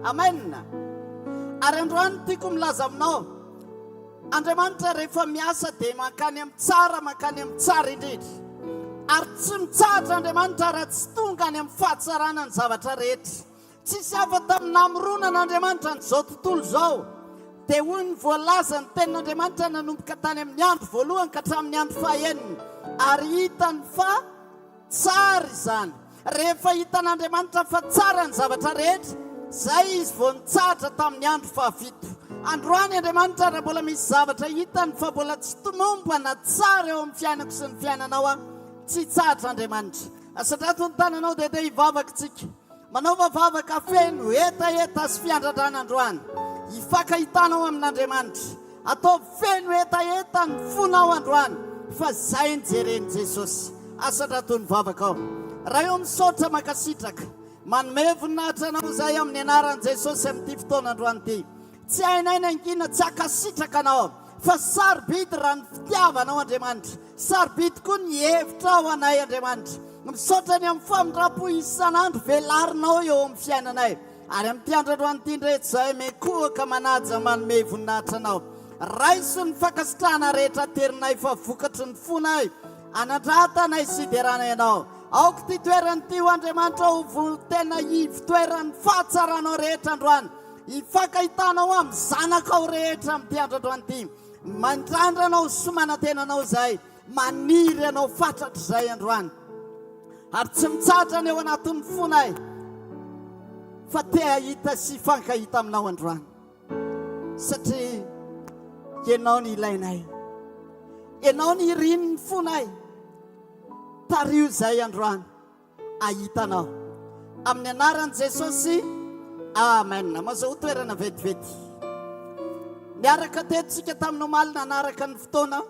amen. Ary androany tiako milaza aminao, Andriamanitra rehefa miasa dia mankany amin'ny tsara, mankany amin'ny tsara indrindra. Ary tsy mitsahatra Andriamanitra raha tsy tonga any amin'ny fahatsarana ny zavatra rehetra. Tsisy afa tamin'ny namoronan'Andriamanitra n'izao tontolo izao. Dia hoy ny voalaza ny tenin'Andriamanitra nanomboka tany amin'ny andro voalohany ka hatramin'ny andro fahaenina. Ary hitany fa tsara izany. Rehefa hitan'Andriamanitra fa tsara ny zavatra rehetra, izay izy vao nitsahatra tamin'ny andro fahafito. Androany Andriamanitra raha mbola misy zavatra hitany fa mbola tsy tomombana tsara eo amin'ny fiainako sy ny fiainanao, tsy tsahatra Andriamanitra. Satria toy ny tananao dia hivavaka tsika. Manaova vavaka feno etaeta sy fiandradrana androany. Hifankahitanao amin'Andriamanitra. Atao feno etaeta ny fonao androany. Fa izay ny jeren'i Jesosy. Satria toy ny vavaka ao. Raha eo misaotra makasitraka, manome voninahitra anao izay amin'ny anaran'i Jesosy amin'ity fotoana androany ity. Tsy hainay nangina, tsy hakasitraka anao, fa sarobidy raha ny fitiavanao Andriamanitra. Sarobidy koa ny hevitra ao anay Andriamanitra. Misaotra ny amin'ny famindram-po isan'andro velarinao eo amin'ny fiainanay. Ary amin'ity andro androany ity ndreto izay mekohaka manaja manome voninahitra anao. Raiso ny fankasitrahana rehetra terinay fa vokatry ny fonay. Anandratanay sy ideranay anao. Aoko ty toerany ty ho Andriamanitra ho tena ivitoerany fahatsaranao rehetra androany. Hifankahitanao amin'ny zanakao rehetra amin'ity andro androany ity. Mandrandranao somanatenanao izay. Maniry anao fatratra izay androany. Ary tsy mitsahatra ny eo anatin'ny fonay, fa te hahita sy hifankahita aminao androany. Satria ianao ny ilainay, ianao ny irinin'ny fonay. Tario izay androany, ahitanao. Amin'ny anaran'i Jesosy, amen. Mazao toerana vetivety. Niaraka tetontsika tamin'ny malina anaraka ny fotoana,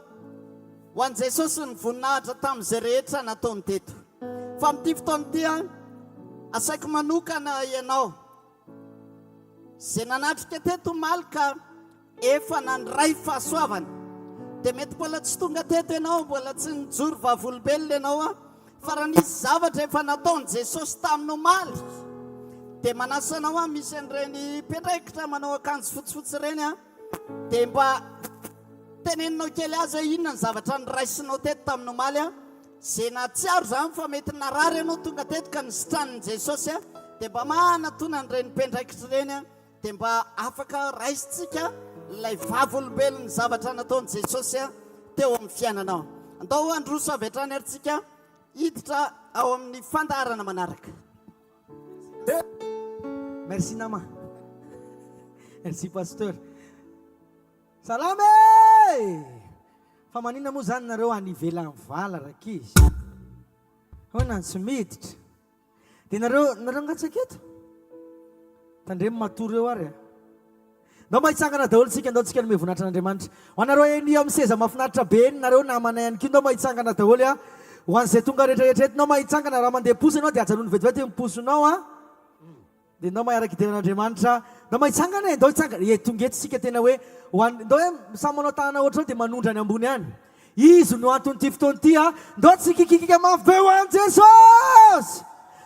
ho an'i Jesosy ny voninahitra tamin'izay rehetra nataony teto. Fa amin'ity fotoana ity, asaiko manokana ianao. Izay nanatrika teto malika efa nandray fahasoavana. Dia mety mbola tsy tonga teto ianao, mbola tsy nijoro vavolombelona ianao, fa raha nisy zavatra efa nataony Jesosy tamin'ny omaly, dia manasa anao misy an'ireny mpiandraikitra manao akanjo fotsifotsy ireny, dia mba teneninao kely azy hoe inona ny zavatra niraisinao teto tamin'ny omaly, izay na tsiaro izany fa mety narary ianao tonga teto ka nisitranin'i Jesosy, dia mba manatona an'ireny mpiandraikitra ireny, dia mba afaka raisitsika ilay vavolombelona ny zavatra nataony Jesosy teo amin'ny fiainanao. Andao androso avy hatrany aritsika hiditra ao amin'ny fandaharana manaraka. Merci nama. Merci pasteur. Salame! Fa manina moa zany nareo anivelan'ny vala rakizy. Hoana tsy miditra. Dia nareo ngatsaka eto. Tandremo matory eo ary. Ndao mahitsangana daholo tsika, ndao tsika nome voninahitra n'Andriamanitra. Ho anareo eny amin'ny seza mahafinaritra be eny nareo namana ihany koa, ndao mahitsangana daholo ho an'izay tonga rehetrarehetra eto. Ndao mahitsangana raha mandeha posy ianao dia ajanony vetivety miposonao dia ndao maharaka idiran'Andriamanitra. Ndao mahitsangana ndao hitsangana tonga eto tsika tena hoe ndao hoe samy manao tanana ohatra dia manondra any ambony any. Izy no antony fotoana ity ndao tsy kikikika mafy be ho an'i Jesosy.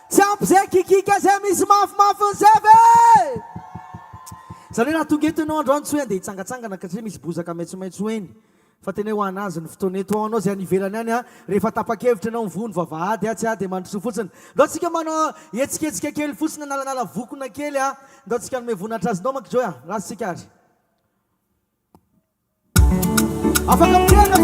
Tsy ampy izay kikika izay misy mafimafy ny zeve. Zany hoe raha tonga eto ianao androany tsy hoe andeha hitsangatsangana satria misy bozaka maitsomaitso eny. Fa tena ho anazy ny fotoana eto ao anao izay anivelany any rehefa tapa-kevitra ianao mivony vavahady tsy dia mandroso fotsiny. Ndao tsika manao etsiketsika kely fotsiny analanala vokona kely ndao tsika nome voninahitra azy. Ndao manko joy rasitsika ary. Afaka mitiana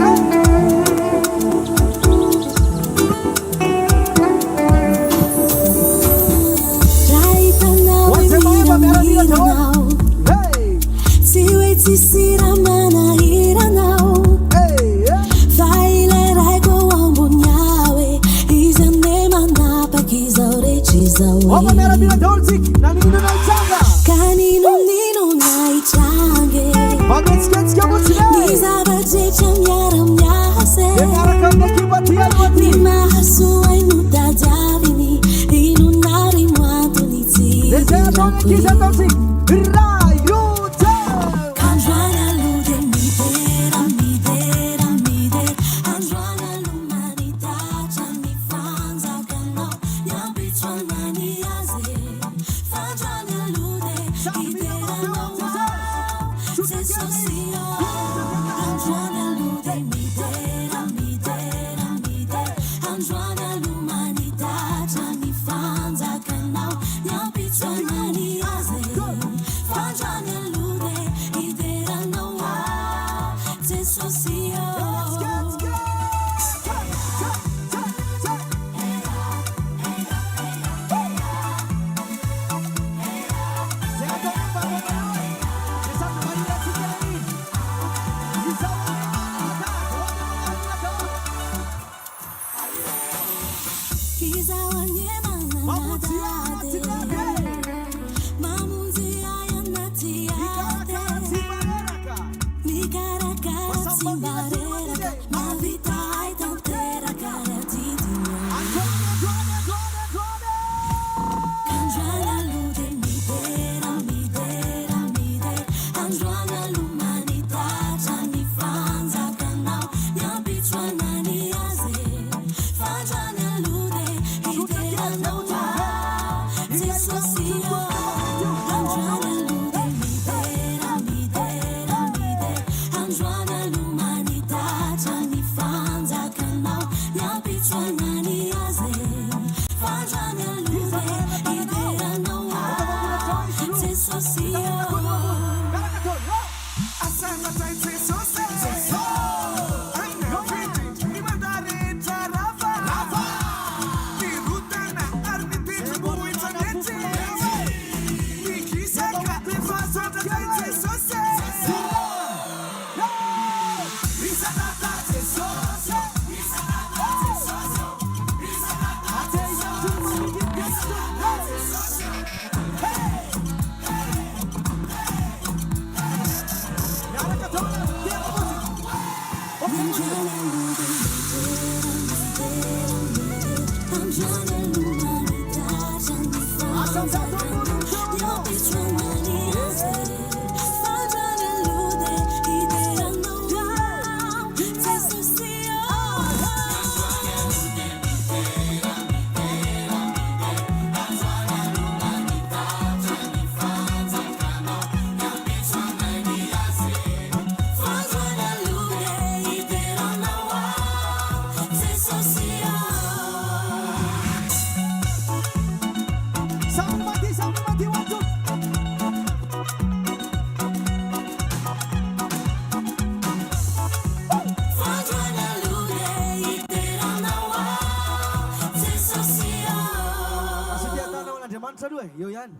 Eo ihany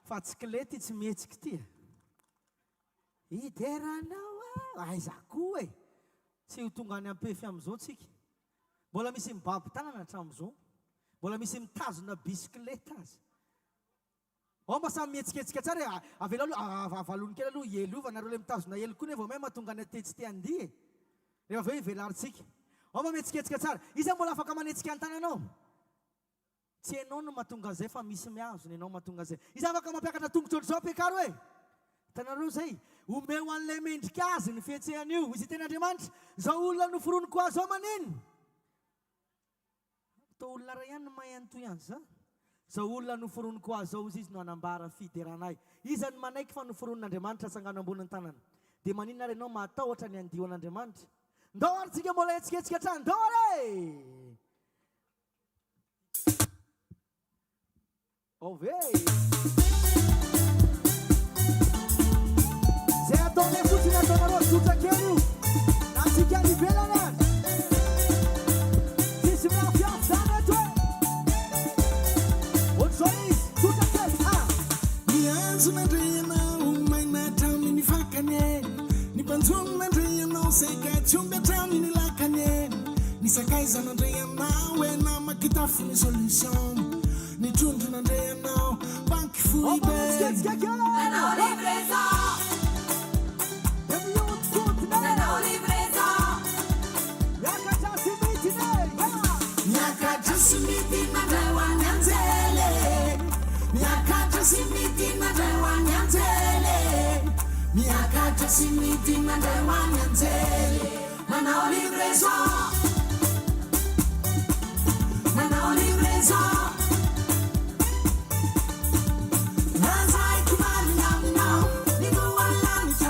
fa tsikilety tsy mihetsika ty iteranao aiza koa e tsy ho tonga any ampefy am'izao tsika mbola misy mibaby tanana hatram'izao mbola misy mitazona bisikileta azy ao mba samy mihetsiketsika tsara avela aloha avalony kely aloha elo nareo le mitazona elo koa nefa may mahatonga any atetsy ty andia e rehefa aveo ivelarintsika ao mba mihetsiketsika tsara iza mbola afaka manetsika an-tananao tsy enao no mahatonga zay fa misy miazony enao mahatonga zay iza afaka mampiakatra tongotra ohatr'izao ampiakaro e hitanareo zay omeo an'ilay mendrika azy ny fietsehany io izy ten'Andriamanitra zao olona noforoniko azy ao manino to olona ray ihany no mahay antoy ihany za zao olona noforoniko azy zao izy no anambara fideranay iza ny manaiky fa noforon'Andriamanitra sangano amboniny tanana dia maninona renao matahotra ny andio an'Andriamanitra ndao arytsika mbola etsiketsika trano ndao are Ove zay ataonay fotsiny ataonareo tsotra kely io na tsika ny ivelany any tsisy miafiafy zany eto e ohatr'izao izy tsotra kely miazo nandreanao maina hatramin'ny fakany e ny mpanjono nandreanao zay ka tsy omby hatramin'ny lakany e ny sakaiza nandreanao e na makitafo ny solution ni trondro nandreanao banky foy be Nanao livraison Nanao livraison miakatra sy mity mandray ho any anjely miakatra sy mity mandray ho any anjely miakatra sy mity mandray ho any anjely manao livraison manao livraison As I come along now, you know I love you,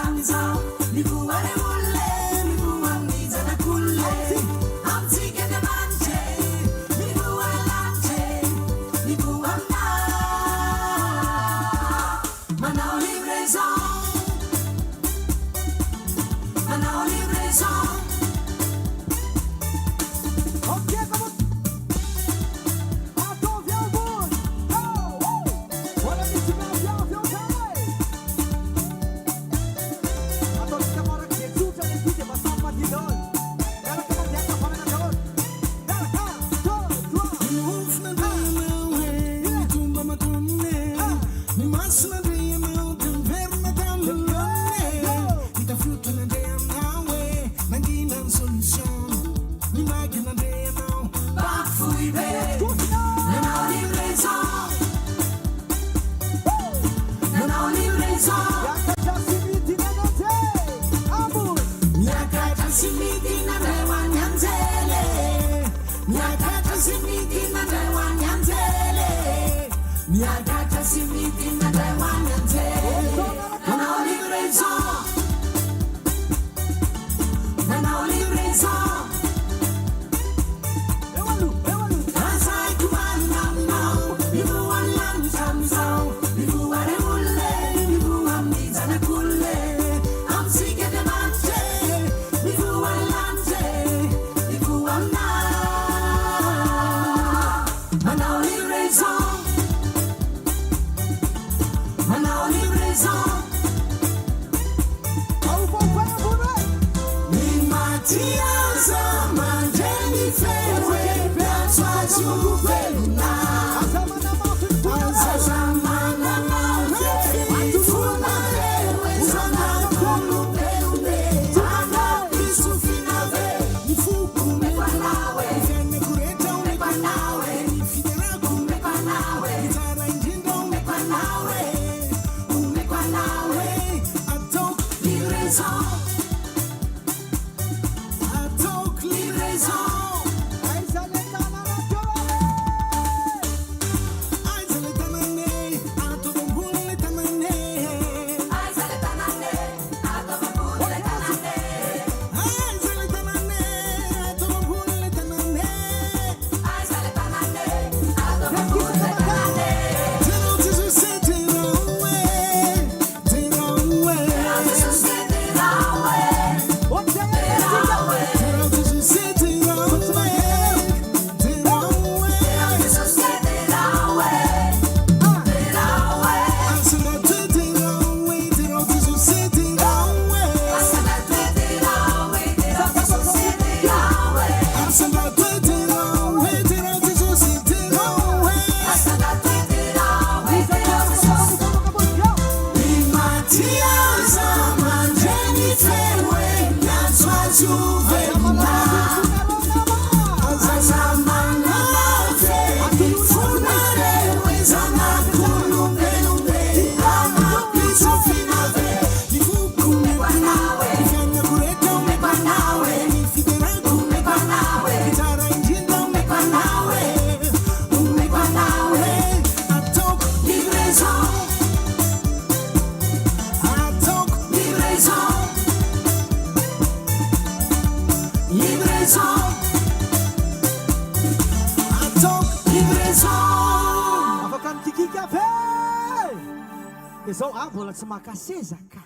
Izao mbola tsy makaseza ka.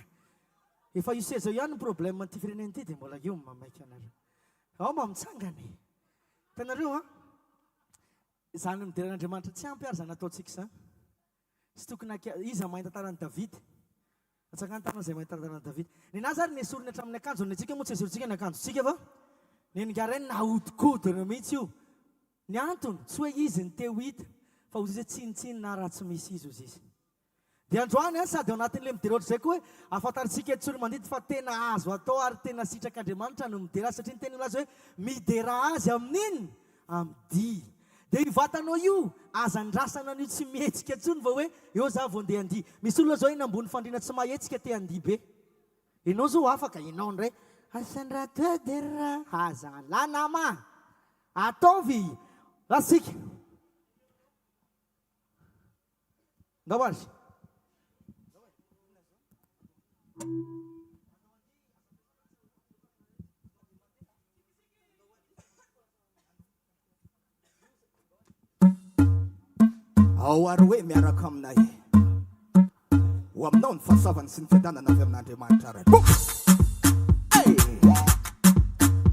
Efa io seza ihany problème ty firenena ty dia mbola io mamaika anareo. Ao mamitsangany. Tanareo zany mideran'Andriamanitra tsy ampy ary zany ataontsika izany. Tsy tokony iza mahita taran'i David. Atsakany tanana izay mahita taran'i David. Ny nazy ary nesoriny hatramin'ny akanjo, ny antsika moa tsy esorintsika ny akanjontsika va? Ny ngaray nahodinkodina mihitsy io. Ny antony tsy hoe izy ny teo hita, fa ozy izy tsinitsiny na raha tsy misy izy ozy izy. Dia androany sady ao anatin'ilay midera ohatry izay koa hoe afantarantsika eto Tsiroanomandidy fa tena azo atao ary tena sitrak'Andriamanitra no midera azy satria ny teny laza hoe midera azy amin'inona? Amin'ny dia. Dia io vatanao io azandrasana an'io tsy mihetsika intsony va hoe eo za vao andeha handia. Misy olona zao iny ambony fandriana tsy mahetsika te handia be. Ianao zao afaka ianao ndray asandrato dera hazala nama ataovy rasika. Ngawarzy. Ao ary hoe miaraka aminay ho aminao ny fahasoavany sy ny fiadanana avy amin'Andriamanitra ray.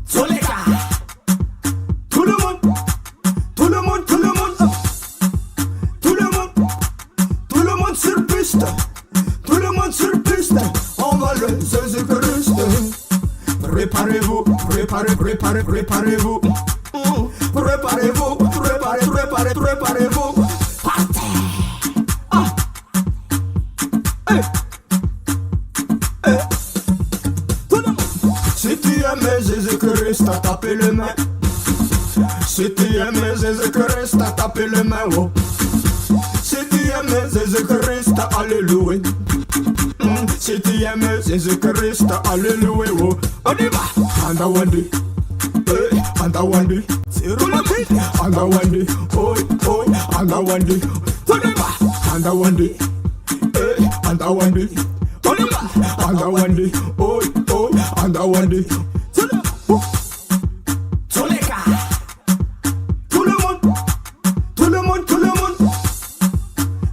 Tsoleka tout le monde tout le monde tout le monde tout le monde tout le monde sur piste tout le monde sur piste on va le Jésus-Christ. Préparez-vous préparez-vous préparez-vous préparez-vous. Si tu aimes Jésus-Christ, t'as tapé le main. Si tu aimes Jésus-Christ, t'as tapé le main. Oh. Si tu aimes Jésus-Christ, alléluia. Si tu aimes Jésus-Christ, alléluia. Oh. On y va. Andawandi, andawandi. Tsiroanomandidy, andawandi. Oi, oi, andawandi. On y va. Andawandi, andawandi. On y va. Andawandi, oi, oi, andawandi. Tsoleka. Tout le monde, tout le monde, tout le monde,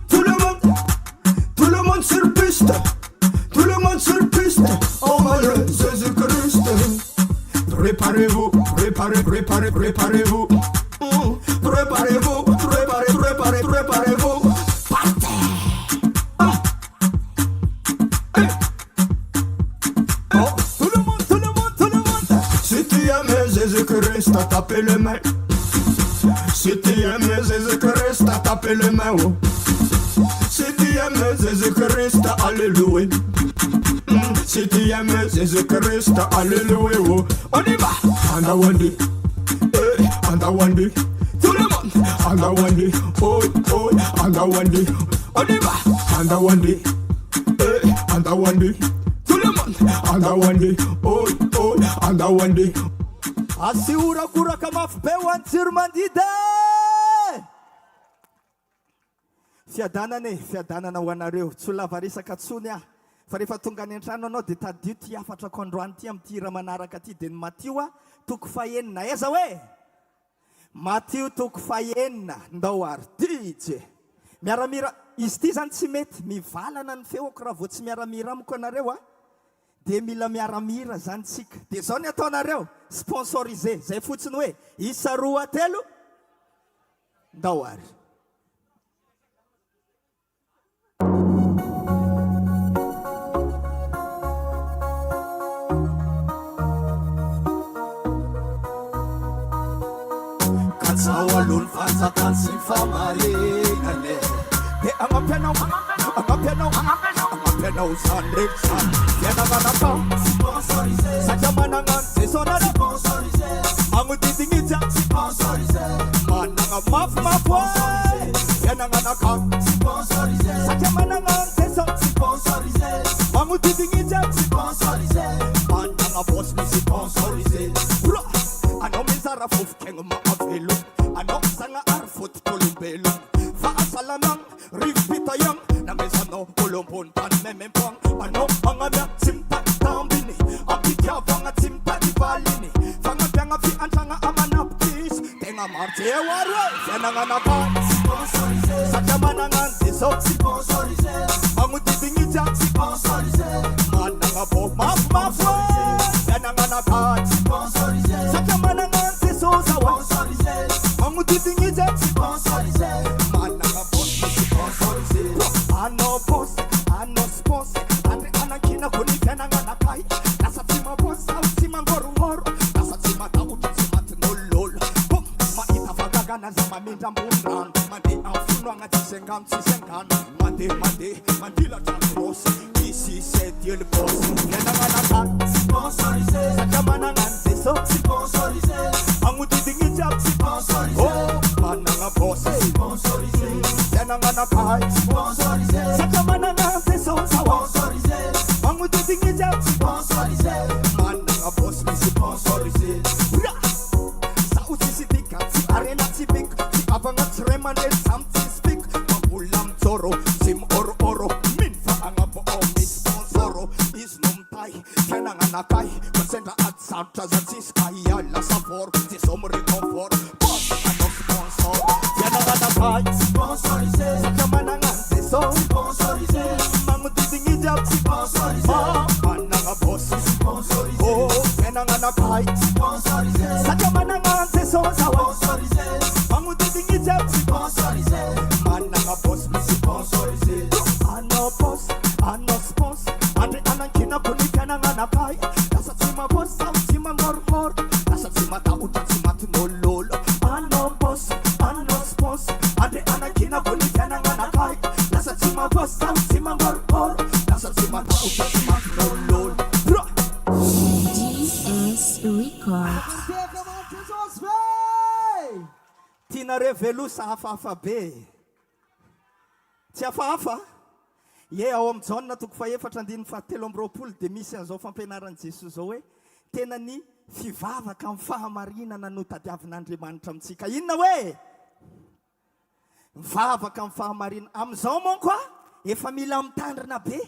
tout le monde, tout le monde sur piste, tout le monde sur piste. Oh mon Dieu, Jésus-Christ. Préparez-vous, préparez-vous. Préparez-vous, préparez-vous. Partez. Oh, tout le monde. Si tu Jésus-Christ, tapez les mains. Si tu aimes Jésus-Christ, tapez les mains. Oh. Si tu aimes Jésus-Christ, alléluia. Si tu aimes Jésus-Christ, alléluia. Oh. On y va. Andawandi, andawandi. Tout le monde, andawandi, oh, oh, andawandi. On y va. Andawandi, andawandi. Tout le monde, andawandi, oh, oh, andawandi. Asiura-kura kamafibewan Tsiroanomandidy. Fiadanana ho anareo. Tsy ho lava resaka tsony aho. Fa rehefa tonga any an-trano anao dia tadio ty afatra androany ty amin'ity raha manaraka ty dia ny Matio toko fahenina. Aiza hoe? Matio toko fahenina. Ndao ary DJ. Miaramira. Izy ty zany tsy mety. Mivalana ny feoko raha vao tsy miaramira amiko anareo dia mila miaramira zany tsika. Dia zao ny ataonareo sponsorisé. Zay fotsiny hoe isa roa telo. Ndao ary. Katsao alony fanjakany sy famarenane. Dia agnapianao zany rehetra zany. Fiananganakao satria mananano jesonareo magnodidigny manana mafimafo fiananganakao satria mananano jeson magnodidigny manana bosy misy sponsorisé. Anao mizara fofokegna mahavelo. Anao zagna ary fototr'olombelo. Fahasalamagna rivopita ihany namezanao olombony tany memempagna. Anao magnamia tsy mitady tambiny ampitiavagna tsy mitady valiny. Fagnapiagna fiantragna amanapokisy tegna maro jeo ary hoe fiananganakao satria mananano jesao magnodidigny jiaby managna bo mafimafo fiananganakao satria mananano jesao zao magnodidigny jiaby managna bosy sponsorisé. Anao bosy anao sponsor andre anankinako ny fiananganakay. Lasa tsy mabosy aho tsy mangorongoro. Lasa tsy matahotra tsy matin'ololo. Mahita vagagana za mamindra ambony rano. Mandeha amin'ny finoagna tsisy angano tsisy angano. Mandeha mandilatra grosy ici c'est Dieu le boss. Fiananganakay satria mananano jesao magnodidigny jiaby managna bosy fiananganakay satria mananano jesao magnodidigny jiaby managna bosy misy sponsorisé. Zaho tsisy dika tsy arena tsy bika tsy avagna tsy ray mandeha samy tsy spika. Mambola mijoro tsy miôroôro miny fa agnaboo misy sponsoro. Izy no mitay fiananganakay masendra ady sarotra za tsisy ka iala savoro jesao mireconfort. Bosy anao sponsor fiananganakay satria mananano jesao magnodidigny jiaby managna bosy fiananganakay satria mananano jesao magnodidigny jiaby managna bosy misy sponsorisé. Anao bosy anao sponsor andre anankinako ny fiananganakay. Lasa tsy mabosy aho tsy mangorongoro. Lasa tsy matahotra tsy matin'ololo. Anao bosy anao sponsor andre anankinako ny fiananganakay. Lasa tsy mabosy aho tsy mangorongoro. Lasa tsy matahotra tsy matin'ololo. GS Records. Tianareo velosa hafahafa be. Tsy hafahafa. Ye ao amin'ny Jaona toko faefatra andiny fahatelo amby roapolo dia misy an'izao fampianaran'i Jesosy zao hoe tena ny fivavaka amin'ny fahamarinana no tadiavin'Andriamanitra amintsika. Inona hoe? Mivavaka amin'ny fahamarinana. Amin'izao manko efa mila mitandrina be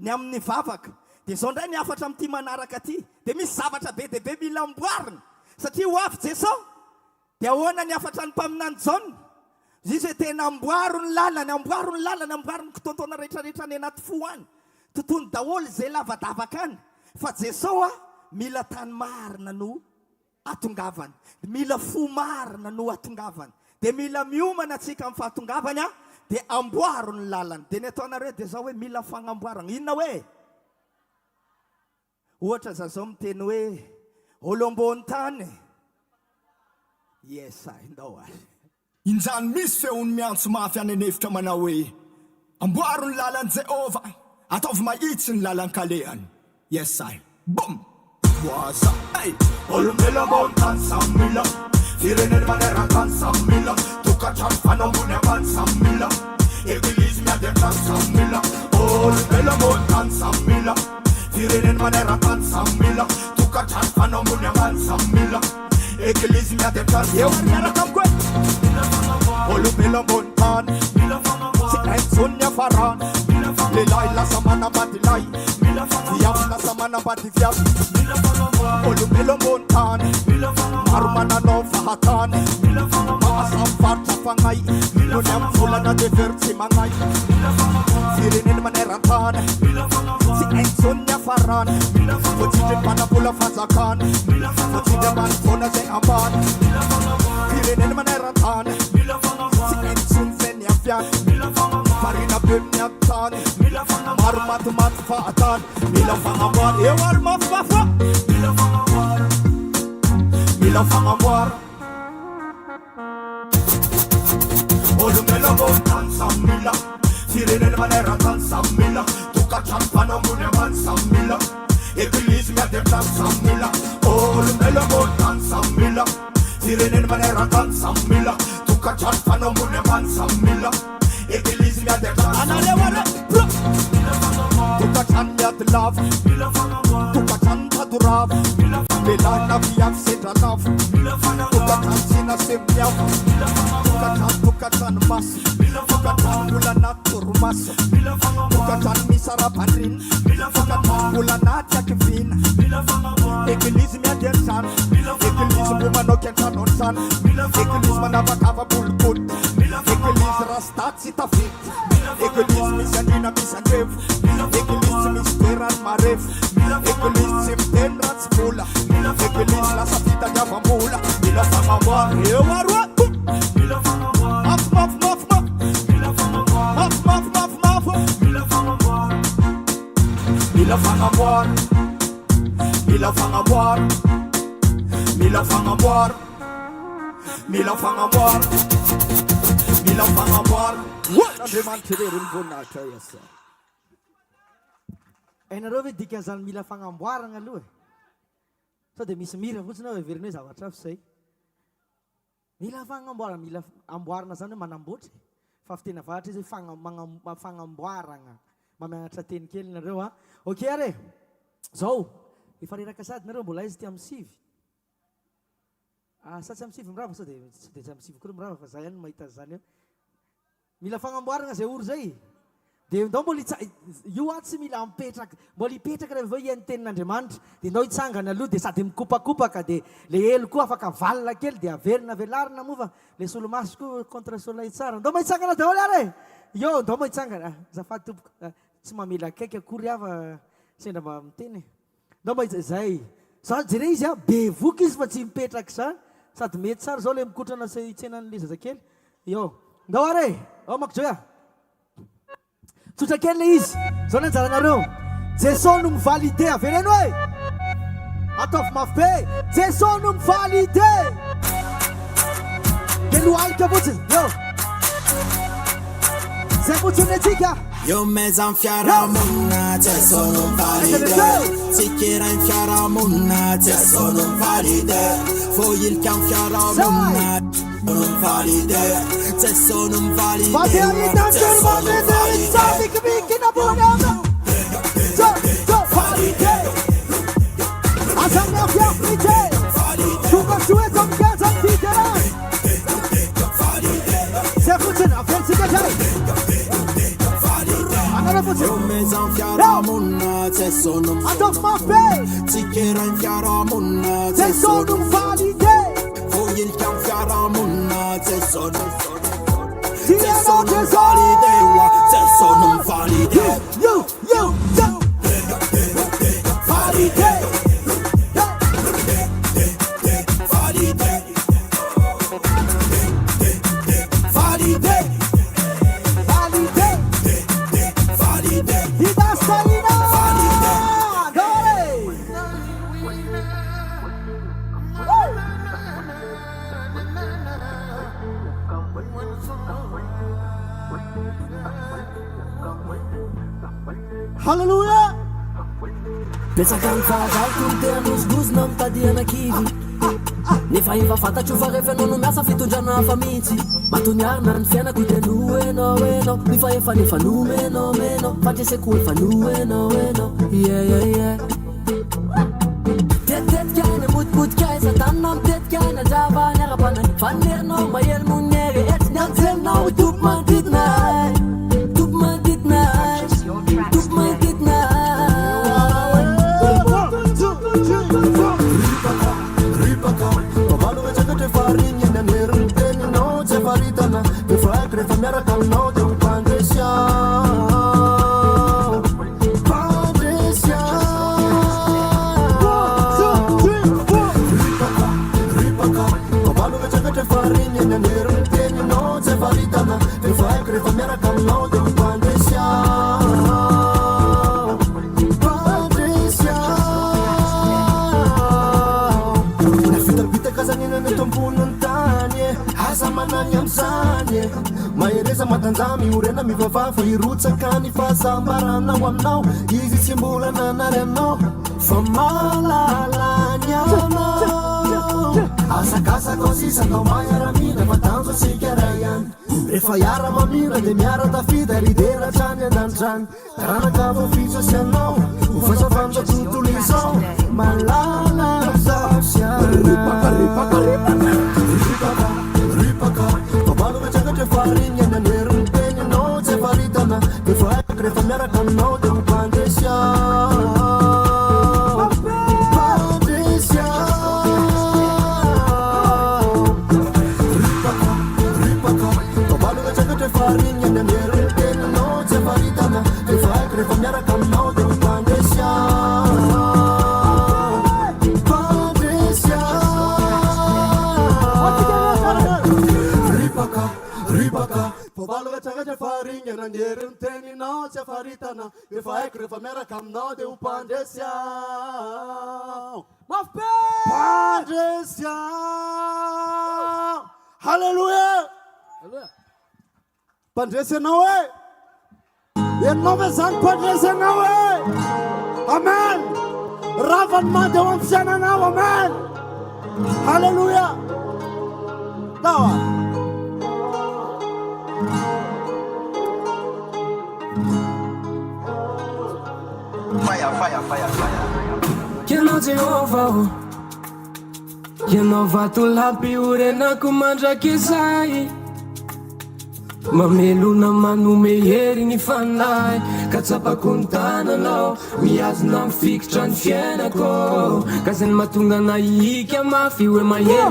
ny amin'ny vavaka. Dia zao ndray ny afatra amin'ity manaraka ty. Dia misy zavatra be dia be mila amboarina. Satria ho avy Jesao dia ahoana ny afatra ny mpaminany Jaona. Izy tena amboaro ny lalany ny kitontona rehetrarehetra ny anaty fo any. Tontony daholo zay lavadavaka any. Fa Jesao mila tany marina no atongavany. Mila fo marina no atongavany. Dia mila miomana atsika amin'ny fahatongavany dia amboaro ny lalany. Dia ny ataonareo dia zao hoe mila fagnamboarana. Inona hoe? Ohatra zao miteny hoe olo ambony tany Yes, I know. Injany misy feony miantso mafy any anefitra manao hoe amboaro ny lalan'i Jehova, ataovy mahitsy ny lalan-kalehany. Yes, I. Boom! Voaza. Hey! Olombelo ambony tany samy mila, fireneny maneraka ny samy mila, tokantrano fanambony ambany samy mila, eglizy miady an-trano samy mila. Olombelo ambony tany samy mila, fireneny maneraka ny samy mila, tokantrano fanambony ambany samy mila, eglizy miady an-trano. Eo ary miaraka amiko e! Olombelo ambony tany, tsy aintsony ny hafarana, lehilahy lasa manambady lahy, viavy lasa manambady viavy. Olombelo ambony tany, maro mananao fahatany, mahasamy varotra fagnay, noho ny amin'ny volana dia very tsy magnay. Fireneny maneran-tany, tsy aintsony ny hafarana, voatsindry ny manam-bola fanjakana, voatsindry ambany foana zay ambany. Fireneny maneran-tany, tsy aintsony zay ny afiany, marina be amin'ny antany, maro matomaty fahatany. Mila fagnamboara, eo ary mafimafa, mila fagnamboara. Olombelo ambony tany samy mila, fireneny maneran-tany samy mila, tokantrano fanambony ambany samy mila, eglizy miady an-trano samy mila. Olombelo ambony tany samy mila, fireneny maneran-tany samy mila, tokantrano fanambony ambany samy mila, eglizy miady an-trano. Analewale tokantrano miady lava, tokantrano tadorava, lehilahy na viavy sendra lava, tokantrano tsy nasemiava, tokantrano masy, tokantrano ola anaty torimaso, tokantrano misy arapandrina, tokantrano ola anaty akivina, eglizy miady an-trano, eglizy mbo manao an-trano an-trano, eglizy manavakava bolokody, eglizy rasta tsy tafity, eglizy misy andrina misy andrevo, eglizy tsy misy toerany marefo, eglizy tsy miteny ratsy vola, eglizy lasa fitadiavam-bola. Mila fagnamboara, eo aroa mila fagnamboara, mila fagnamboara, mila fagnamboara, mila fagnamboara, mila fagnamboara. Andriamanitra rery ny voninahitra esa. Hainareo ve dikan'izany mila fagnamboarana aloha e? Sao dia misy mira fotsiny aho heverina hoe zavatra hafa izay. Mila fagnamboarana, mila amboarana zany hoe manamboatra. Fa fitena varatra izy hoe fagnamboarana. Mamianatra teny kely nareo a. Ok are, zao, efa reraka sady nareo mbola izy ty amin'ny sivy. Sa tsy amin'ny sivy mirava, sao dia tsy amin'ny sivy koa mirava fa zay ihany mahita zany eo. Mila fagnamboarana zay oro zay. Dia ndao mbola io ato tsy mila mipetraka, mbola hipetraka rehefa ian'ny tenin'Andriamanitra, dia ndao hitsangana aloha dia sady mikopakopaka, dia le elo koa afaka valina kely dia averina velarina moa fa le solomaso koa contre soleil tsara. Ndao mahitsangana daholo ary io, ndao mahitsangana. Zafady tompoko, tsy mamela akaiky akory afa sendra mba miteny. Ndao mahitsangana, zay jere izy be voky izy fa tsy mipetraka zany, sady mety tsara zao le mikotrana sy itsenan'le zazakely. Io, ndao ary, ao makojoya. Tsotra kely le izy, zao ny anjaranareo. Jesosy no mivalide, avereno hoe ataovy mafy be, Jesosy no mivalide. Dia lohalika fotsiny, io. Zay fotsiny atsika. Io mezza in fiaramonina, c'è sono un valide. Si chiera in fiaramonina, c'è sono un valide. Fogli il can fiaramonina, sono un valide. C'è sono un valide. Ma te aiutate il valide, sapi che picchi una buona. Valide. A sangue fiammite. Tu con con casa antica. Se funziona, pensi che c'hai. Io mezza in fiaramonina, c'è sono un valide. Si chiera in fiaramonina, c'è sono un valide. Fogli il can fiaramonina, c'è sono un valide. C'è sono un valide, c'è sono un valide. Valide. Hallelujah. Betsaka ny fahazaloko ny teanozigozona mitadiana kivy nefa efa fantatro fa rehefa anao no miasa fitondrana hafa mihitsy matoniarina ny fiainako iteno enao nefa efa nefa nomenao fandreseko efa noenao tetetika ainy motipotika iza tanina mitetika ainy andrava ny ara-panay fanerinao mahely moniere ety ny anjelinao topo manodidina topo manodidina topo manodidina rehefa miaraka aminao dia mipandresy ripaka babalo vetsakatra fariny eny aneriny teninao tsy faritana rehefa haiko rehefa miaraka aminao dia mipandresy nafitapitaka zany eny tomponiny tany asa manany am'izany mahereza matanjamy orena mivavafa irotsaka ny fahasambaranao aminao izy tsy mbola nanaryanao fa malalany anao asakasakao sisanao maharamina fa tanjo asika ray ihany rehefa iara mamina dia miara tafida lideratrany andandrany karanaka vafitso sy anao hofasavanja tontolo izao malala ripaka babalo vetsakatra fariny eny aneriny teninao tsy faritana rehefa haiko rehefa miaraka aminao dia mipandresy ripaka babalo vetsakatra fariny eny aneriny teninao tsy faritana rehefa haiko rehefa miaraka aminao dia mipandresy ripaka babalo vetsakatra fariny eny aneriny teninao tsy faritana rehefa haiko rehefa miaraka aminao dia mipandresy pandresy Hallelujah. Pandresy anao e enao ve zany pandresy anao e amen ravany mande ao amin'ny fiainanao amen Hallelujah. Tawa Fire. Kianao Jehova kianao vato lampy orenako mandraky zay mamelona manome hery ny fanahy ka tsapako ny tananao miazona mifikitra ny fiainako ka zay ny mahatonga nahika mafy hoe mahery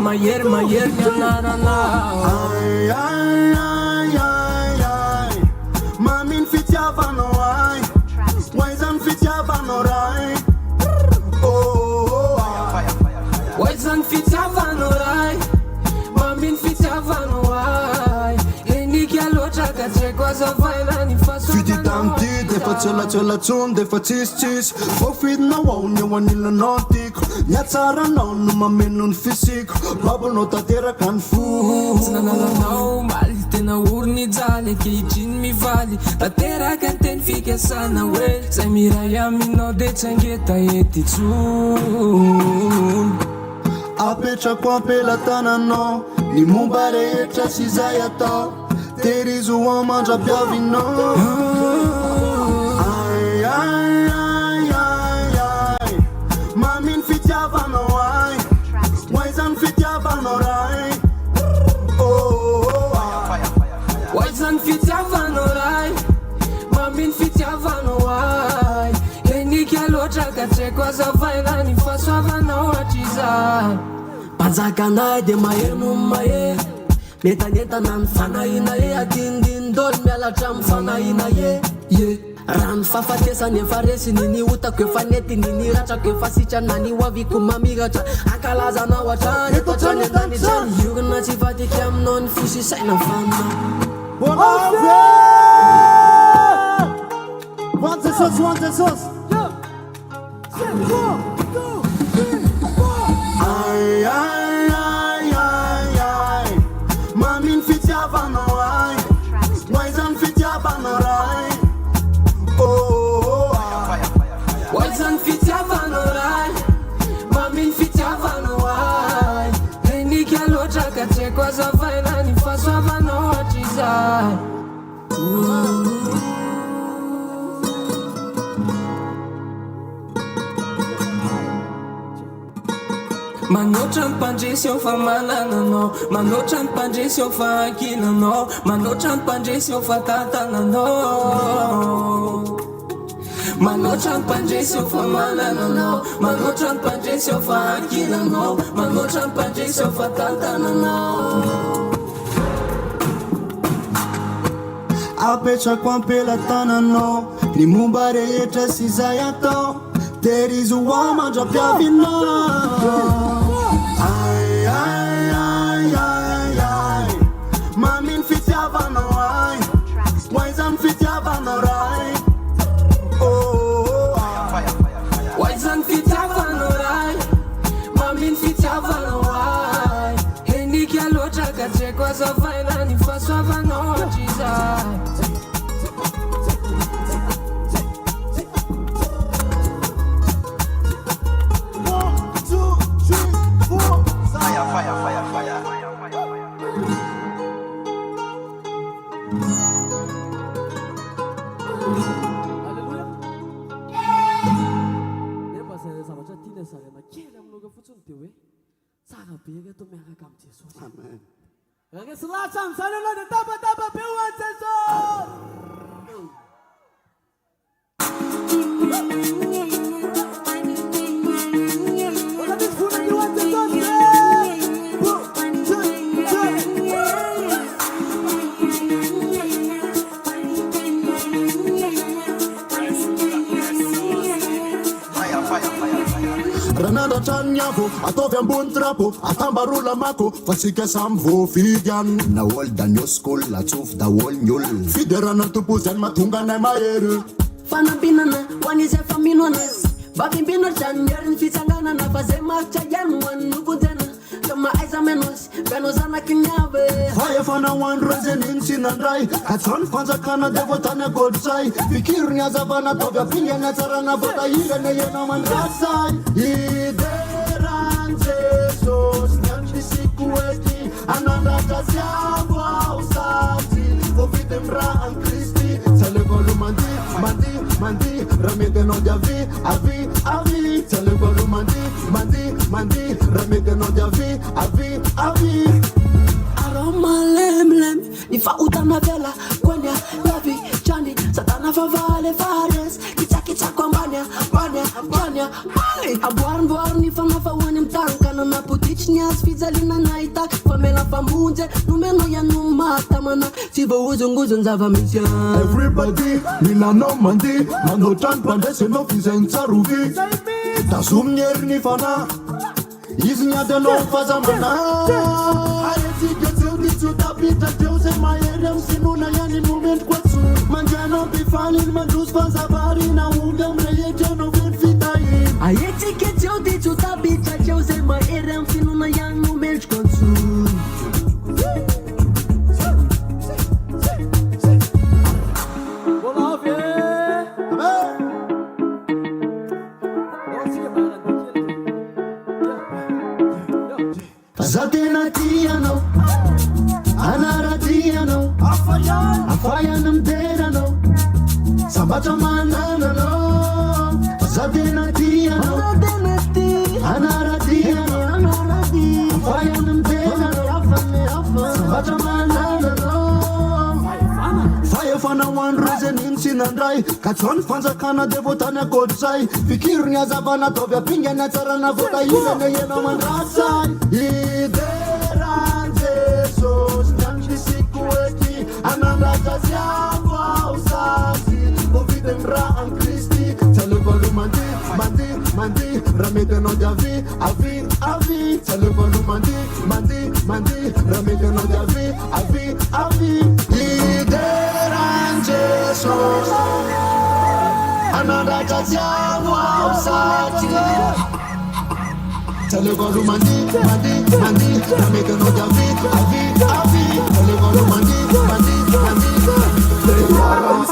ny anaranao maminy fitiavanao ay waizany fitiavanao ray waizany fitiavanao ray maminy fitiavanao ay enika loatra ka tseko azavaina ny fiditamty defa tselatselatsony defa tsisitsisy fofidinao ao ny eo anilanao tiako miatsaranao no mameno ny fisiko babanao tanteraka ny fo tsy nanalanao maly tena orony jaly ankehitriny mivaly tanteraka ny teny fikasana hoe zay miray aminao de tsy angeta ety tsony apetrako ampelatananao ny momba rehetra sy zay atao terizo amandrapiavinao maminy fitiavanao ay waizany fitiavanao ray waizany fitiavanao ray maminy fitiavanao ay enika loatra ka tseko azavaina ny fahasoavanao hatr'iza mpanjaka anahy dia mahery no mahery metanentana ny fanahina e adindindolo mialatra amin'ny fanahina raha ny fahafatesany efa resiny ny otako efa netiny ny ratrako efa sitrana ny hoaviko mamiratra ankalazanao hatrany eto hatrany andany trany iorina tsy vadika aminao ny fosisaina fanina One Jesus. Mamin fitiavanao ay waizany fitiavanao ray fitiavanao maminy fitiavanao ay enika loatra ka tsy haiko azavaina ny fahasoavanao hatrizay manoatra ny mpandresy ao fa manananao manoatra ny mpandresy ao fa ankilanao manoatra ny mpandresy ao fa tantananao manoatra ny mpandresy ao fa manananao manoatra ny mpandresy ao fa ankilanao manoatra ny mpandresy ao fa tantananao apetrako ampelatananao ny momba rehetra sy zay atao terizo ao mandra-piavinao maminy fitiavanao ay waizany fitiavanao ray waizany fitiavanao ray maminy fitiavanao ay enika loatra ka tsy haiko azavaina ny fahasoavanao hatrizay ranandratranyavo ataovy ambony trapo atambarola mako fa sika samy voafidy any naholy danioscoly latsofy daholy ny olona fiderana tompo zany mahatonga anay mahery fanambinana ho an'izy efa mino anazy mbavimbino zany miery ny fitsanganana fa zay maritra ihany ho an'ny novonjena ka mahaiza menosy venao zanaky ny avy fa efa nahoandro rezeniny sy nandray atsany fanjakana de voatany agodrosay fikirony azavana ataovy apingany atsarana votahirany ianao mandrasay ideran jesosy nyandrisiko ety anandratrazy avo ao sady voavity amy raha any kristy tsy aleko alo mandi raha mety anao de avy tsy aleko alo mandi raha mety anao de avy arao malemilemy ny fahotana vela koanya lavy trany satana favaly fares kitsakitsako ambany amboarimboary ny fanafahoany amy tankana napoditry ny azy fijaliana nahitaky famela famonjy nomeno iano matamana tsy voahozongozony zava-misy everybody milanao mandi manotrany mpandresy anao fizainy tsarovy tazominy hery ny fana izy niady anao fazamana aetsika tseo titsyo tapitra teo zay mahery amy sinona ihany nomendriko atso mandianao mpifaniny mandroso fanzavarina omby amy rehetra anao veny fitahiny aetsika tseo titsyo tapitra teo zay mahery amy finona ihany nomendriko atso Zatenatiano, anaratiano, afayanam derano, sambata mananano. Zatenatiano, anaratiano, afayanam derano, sambata mananano. Fire fana one reason in sinandrai, katsoni fanzakana devotani akodisai, fikirni azavana tovya pingana tsarana vota yena yena mandrasai. Ideran Jesus, nyandrisiko ety anandratrazy avo ao sady voavity amy raha any kristy tsy aleko alo mandi raha mety anao de avy tsy aleko alo mandi raha mety anao de avy Ideran Jesus, anandratrazy avo ao sady Tell you go to mandi, na make no javi. Tell you go to mandi.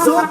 So.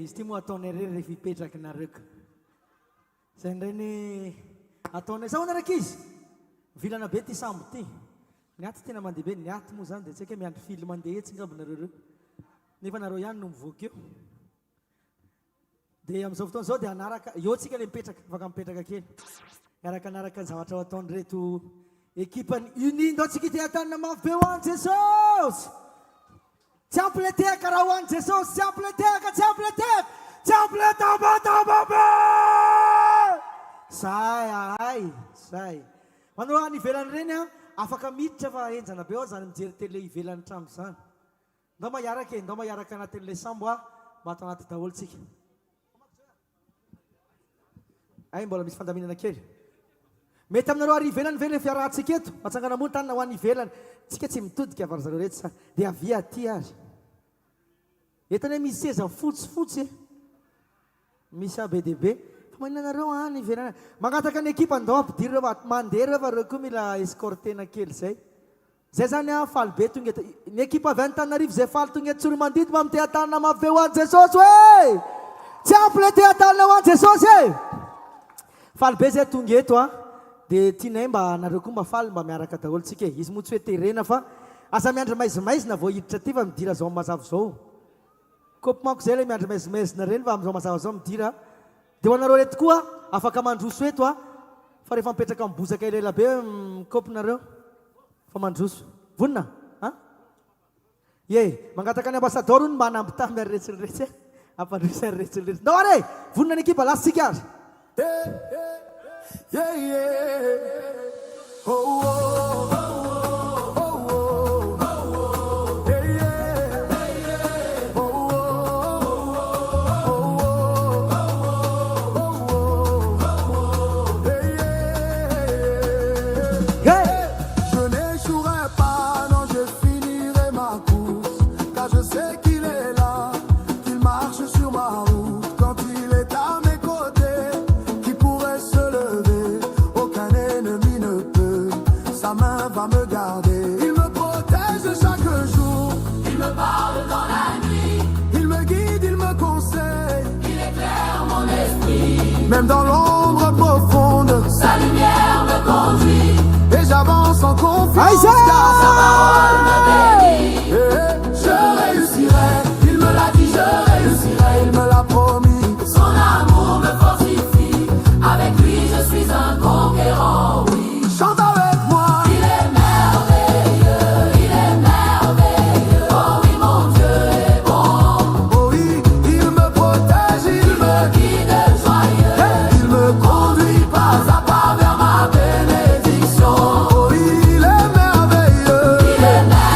izy ty moa ataonay rery rehefa hipetraky nareo zay ndray ny ataonay sa hoana raky izy vilana be ty sambo ty ny aty tena mandeha be ny aty moa zany dia tsy haika miandry fily mandeha etsy ngambonareo reo nefa nareo ihany no mivoaka eo dia amin'izao fotoana zao dia anaraka eo tsika le mipetraka afaka mipetraka kely miaraka anaraka ny zavatra ho ataony reto ekipany uni ndao tsika ty atanina mafy be ho any jesosy tsy ampleteka raha ho any jesosy tsy ampleteka tsy ampleteka tsy ampletaba zay ay zay manao any ivelany reny a afaka miditra fa enjana be ao zany mijery tele ivelany trano zany ndao mahiaraka anatin'le sambo a mba atao anaty daholo tsika ay mbola misy fandaminana kely mety aminareo ary ivelany ve le fiarahantsika eto matsangana mony tanina ho any ivelany tsika tsy mitodika avary zareo reto sa dia avia aty ary etany misy seza fotsifotsy misy abe dehibe fa maninanareo any ivelany magnataka ny ekipa andao ampidiry reo mandeha reo fa reo koa mila escortena kely zay zany a faly be tonga eto ny ekipa avy any tanarivo zay faly tonga eto Tsiroanomandidy mba mite atanina mafy be ho any jesosy hoe tsy ampile te atanina ho any jesosy e faly be zay tonga eto a dia tianay mba nareo koa mba faly mba miaraka daholo tsika e izy moa tsy hoe terena fa aza miandry maizimaizina vao hiditra ty fa midira zao mazava zao kopy manko zay le miandry maizimaizina reny fa am'izao mazava zao midira dia ho anareo reto koa afaka mandroso eto a fa rehefa mipetraka mibozaka elela be mikopinareo fa mandroso vonina a ye mangataka ny ambasador ny mba hanampitamy ary retsyrehetra ampandroso ary retsyrehetra ndao are vonina ny ekipa lasitsika ary Yeah, yeah. Oh, oh, oh, oh, oh, oh. Yeah, yeah. Oh, oh, oh, oh, oh. Yeah, yeah. Je n'échouerai pas, non, je finirai ma course, car je sais qu'il est là, qu'il marche sur ma route quand il est à mes côtés, qui pourrait se lever. Aucun ennemi ne peut, sa main va me garder. Il me protège chaque jour, Il me parle dans la nuit, il me guide, il me conseille. il éclaire mon esprit. Même dans l'ombre profonde, Sa lumière me conduit, et j'avance en confiance. Aïssa! Car sa parole me bénit. je réussirai. Il me l'a dit, je réussirai. Il me l'a promis. Son amour me fortifie. Avec lui, je suis un conquérant, oui. Chante avec moi. Il est merveilleux, il est merveilleux. Oh oui, mon Dieu est bon. Oh oui, il me protège, il me Guide joyeux, il me conduit pas à pas vers ma bénédiction. Oh, il est merveilleux. il est merveilleux.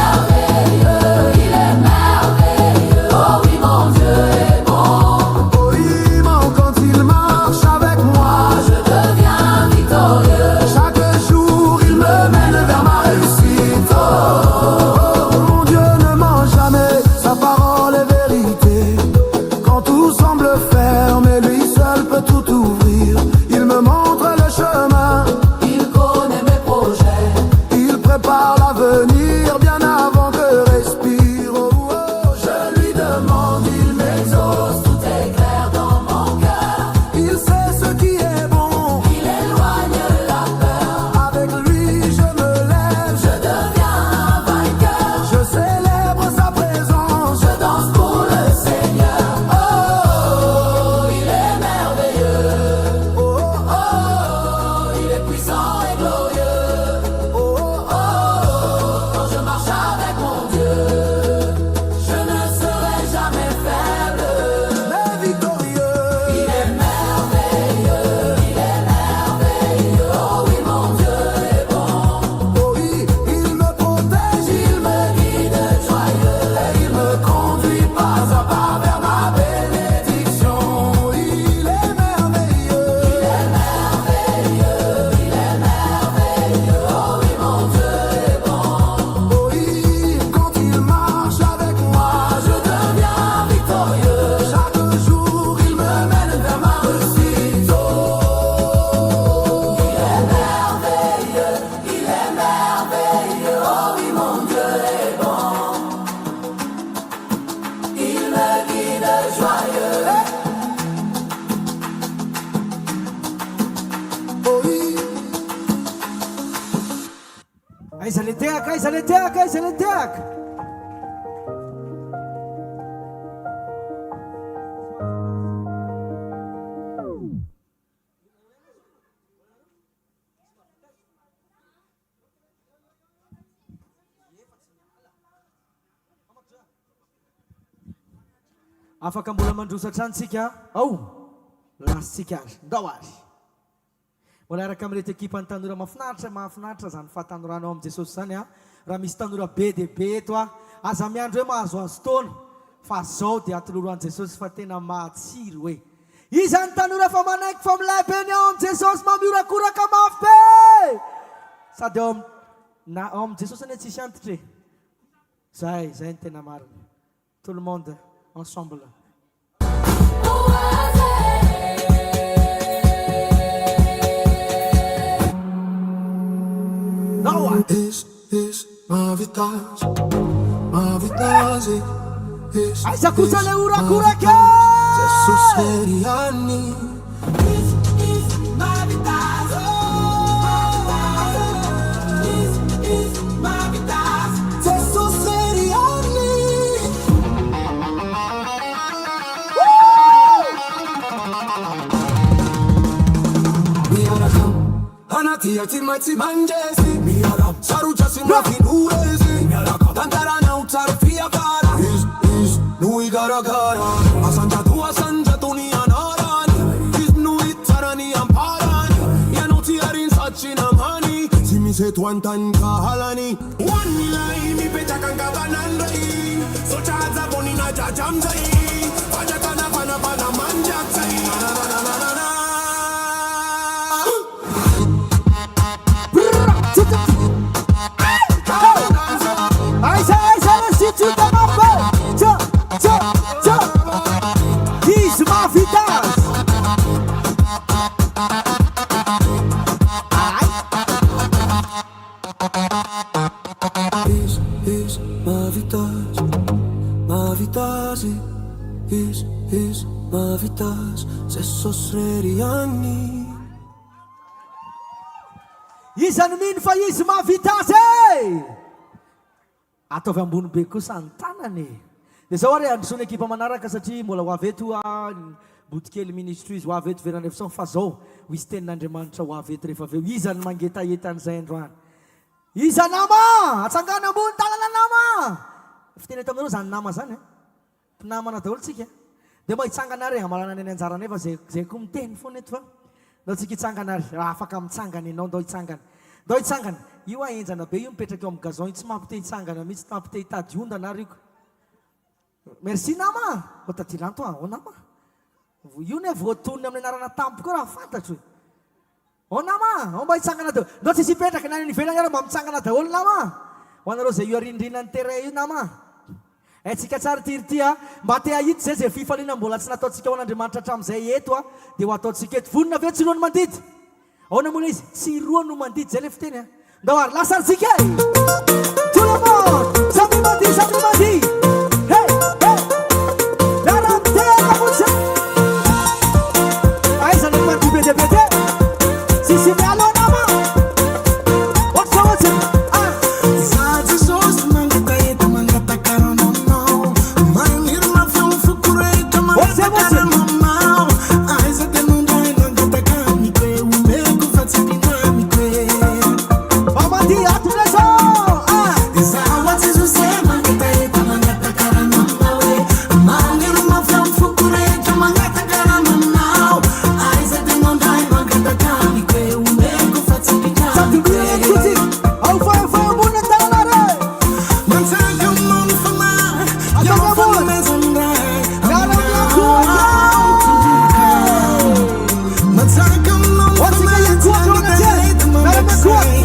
Aiza le tehaka, aiza le tehaka, aiza le tehaka. Afaka mbola mandrosatra antsika ao lasitsika azy ndao azy mbola araka amin'irety ekipa ny tanora mahafinaritra zany fahatanorana ao amin'i Jesosy zany a raha misy tanora be dia be eto a aza miandro hoe mahazoazo taona fa zao dia atoloro an'i Jesosy fa tena mahatsiry hoe izany tanora fa manaiky fa milay be ny ao amin'i Jesosy mamiorakoraka mafy be sady ao amin'i Jesosy anie tsisy antitra zay ny tena marina tout le monde ensemble. Is ma vitase Aiza kusa le urakurake Jesus seriani is ma vitase is ma vitase Jesus seriani Anatia timati manjesi miara saruja simaki nurezi miara tantara na utarfia gara is nui gara asanja tu ni anarani is nui tarani amparani ya noti arin sachina mani simi se tuantan kahalani one milai mi peta kanga banandai so chaza bonina jajamzai pajatana pana manjatsai Is ma vitas se sosreriani izany mino fa izy mahavitase ataovy ambony be kosa ny tanany dia zao ary androsony ekipa manaraka satria mbola ho avy eto botikely ministry izy ho avy eto veranefson fa zao hoizy tenin'Andriamanitra ho avy eto rehefa aveo izany mangetaetan'izay androany iza nama atsangana ambony tanana nama fiteny eto aminareo zany nama zany mpinamana daholo tsika dia mba hitsangana ary amalana ny anjara nefa zay koa miteny foana eto fa ndao tsika hitsangana ary raha afaka mitsangana ianao ndao hitsangana io aenjana be io mipetraka eo amin'ny gazon io tsy mampite hitsangana mihitsy tsy mampite hitady ondana ary iko merci nama otadilanto o nama io ne voatonony amin'ny anarana tampo koa raha fantatro o nama o mba hitsangana daholo ndao tsisy hipetraka nany nivelany ary mba mitsangana daholo nama ho anareo zay io arindrinany terrain io nama tsika tsara tirity mba te ahity zay fifaliana mbola tsy nataontsika ho an'Andriamanitra hatramin'izay eto dia ho ataontsika eto vonona aveo tsiroano mandidy aona moa izy tsiroano mandidy zay le fiteny ndao ary lasaritsika tout le monde samedi mandi hey larantena motsy aiza le parti bedebede sisy mialo nama ohatsy Yeah.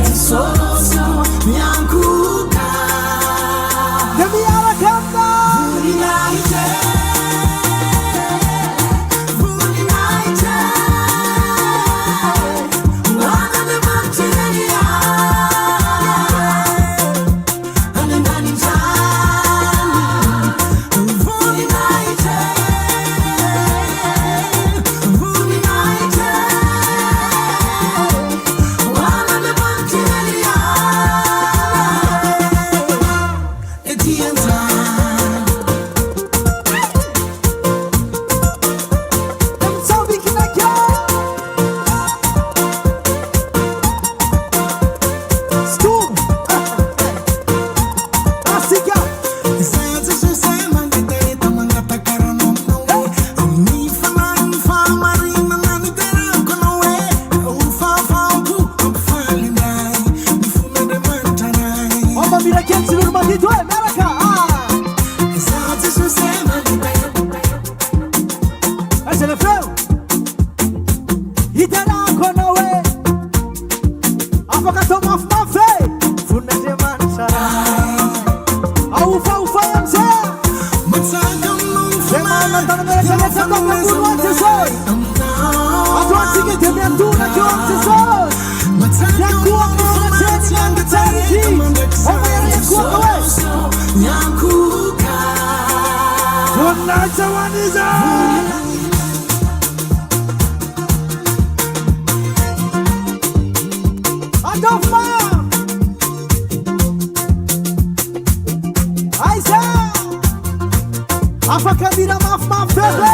Afaka mira maf bebe.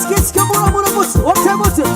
Let's come on, what time was it?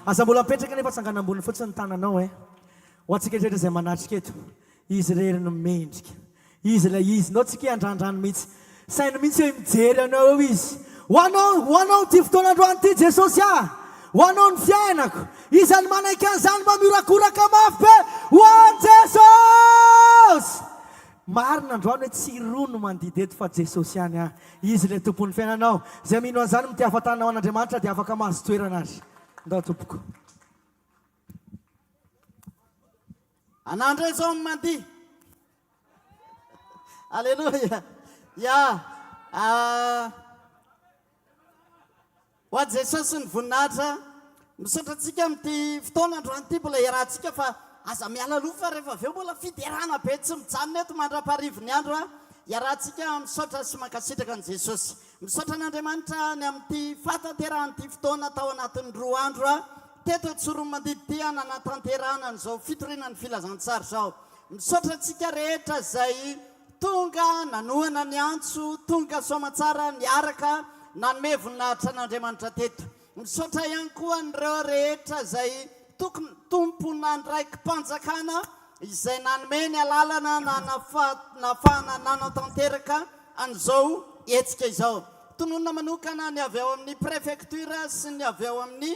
Asa mbola petraka nefa tsangana ambony fotsiny ny tananao ho atsika rehetra izay manatrika eto izy reriny mendrika izy la izy nao tsika andrandrano mihitsy saina mihitsy hoe mijery anao eo izy hoanao ty fotoanandroany ty Jesosy hoanao ny fiainako izany manaiky an'izany mba miorakoraka mafy be hoan Jesosy marina androany hoe tsy rono mandidy eto fa Jesosy ihany izy le tompon'ny fiainanao zay mino an'izany mity afatanao an'Andriamanitra dia afaka mahazo toerana azy ndao tompoko anandro izao mandihy alleluia ya ho a Jesosy ny voninahitra misaotratsika amity fotoana androany ty mbola iarahantsika fa aza miala lofa rehefa aveo mbola fiderana be tsy mijanona eto mandra-paharivony andro iarahantsika misaotra sy mankasitraka an' Jesosy misaotra an'Andriamanitra ny amity fatanterahanyty fotoana tao anatin'ny 2 andro teto Tsiroanomandidy ty nanatanterahana an'izao fitorinan'ny filazantsara zao misaotra antsika rehetra zay tonga nanohana ny antso tonga soamatsara niaraka nanome voninahitra an'Andriamanitra teto misaotra ihany koa an'ireo rehetra zay tompona ndraiky mpanjakana izay nanome ny alalana nafahana nanatanteraka an'izao etsika izao tononona manokana ny avy ao amin'ny préfecture sy ny avy ao amin'ny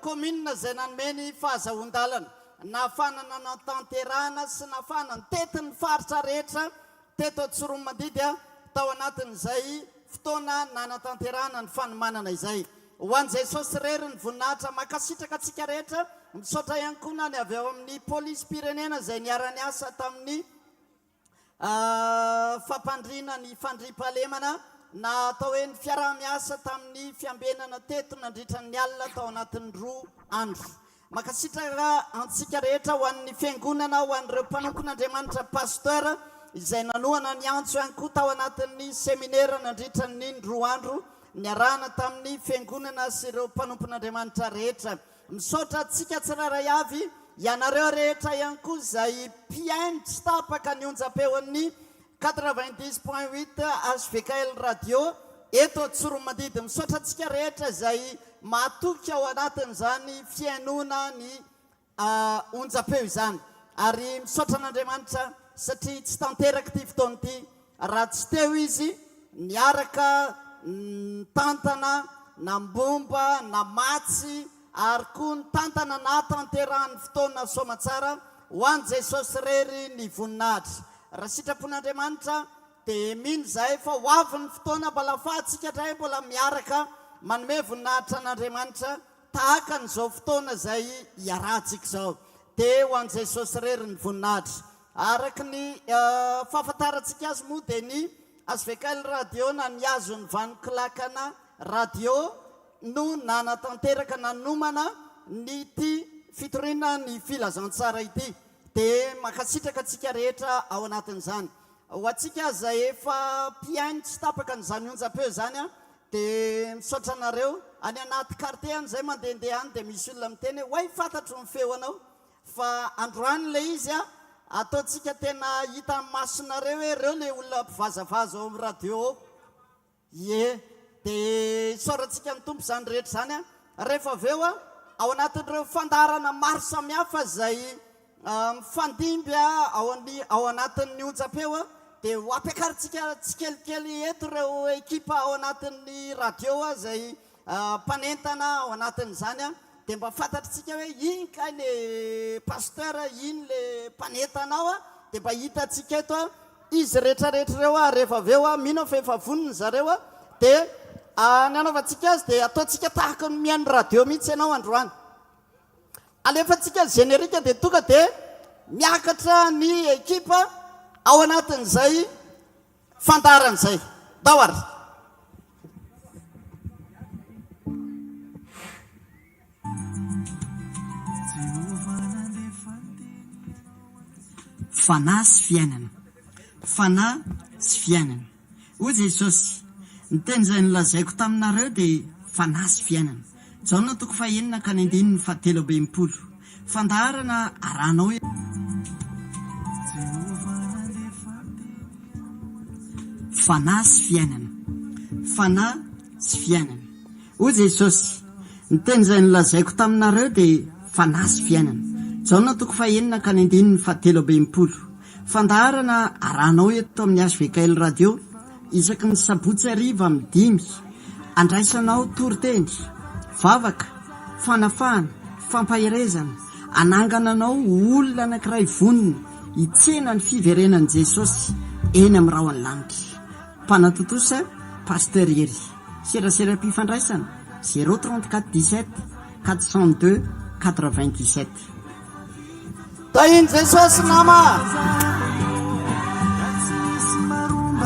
commune zay nanome ny fahazahoan-dalana nafahana nanatanterahana sy nafahana ny tetiny faritra rehetra teto Tsiroanomandidy tao anatin'izay fotoana nanatanterahana ny fanomanana izay ho an' Jesosy rery ny voninahitra makasitraka atsika rehetra misaotra ihany koa na ny avy ao amin'ny polisy pirenena zay niara-ny asa tamin'ny fampandrina ny fandriampahalemana na atao hoe ny fiaraha-miasa tamin'ny fiambenana teto nandritra ny alina tao anatin'ny 2 andro makasitraka antsika rehetra ho an'ny fiangonana ho an'ireo mpanompon'Andriamanitra pasteur izay nanohana ny antso ihany koa tao anatin'ny seminaire nandritra ny 2 andro niarahana tamin'ny fiangonana sy ireo mpanompon'Andriamanitra rehetra misaotra atsika tsiraray avy ianareo rehetra ihany koa zay piainy tsy tapaka ny onjam-peon'ny 90.8 hvkl radio eto Tsiroanomandidy misaotra atsika rehetra zay matoky ao anatin'izany fiainona ny onjam-peo izany ary misaotra an'Andriamanitra satria tsy tanteraky ty fotoana ty raha tsy teo izy niaraka tantana na mbomba na matsy ary koa ny tantana na tanterahan'ny fotoana soamatsara ho an' Jesosy rery ny voninahitra raha sitrapon'Andriamanitra dia mino zay fa ho avy ny fotoana mbala fahatsika dray mbola miaraka manome voninahitra an'andriamanitra tahaka n'izao fotoana izay hiarantsika izao dia ho an' jesosy rery ny voninahitra araka ny fahafantarantsika azy moa dia ny hvkl radio na ny azo ny vanikilakana radio no nanatanteraka nanomana ny ty fitorina ny filazantsara ity dia makasitraka atsika rehetra ao anatin'izany ho atsika zay efa mpiainy tsy tapaka n'izany onjam-peo zany a dia misaotra anareo any anaty karte any zay mandehandeha any dia misy olona miteny hoe hoay fantatro ny feo anao fa androany le izy a ataotsika tena hita masonareo hoe reo le olona mpivazavaza ao amin'ny radio ie dia soratsika ny tompo zany rehetra zany a rehefa aveo a ao anatin'ireo fandarana maro samihafa zay mifandimby ao anatin'ny onjam-peo a dia ho ampiakaritsika tsikelikely eto reo ekipa ao anatin'ny radio a zay mpanentana ao anatin'izany a dia mba fantatritsika hoe iny ka le pasteur iny le mpanentanao a dia mba hitatsika eto a izy rehetrarehetra reo a rehefa aveo a mino fa efa voniny zareo a dia ny anaovantsika azy dia ataotsika tahaka ny mihaino radio mihitsy ianao androany alefatsika generika dia tonga dia miakatra ny ekipa ao anatin'izay fandaran'izay dawary fanahy sy fiainana fanahy sy fiainana o jesosy ny teny izay nolazaiko taminareo dia fanahy sy fiainana jaona toko fahenina ka ny andininy fahatelo ambinipolo fandaharana aranao fanahy sy fiainana fanahy sy fiainana o jesosy ny teny izay nolazaiko taminareo dia fanahy sy fiainana jaona toko fahenina ka ny andininy fahatelo ambinipolo fandaharana aranao eto amin'ny hvkl radio isaky ny sabotsy ariva amin'ny 5 andraisanao toroteny vavaka fanafahana fampahirezana anangananao olona anankiray vonina hitsena ny fiverenan'i jesosy eny amin'ny raho any lanitra mpanatotosa pasteur ery serasera-pifandraisana 034 17 402 97 tainy jesosy nama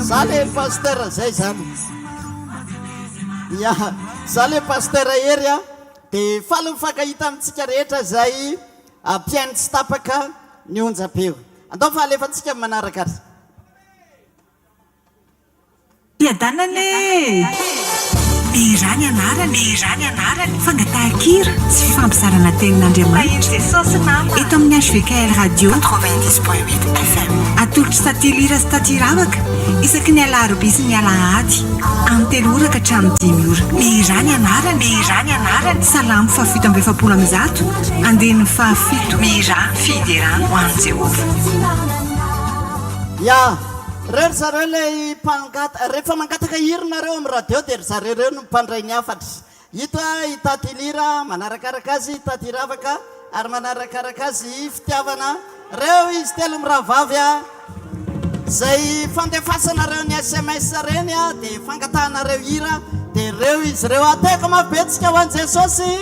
za le pasteur zay zany ya za le pasteur ery a dia falo mifankahita amintsika rehetra zay mpiainy tsy tapaka ny onjam-peo andao fa alefantsika manaraka ary iadanane meirany anarany fangatahakira sy fifampizarana tenin'andriamanitra eto amin'ny hvkl radio 90.8 fm atolotry tatilira sy tatiravaka isaky ny alarobia sy ny alahady amin'ny 3 ora ka hatramin'ny 5 ora meirany anarany salamo fafito amby efapolo amby zato andeny fafito meira fiderano ho an'i Jehova ya reo zareo le rehefa mangataka hirinareo amin'ny radio dia ry zareo reo no mpandray ny afatra hita hitatilira manarakaraka azy tatiravaka ary manarakaraka azy fitiavana reo izy telo mirahavavy a zay fandefasanareo ny sms reny a dia fangatahanareo hira dia reo izy reo ateko mabetsika ho an' jesosy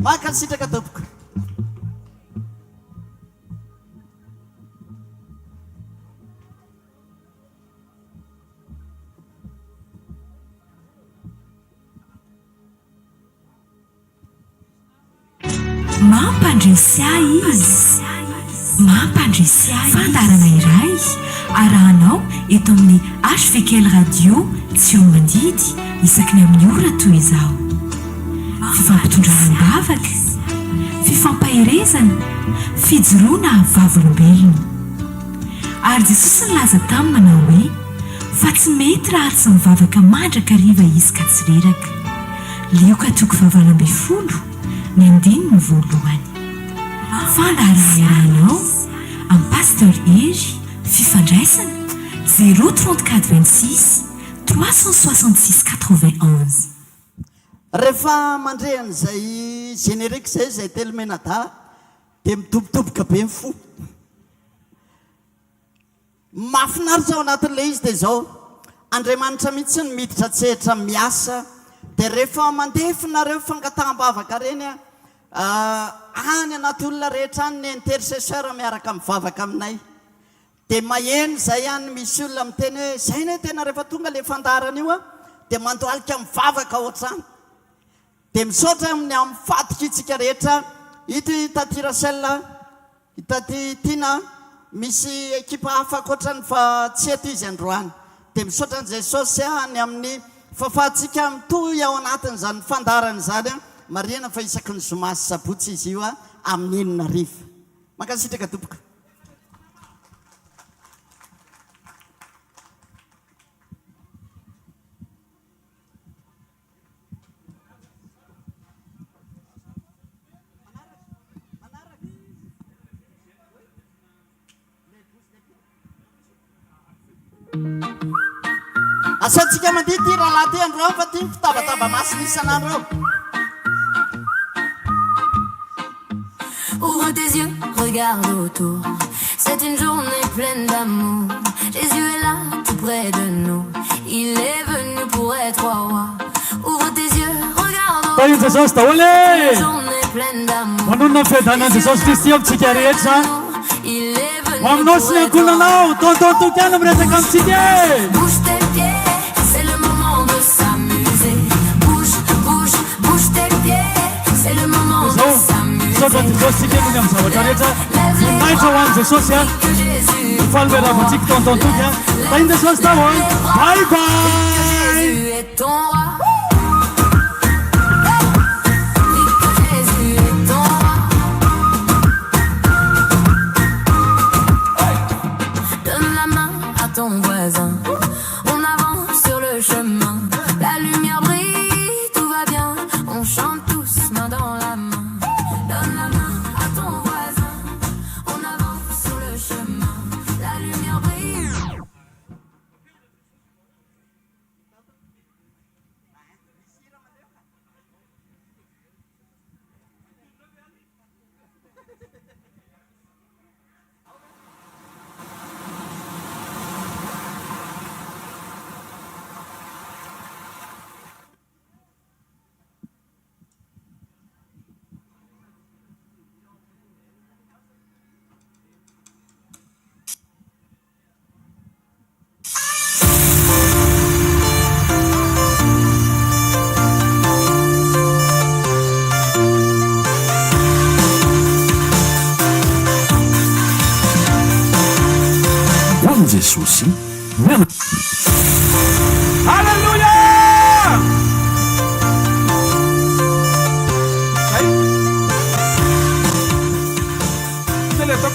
makasitraka tompoko mampandresy fandarana iray arahanao eto amin'ny hvkl radio Tsiroanomandidy isaky ny amin'ny ora toy izao fifampitondranam-bavaka fifampahirezana fijoroana vavolombelona ary jesosy nilaza taminy manao hoe fa tsy mety raha ary sy mivavaka mandraka riva izy ka tsy reraka lioka toko 20 ny andininy voalohany fandaharana iarahanao amin'ny pasteur ery fifandraisana 034 26 366 91 rehefa mandrehan'izay générique zay telomenada dia midobodoboka be ny fo mahafinaritra ao anatin'le izy dia zao andriamanitra mihitsy ny miditra tsehatra miasa dia rehefa mandefinareo fangataham-bavaka reny any anaty olona rehetra any ny intercesseur miaraka mivavaka aminay dia maheno zay any misy olona miteny hoe zay ne tena rehefa tonga le fandarana io dia mandoalika mivavaka ohatrany dia misaotra amin'ny amin'ny fadika itsika rehetra ity taty Rasel itaty tiana misy ekipa hafa akoatrany fa tsy eto izy androany dia misaotra an' Jesosy any amin'ny fahafahatsika mitoy ao anatin'izany fandarana zany mariana fa isaky ny zoma sy sabotsy izy io amin'ny enina riva mankasitraka tompoka. Asatsika mandihy ty rahalahy ty androany fa ty fitabataba masina isan'andro eo. Ouvre tes yeux, regarde autour. C'est une journée pleine d'amour. Jésus est là, tout près de nous. Il est venu pour être roi. Ouvre tes yeux, regarde autour. C'est une journée pleine d'amour. Il est venu pour être roi. Bouge tes pieds, c'est le moment de s'amuser. Bouge, bouge, bouge tes pieds, c'est le moment de s'amuser. Bye bye. Jésus est ton roi. Jésus est ton roi. Donne la main à ton voisin. On avance sur le chemin. La lumière brille, tout va bien. On chante tous main dans la main. Donne la main à ton voisin. On avance sur le chemin. La lumière brille. Jesosy Alléluia.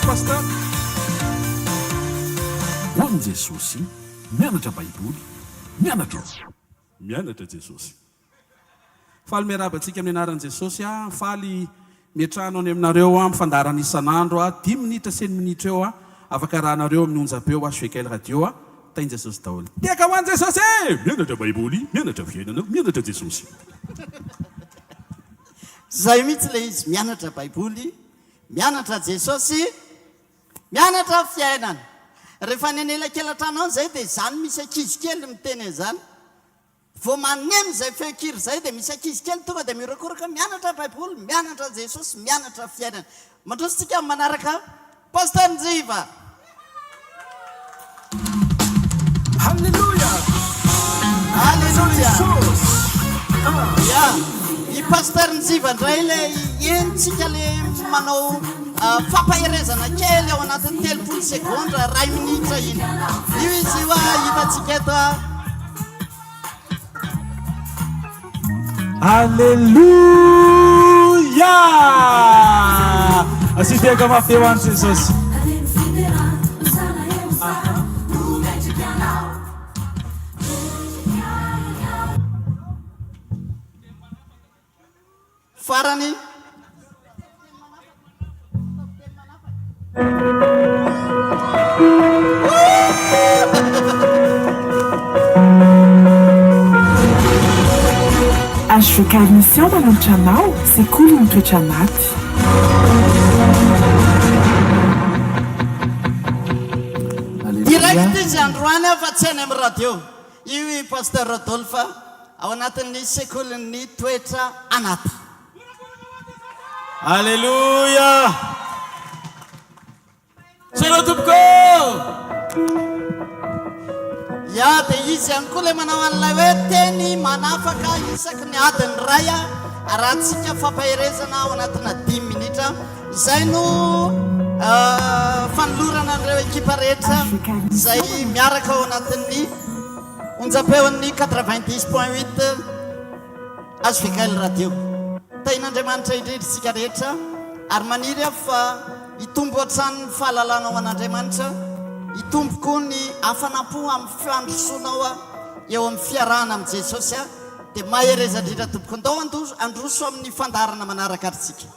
Pastor. Hoan'i Jesosy mianatra baiboly mianatra Jesosy. Faly miarabantsika amin'ny anaran'i Jesosy faly miatrano any aminareo mifandarana isan'andro 10 minitra sy 1 minitra eo afaka rahanareo amin'ny onjam-peo hvkl radio tainy Jesosy daholo. Tiaka ho an'i Jesosy mianatra baiboly mianatra fiainana mianatra Jesosy. Zay mihitsy le izy mianatra baiboly mianatra Jesosy mianatra fiainana. Rehefa nenelakelatranao zay dia zany misy ankizy kely miteny zany vao maneno zay feokiry zay dia misy ankizy kely tonga dia mirokoraka mianatra baiboly mianatra Jesosy mianatra fiainana. Mandrositsika manaraka Pastor Njiva. Hallelujah. Hallelujah. I Pastor Njiva ndray le entsika le manao fampahirezana kely ao anatin'ny 30 sekondra 2 minitra iny. Io izy io hitatsika eto. Hallelujah. Asitiaka mafy eo an'i Jesosy. Farani hvkl-mission manolotra anao sekoly mitoetra anaty. Direct izy androany fa tsy any amin'ny radio. Io Pasteur Rodolphe ao anatin'ny sekolin'ny toetra anaty. Alléluia. C'est le toupko. Ya dia izy ihany koa le manao an'ilay hoe teny manafaka isaky ny adiny ray arahantsika fampahirezana ao anatina 10 minitra. Izay no fanolorana an'ireo ekipa rehetra izay miaraka ao anatin'ny onjam-peon'ny 90.8 hvkl radio. Tain'Andriamanitra indrindra isika rehetra ary maniry aho fa hitombo hatrany ny fahalalana ao an'Andriamanitra, hitombo koa ny hafanampo amin'ny fiandrosonao eo amin'ny fiarahana amin'ny Jesosy dia mahereza indrindra tompoko ndao androso amin'ny fandarana manaraka arytsika.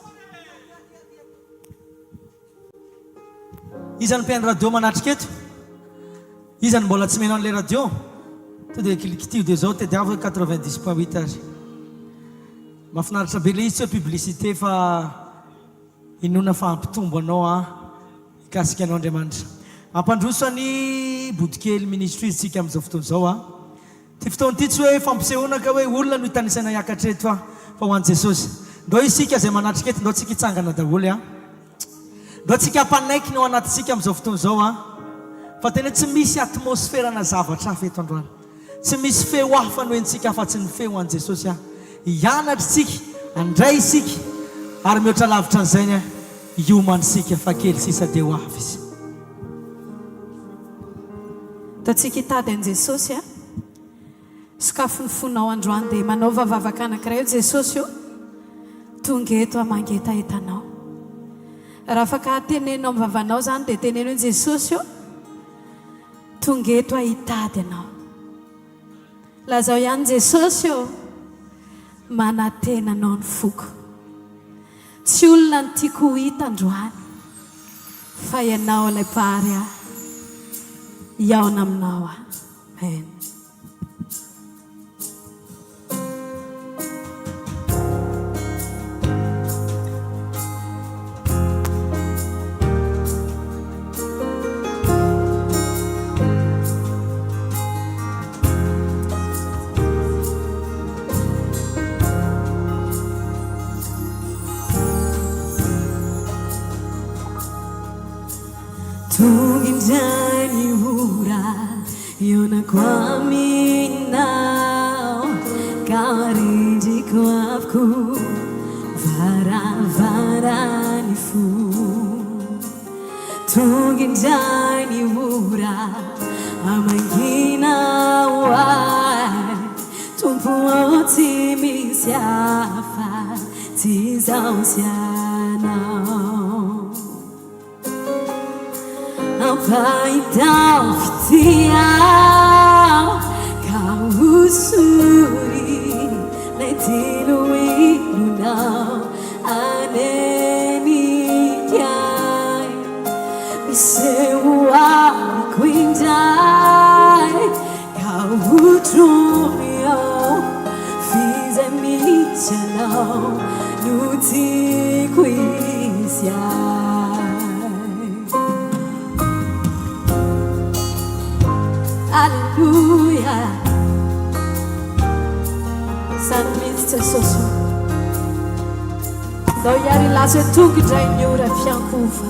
Izany mpihaino radio manatrika eto, izany mbola tsy meno an'ilay radio to dia kitio dia zao tediavo 90.8 ary mahafinaritra be le izy tsy hoe publicité fa inona fa ampitombo anao ikasika anao Andriamanitra. Ampandroso ny bodikely ministry tsika amin'izao fotoana zao ty fotoana ty tsy hoe fampisehoana ka hoe olona no hitanisana hiakatra eto fa ho an'i Jesosy. Ndao isika zay manatrika eto ndao tsika hitsangana daholo ndao tsika hampanaiky ny ao anatintsika amin'izao fotoana zao fa tena tsy misy atmosferana zavatra hafa eto androany, tsy misy feo hafa no entsika fa tsy ny feo an'i Jesosy hianatra tsika andray isika ary mihoatra lavitra an'izay hiomanisika fa kely sisa dia ho avy izy. Tatsika hitady an'i Jesosy sakafo ny fonao androany dia manao vavavaka anankiray io Jesosy io tonga eto mangetaetanao. Raha afaka tenenao amin'ny vavanao zany dia tenenao Jesosy io tonga eto hitady anao. Lazao ihany Jesosy io manatenanao ny foko. Tsy olona ny tiako ho hita androany fa ianao ilay pary iaona aminao amen. Tungindani ura yona kwa minao karindi kwapku varavara fu. Tungindani ura amangina wa tumpuoti misiafa tizausianao. Pai dau fitiao kau usuri letilo ilunau aneni kiai misewa quindai kau utrumio fize michanau nuti quisia. Hallelujah. San Jesosy. Dao iary laza tongotra ny ora fiankuva.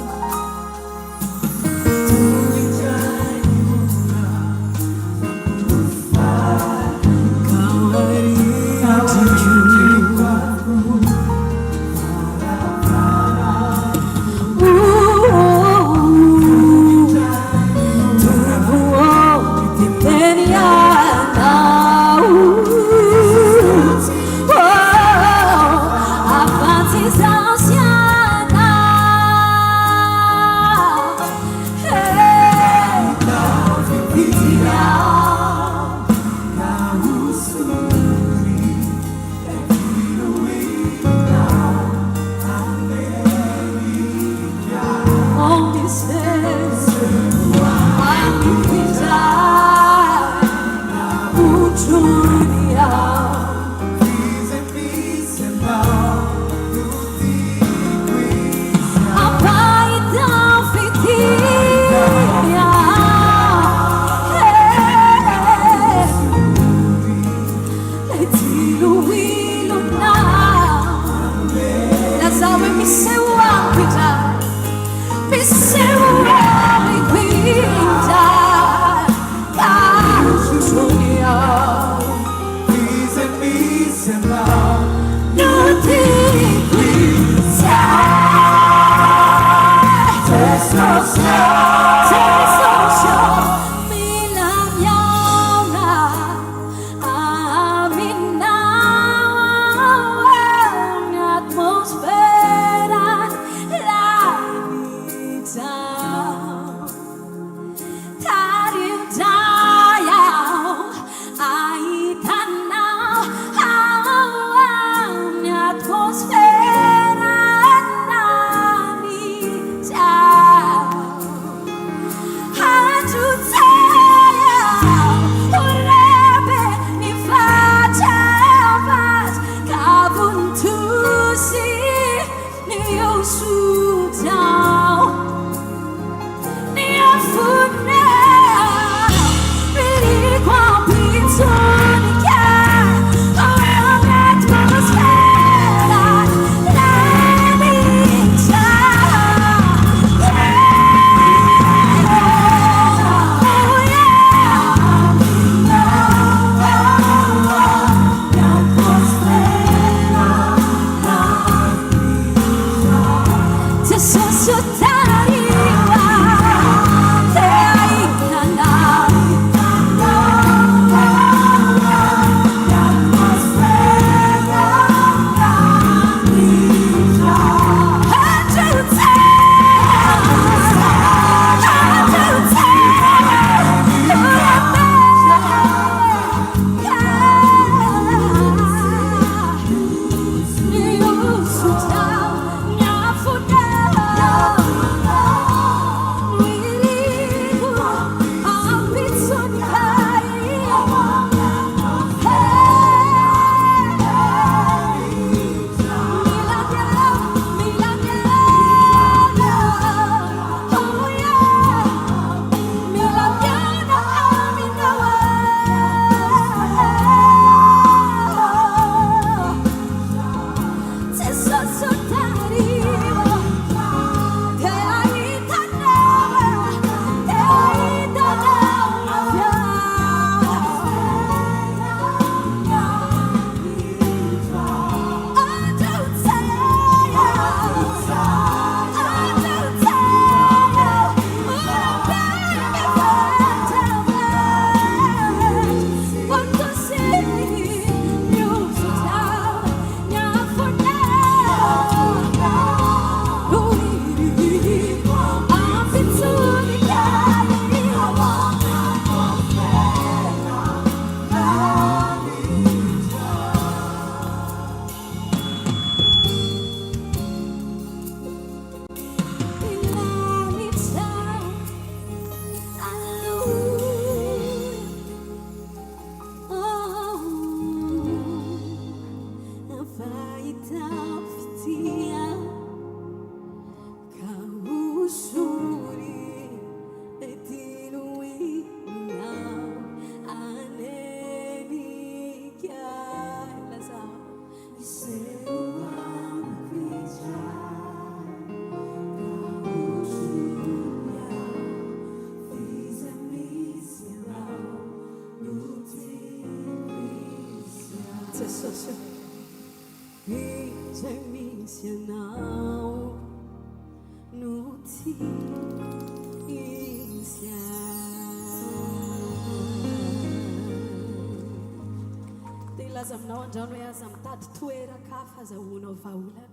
Aza aminao andrano hoe aza mitady toerakafa azahoanao vaolana,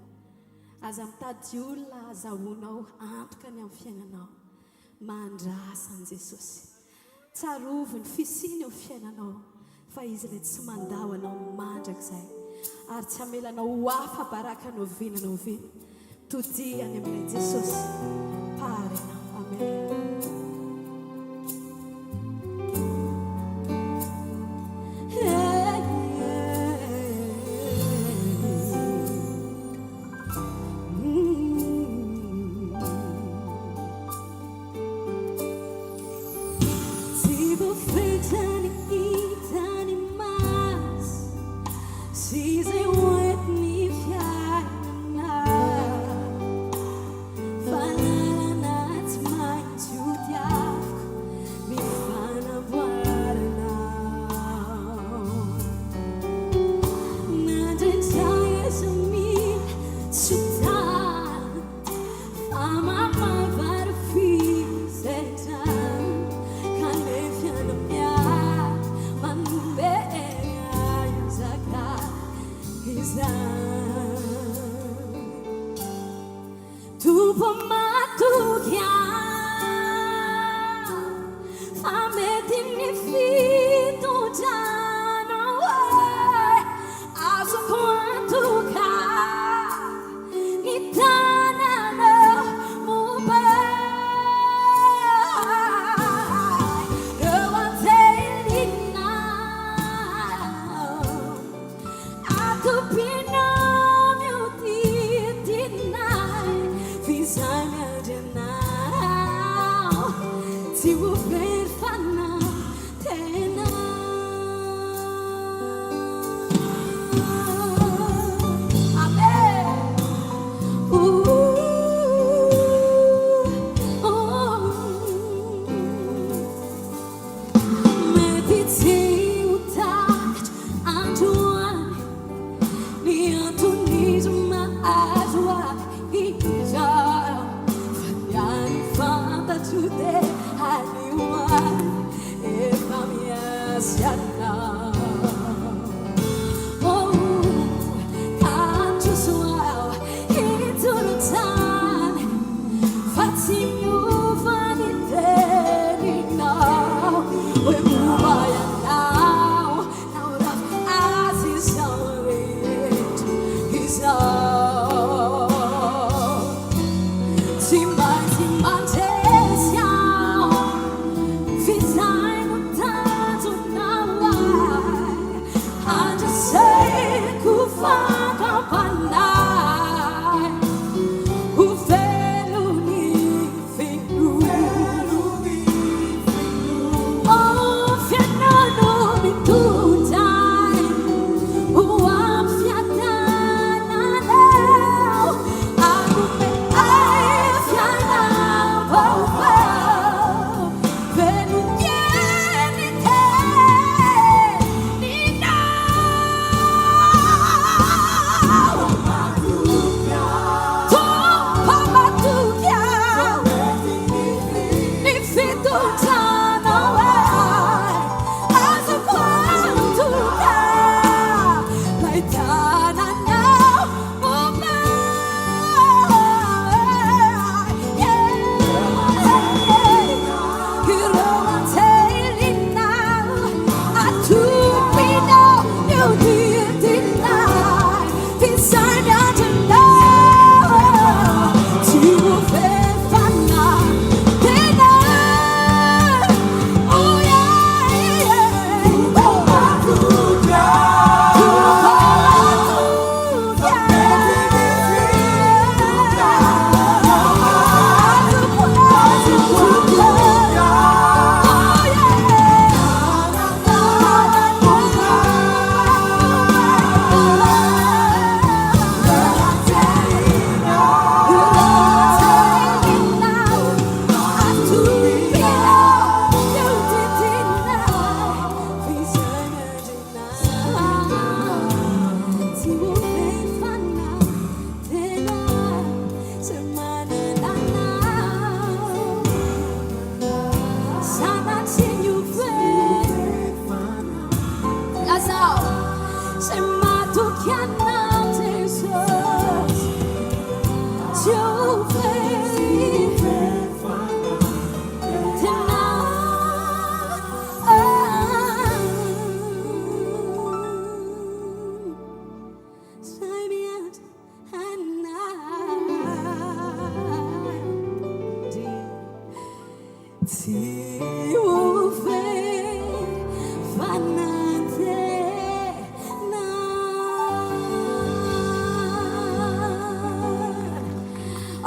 aza mitady olona azahoanao antoka ny amin'ny fiainanao. Mandrasa an'i Jesosy, tsarovy ny fisiny eo fiainanao, fa izy ilay tsy mandao anao mandrakizay ary tsy hamelanao ho hafa baraka no vinanao vina. Todiany amin'ilay Jesosy parenao. Amen.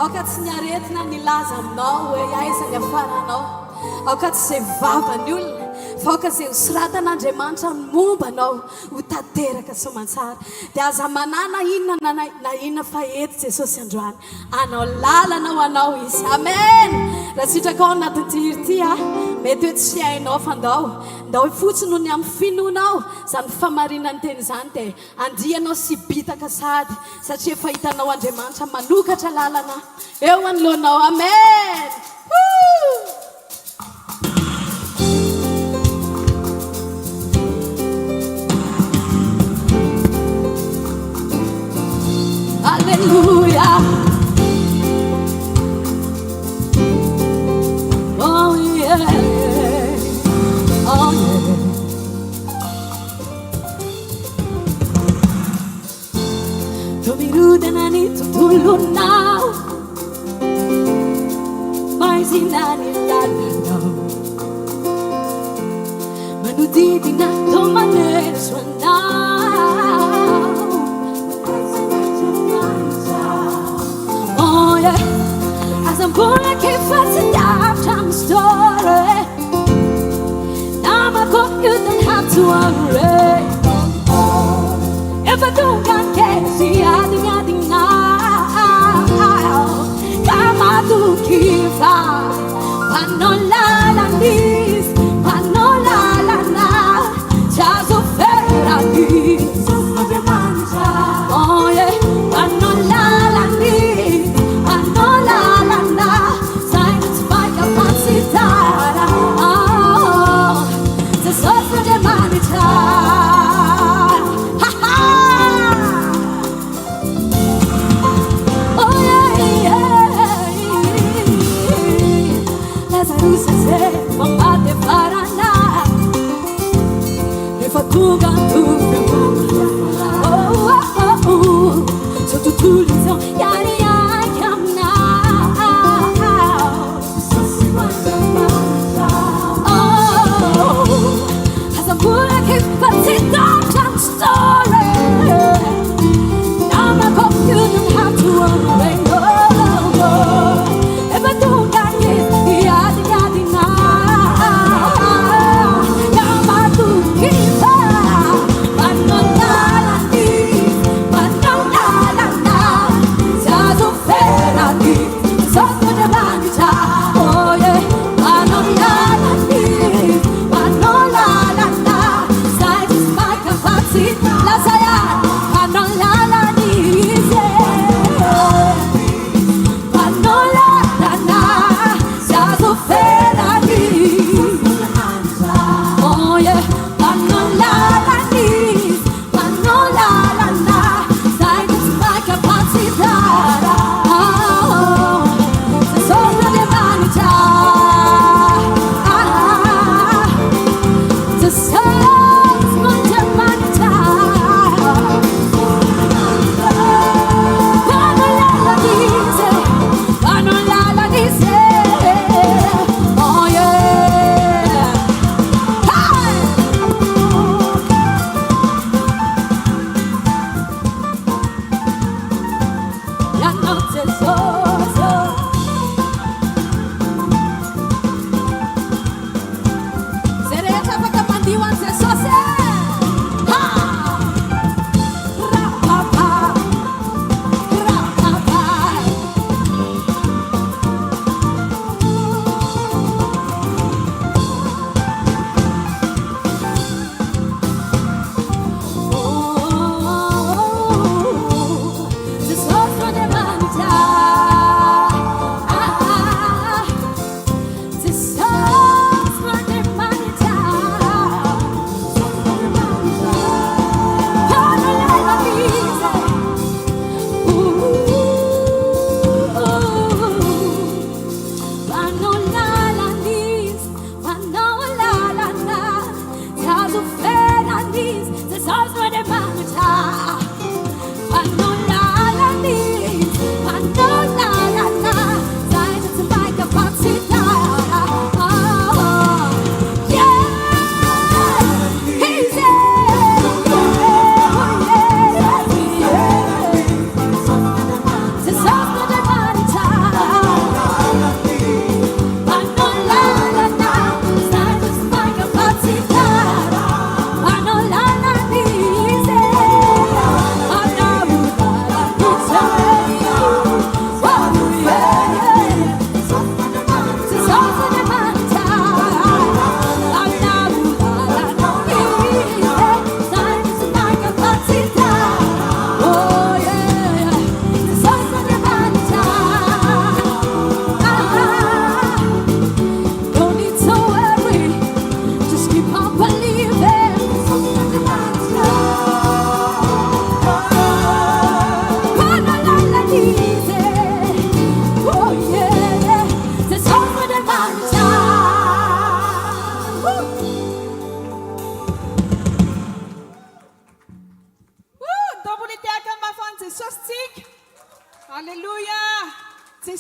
aoka tsy niaretina nilaza aminao hoe aiza ny afaranao aoka tsy zay vavany olona fa aoka zay hosiratan'Andriamanitra ny mombanao ho tanteraka soamantsara dia aza manana inona na inona fa eto Jesosy androany anao lalana ho anao izy amen raha sitraka ao anatin'ny tirity mety hoe tsy hainao fa ndao hoe fotsiny noho ny amin'ny finoanao zany famarinany teny izany dia andrianao sy bitaka sady satria efa hitanao Andriamanitra manokatra lalana eo anoloanao amen. Hallelujah. Oh yeah. Oh yeah. Tumirudana ni tutulunao mais inani lalano manudidi na tomane swanao. Oh yeah, as I'm born I can't fight it out, I'm a story. Now my God, you don't have to worry. If I don't got cash, see I think now. Come on to keep on. Panola la nis, panola la na. Just a fair nis. Oh yeah, panola la nis. The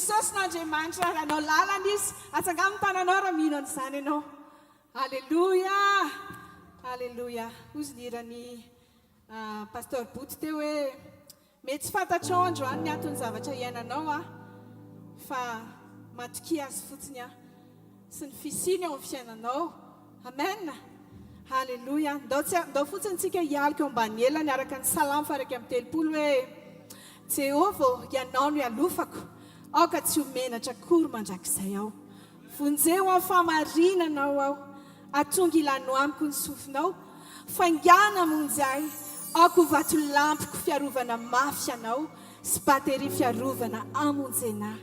jesosyn'andriamanitra raha anao lalana izy atsanga amin'ny tananao raha mino an'izany ianao. Alleluia, alleluia. Ozy nirany pasteur Bout teo hoe mety tsy fantatrao androany ny antony zavatra iainanao a fa matoki azy fotsiny a sy ny fisiny ao amin'ny fiainanao. Amen. Alleluia. Ndao fotsiny tsika hialika eo ambany elany araka ny salamo faraka amin'ny telopolo hoe Jehova ianao no ialofako aoka tsy homenatra akory mandrakizay aho. Vonjeo amin'ny famarinanao aho, atonga ilano amiko ny sofinao, faingana monjy ahy, aoko vato lampiko fiarovana mafy anao, sy bateri fiarovana amonjena.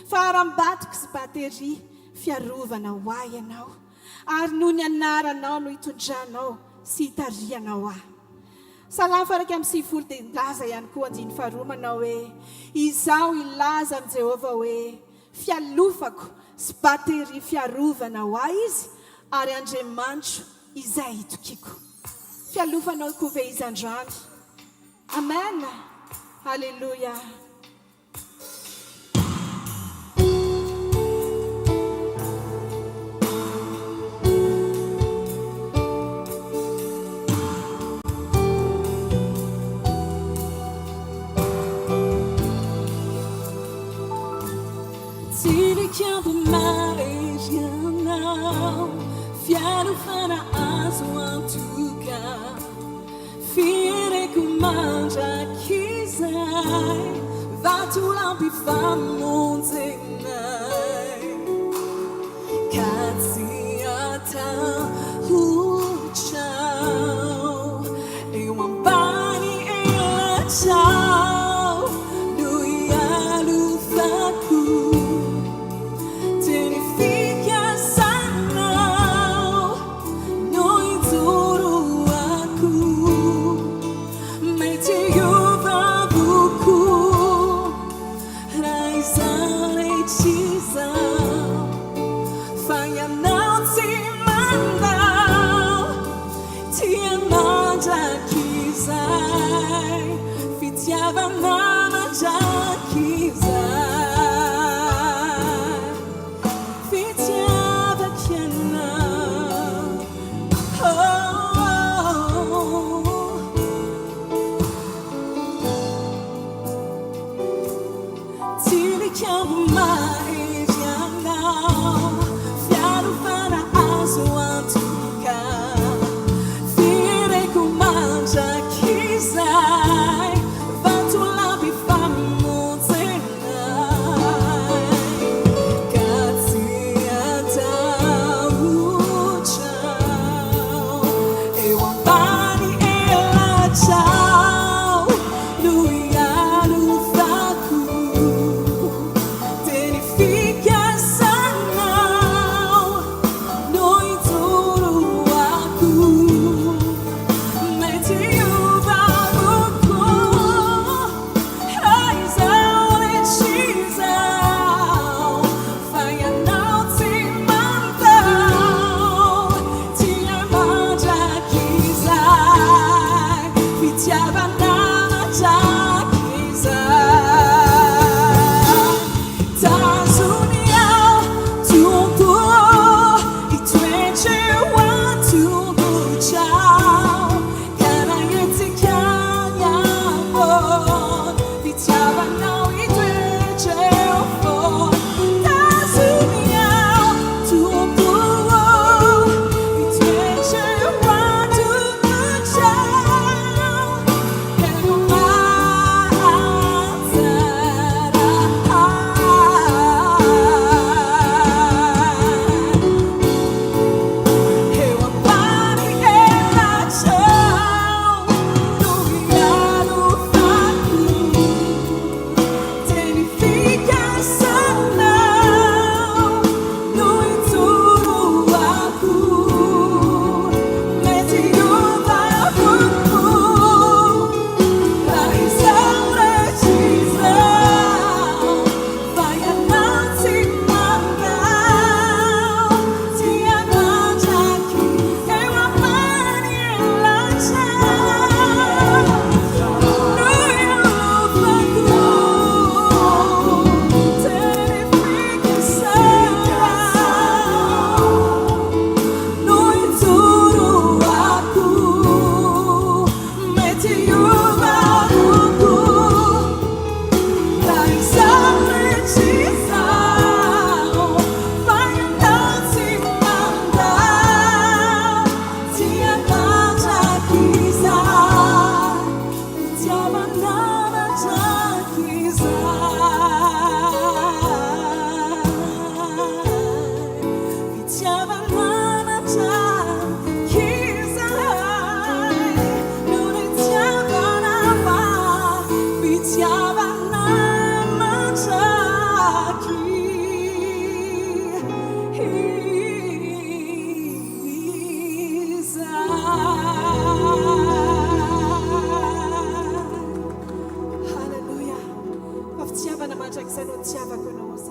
Faharambatiko sy bateri fiarovana ho ahy ianao, ary noho ny anaranao no hitondranao sy hitarianao ahy. Salamo faraka amin'ny sivifolo dia ilaza ihany koa andiny faharoa manao hoe izaho ilaza amin'ny Jehova hoe fialofako sy bateri fiarovana ho ahy izy, ary Andriamanitro izay hitokiko. Fialofanao koa ve izy androany. Amen. Alleluia. Tilikiambo marianao, fialofana azo antoka, fireko mandrakizay, vato lampy famonjenay, ka tsy atahotrao, eo ambany elatrao no ialofako.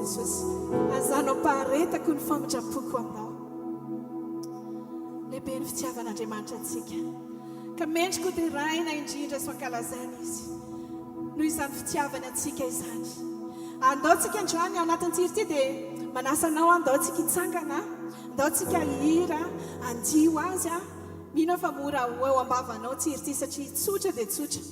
jesosy azanao paharetako ny famindrapoko aminao lehibe ny fitiavan'andriamanitra antsika ka mendriko dia raina indrindra sy ankalazana izy noho izany fitiavana antsika izany andaontsika androany ao anatin'ntsiro ity dia manasanao andaontsika hitsangana andaontsika hira andio azy a mino fa mora eo ambavanao tsiro ity satria tsotra dia tsotra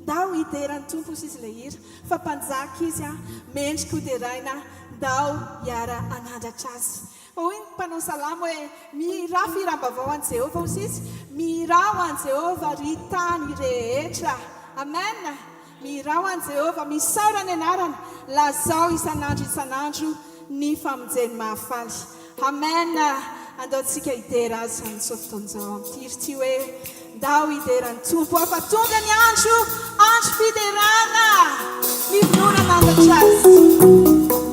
ndao hideran'ny tompo izy ilay hira fa mpanjaka izy a mendriko dia raina ndao hiara anandratra azy hoy ny mpanao salamo hoe mira firambavao an' Jehova ozy izy mirao an' Jehova ry tany rehetra amen mirao an' Jehova misaorany anarana lazao isanandro ny famonjeny mahafaly amen andaontsika hidera azy amin'izao fotoan'izao amin'ity ry ty hoe ndao hideran'ny tompo afa tonga ny andro fiderana mivonona anandratra azy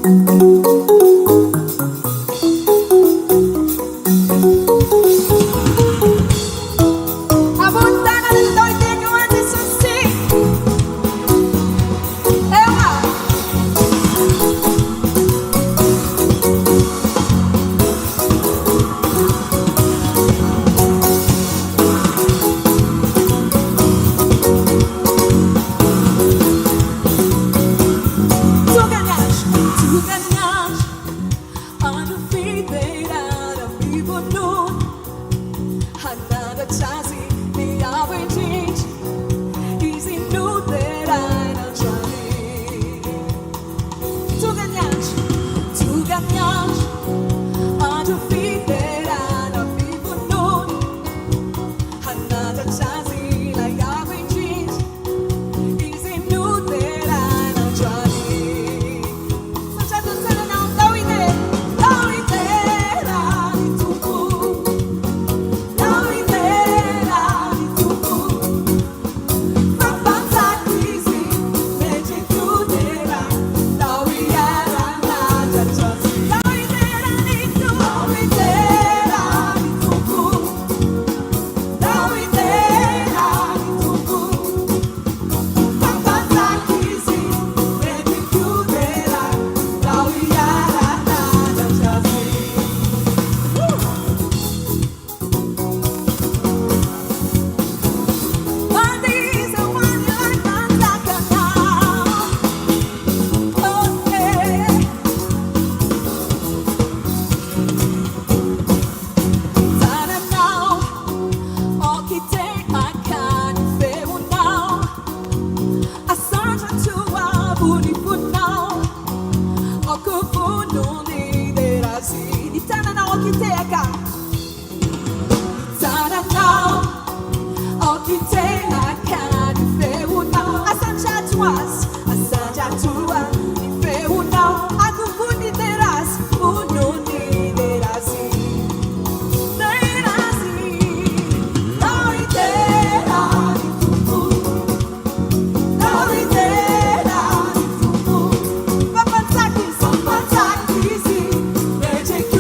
Take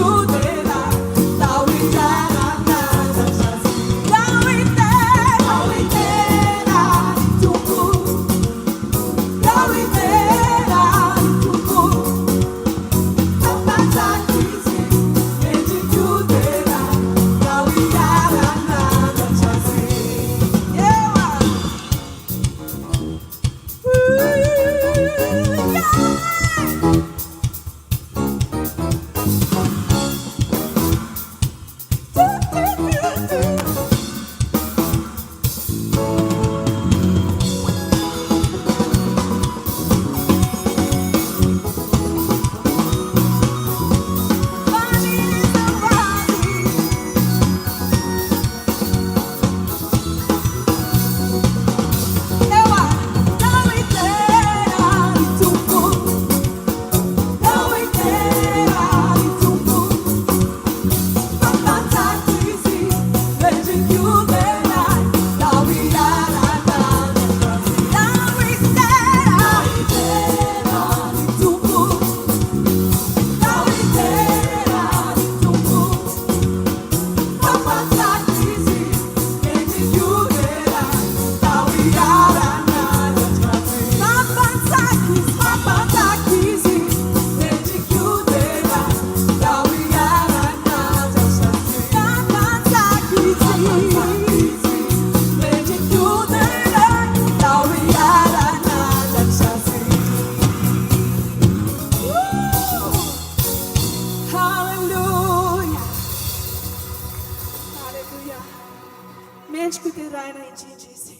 mendriko dia raina indrindra izy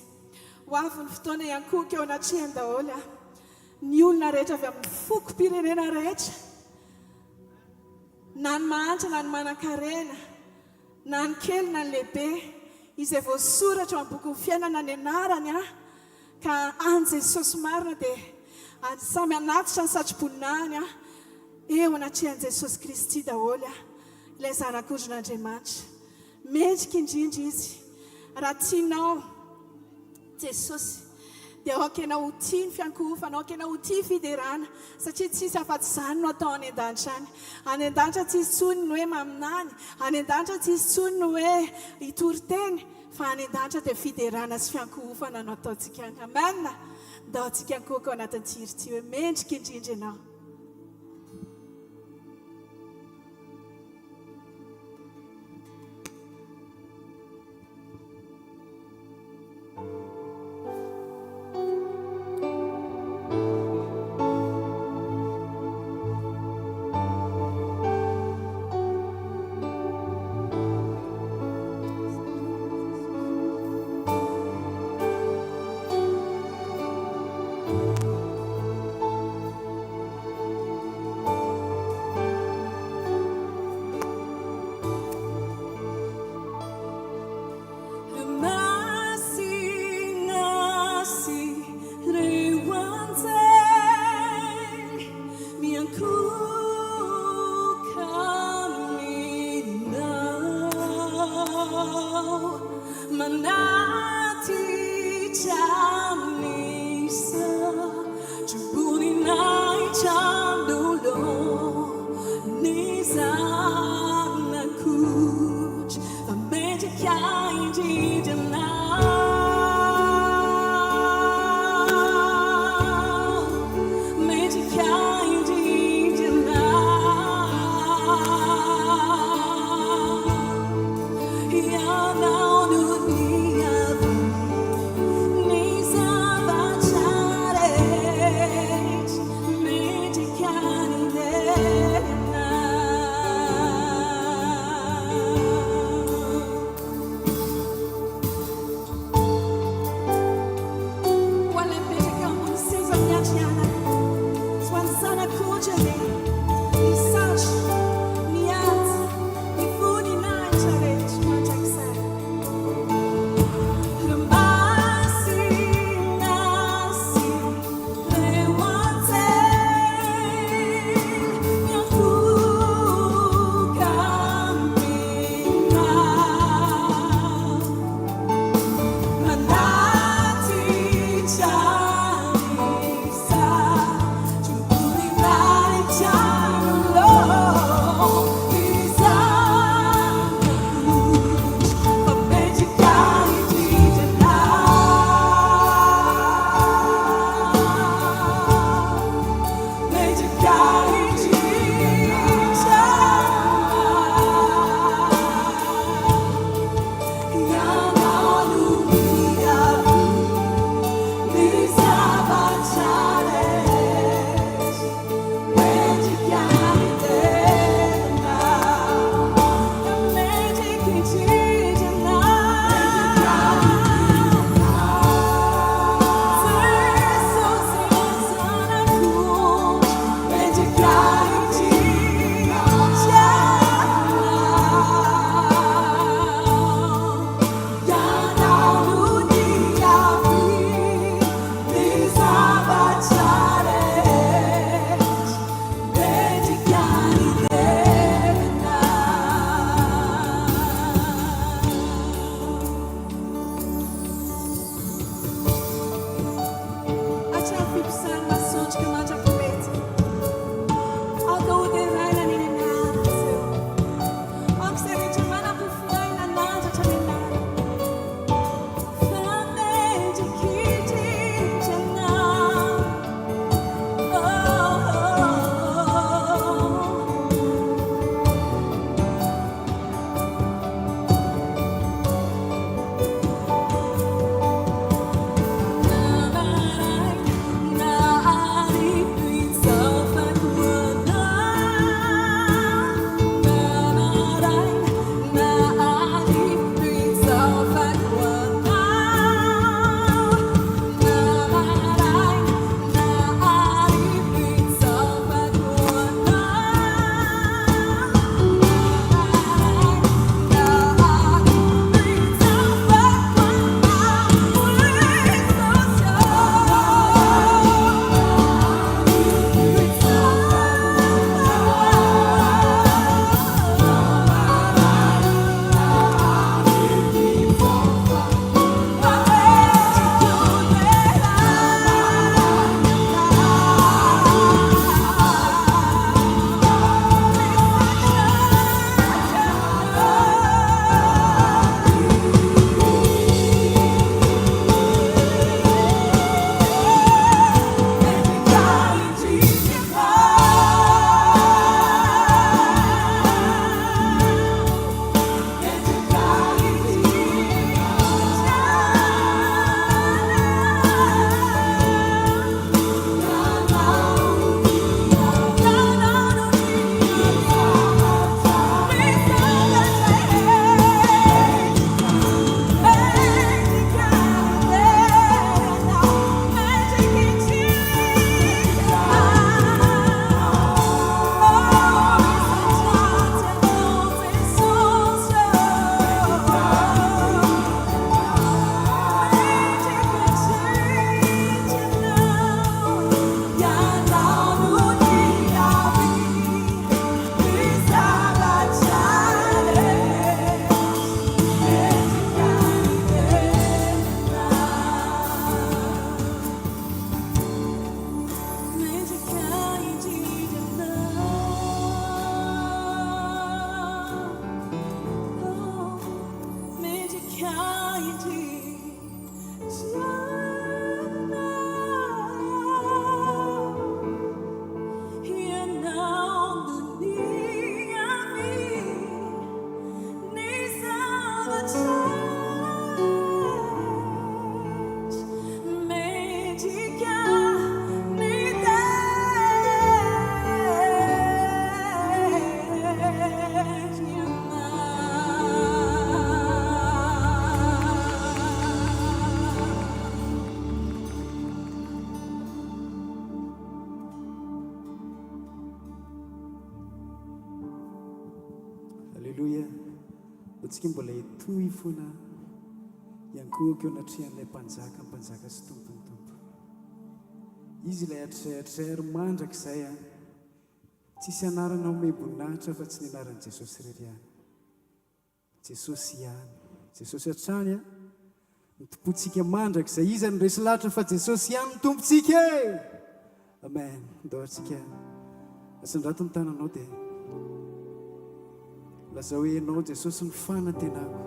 ho avy ny fotoana ihany koa keo anatrehany daholo ny olona rehetra avy amin'ny foko-pirenena rehetra na ny mahantra na ny manan-karena na ny kely na ny lehibe izay voasoratra amin'ny boky ny fiainana ny anarany ka any Jesosy marina dia samy anatitra ny satro-boninahiny eo anatrehan'i Jesosy Kristy daholo ilay zanak'ondrin'Andriamanitra mendrika indrindra izy raha tianao Jesosy dia okena ho tia ny fiankohofana okena ho tia fiderana satria tsisy afa-tsy izany no atao any an-danitra any an-danitra tsisy tsony ny hoe maminany any an-danitra tsisy tsony ny hoe hitory-teny fa any an-danitra dia fiderana sy fiankohofana no ataontsika any amen ndaontsika nkoko ao anatin'ny tsiry hoe mendrika indrindra ianao Magic Alleluia. Tsika mbola itoy foana iankohako eo anatrihan'ilay mpanjaka sy tompo. Izy ilay atrairay mandrakizay a tsisy anarana omeboninahitra fa tsy ny anaran'i Jesosy irery ihany. Jesosy ihany. Jesosy hatrany a ny tompontsika mandrakizay izy any resy lahatra fa Jesosy ihany ny tompontsika e. Amen. Ndao antsika asandrato ny tananao dia laza hoe ianao Jesosy ny fanantenako.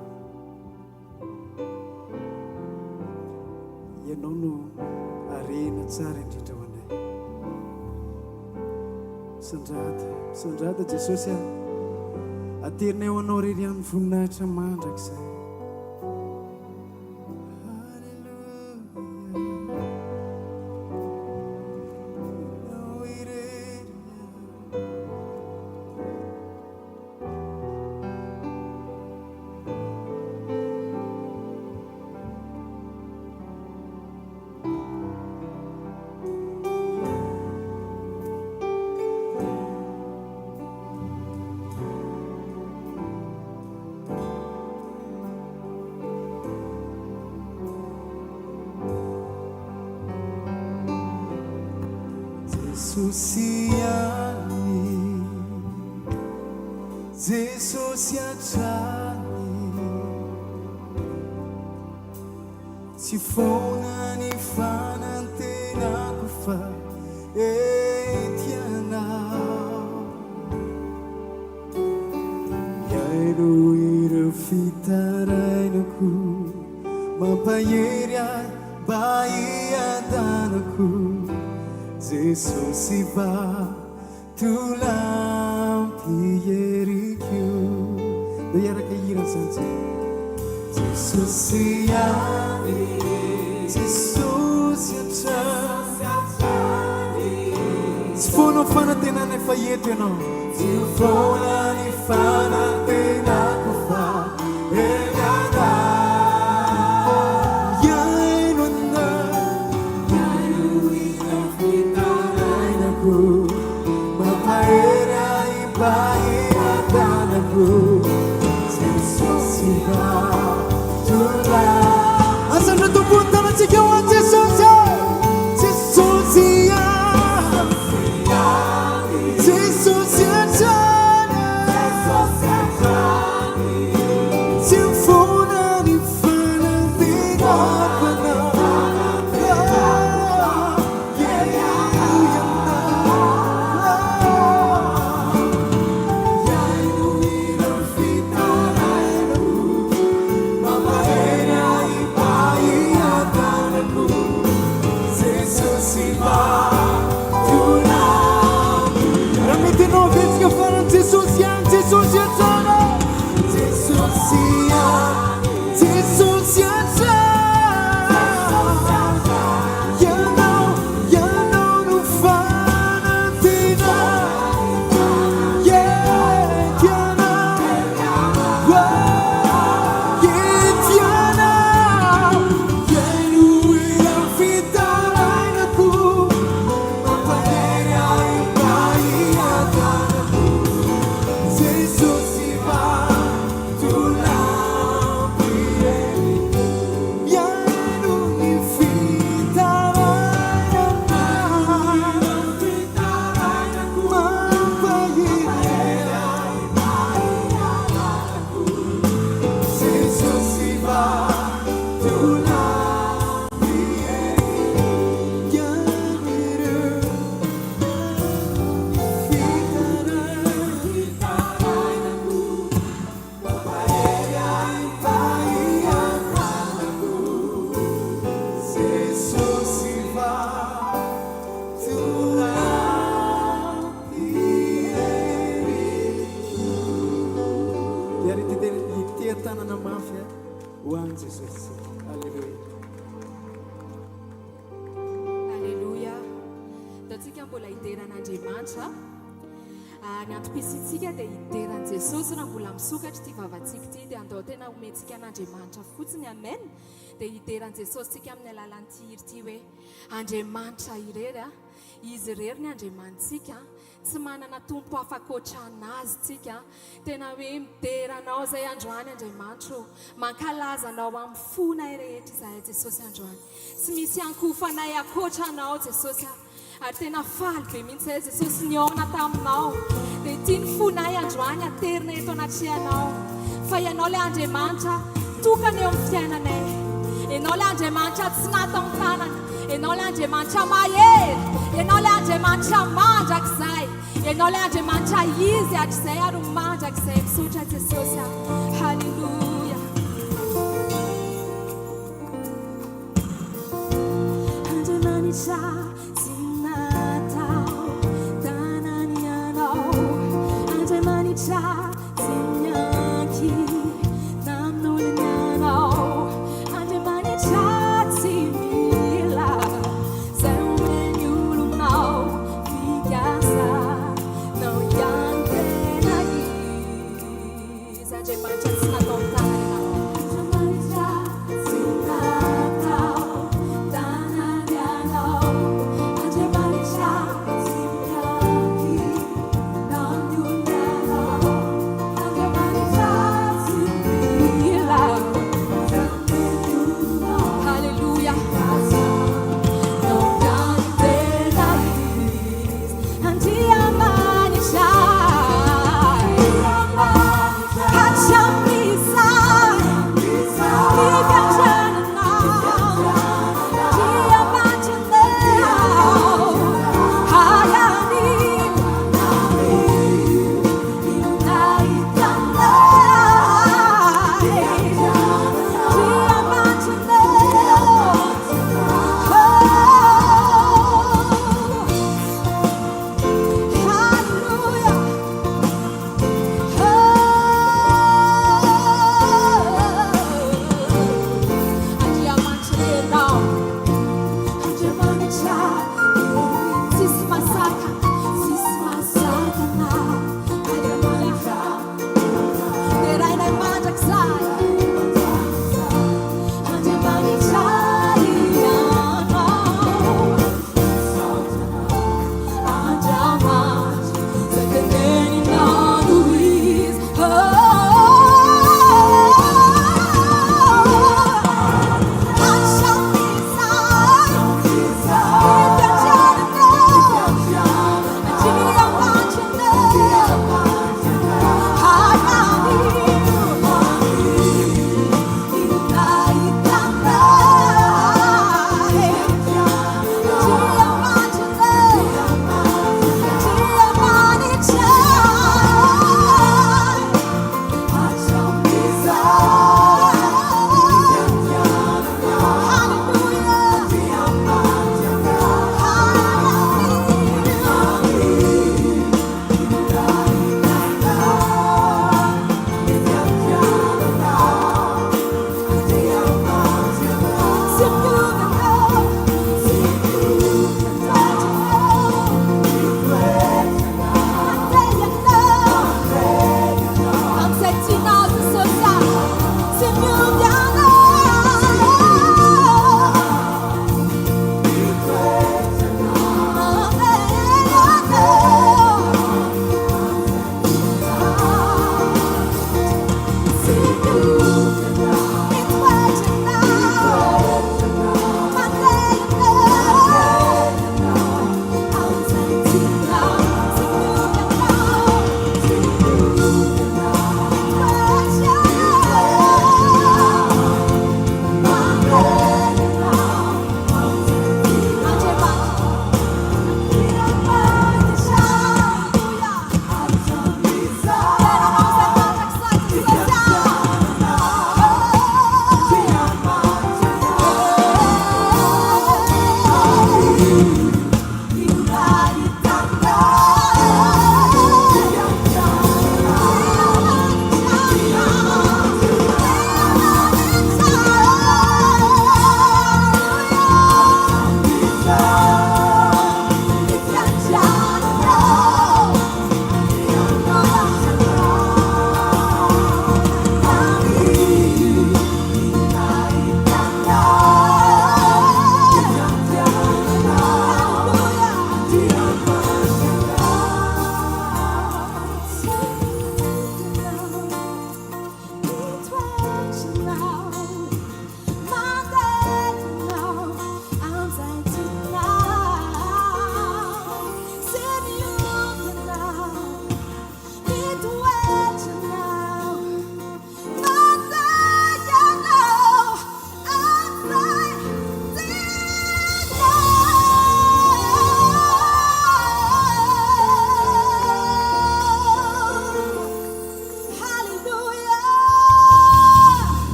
Ianao no arena tsara indrindra ho anay. Sandrata Jesosy aterinay ho anao rery ihany voninahitra mandrakizay. Jesosy hatrany tsy foana ny fanantenako fa etianao. Iaino ireo fitarainako mampahery ahy mba hiadanako. Jesosy vatolampy eriko. Ndio iaraka hira zany. Jesosy ihany, Jesosy hatrany tsy foana ny fanantenana efa eto ianao. Tsy foana ny fanantenako fa etianao. Iaino mampahery ahy mba hiadanako. Jesosy vatolampy. Asana tompony tanantsika eo an Jesosy. Jesosy ihany, Jesosy hatrany tsy foana ny fanantenako anao. Jesosy ihany, Jesosy hatrany. Jesosy ihany, Jesosy hatrany. Ianao no fanantenako. Etianao. Iaino ireo fitarainako mampahery ahy mba hiadanako. Jesosy vatolampy eriko. Iaino ny fitarainako mampahery ahy mba hiadanako. Jesosy vatolampy eriko. Iaino ireo tanana mafy ho an'i Jesosy. Alleluia. Alleluia. Datsika mbola hideran'Andriamanitra. Ny antom-pisitsika dia hideran'i Jesosy raha mbola misokatra ity vavantsika ity dia andao tena omentsika an'Andriamanitra fotsiny. Amen. Dia hideran'i Jesosy tsika amin'ny alalan'ny hira ity hoe Andriamanitra irery izy irery ny Andriamantsika tsy manana tompo afa-koatra anazy tsika tena hoe mideranao zay androany Andriamanitra mankalazanao amin'ny fonay rehetra izahay Jesosy androany tsy misy ankofanay akoatranao Jesosy ary tena faly be mihitsy zay Jesosy niona taminao dia tia ny fonay androany aterina eto anatrehanao fa ianao ilay Andriamanitra tokana eo amin'ny fiainanay ianao ilay Andriamanitra tsy natao ny tanana ianao ilay Andriamanitra mahery ianao ilay Andriamanitra mandrakizay ianao ilay Andriamanitra izy hatrizay ary mandrakizay misaotra Jesosy halleluja Andriamanitra tsy natao tanany ianao Andriamanitra tsy mianky tamin'olona ianao Andriamanitra tsy mila zay omeny olonao figasanao ihany tena izy Andriamanitra tsy natao tanany ianao Andriamanitra tsy natao tanany ianao Andriamanitra tsy mianky tamin'olona ianao Andriamanitra tsy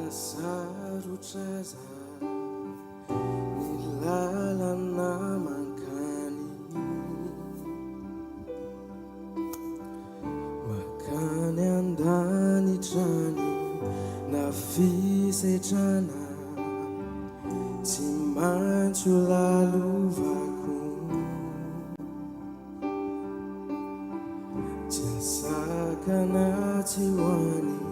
Sarutraza nilalana mankany makany andanitrany na fisetrana tsy maintsy lalovako tsy asakana tsy hoany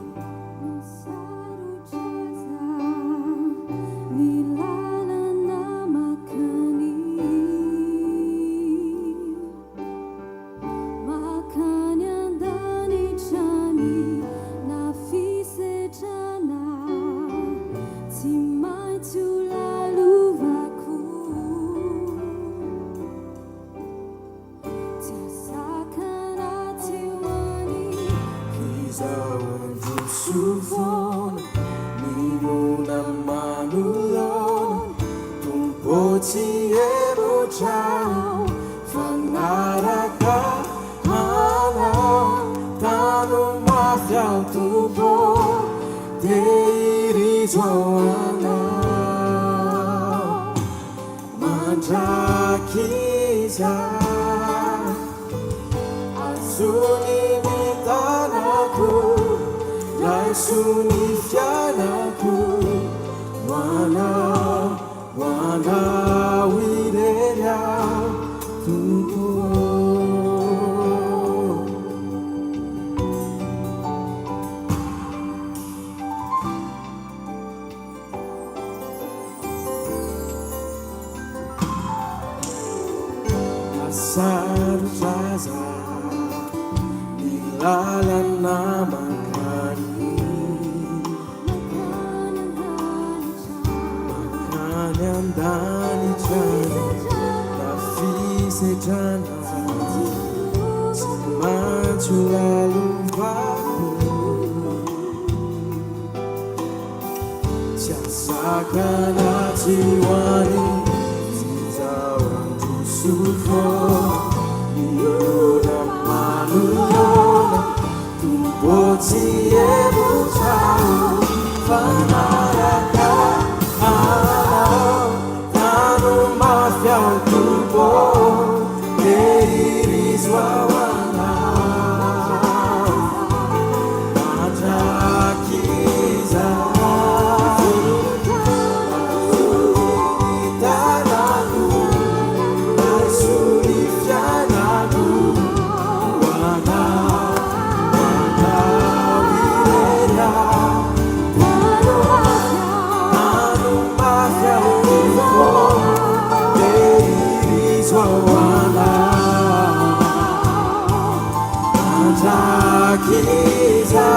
Sarutraza nilalana mankany makany andanitrany na fisetrana tsy maintsy lalovako tsy asakana tsy hoany Miura manulona tumbotsi ebuchao fanaraka tanu mafia tubo deiriswawana matrakiza Kiza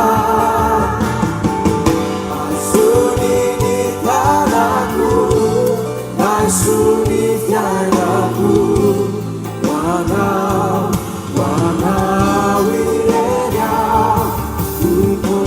asuni nitanaku asuni fyanaku wana wireya tupo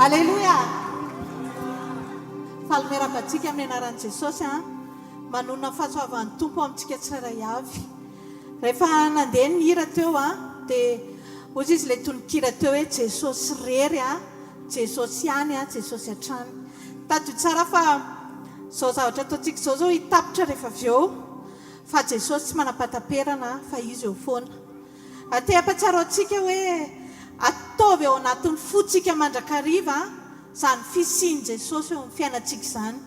Alleluia. Falmerabatsika amin'ny anaran'i Jesosy manona fahasoavan'ny tompo amintsika tsirairay avy. Rehefa nandeha ny hira teo dia ozy izy ilay tononkira teo hoe Jesosy rery Jesosy ihany Jesosy hatrany. Tadio tsara fa zao zavatra ataontsika zao hitapitra rehefa avy eo fa Jesosy tsy manam-pataperana fa izy eo foana. Ateha-patsaro antsika hoe ataovy ao anatin'ny fotsika mandrakariva izany fisiany Jesosy eo amin'ny fiainantsika izany.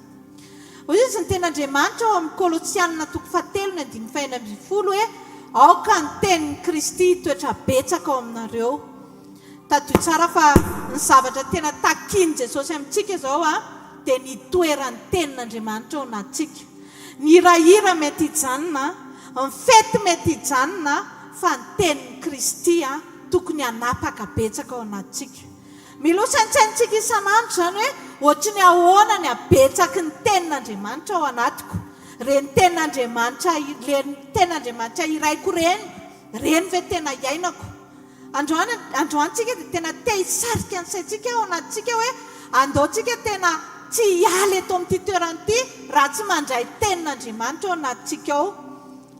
Hoy izy ny ten'Andriamanitra ao amin'ny Kolosianina 4:9 hoe aoka ny tenin'ny Kristy toetra betsaka ao aminareo. Tadio tsara fa ny zavatra tena takiany Jesosy amintsika izao dia ny toeran'ny tenin'Andriamanitra ao anatsika. Ny hirahira mety hijanona, ny fety mety hijanona fa ny tenin'ny Kristy tokony hanapaka betsaka ao anatsika. milosantsaintsika isan'andro zany hoe ohatra ny ahoana ny abetsaky ny tenin'Andriamanitra ao anatiko. Reny tenin'Andriamanitra iraiko reny ve tena iainako. Androantsika dia tena te hisarika ny saintsika ao anatsika hoe andaotsika tena tsy hialy eto amin'ity toerana ity raha tsy mandray tenin'Andriamanitra ao anatsika ao.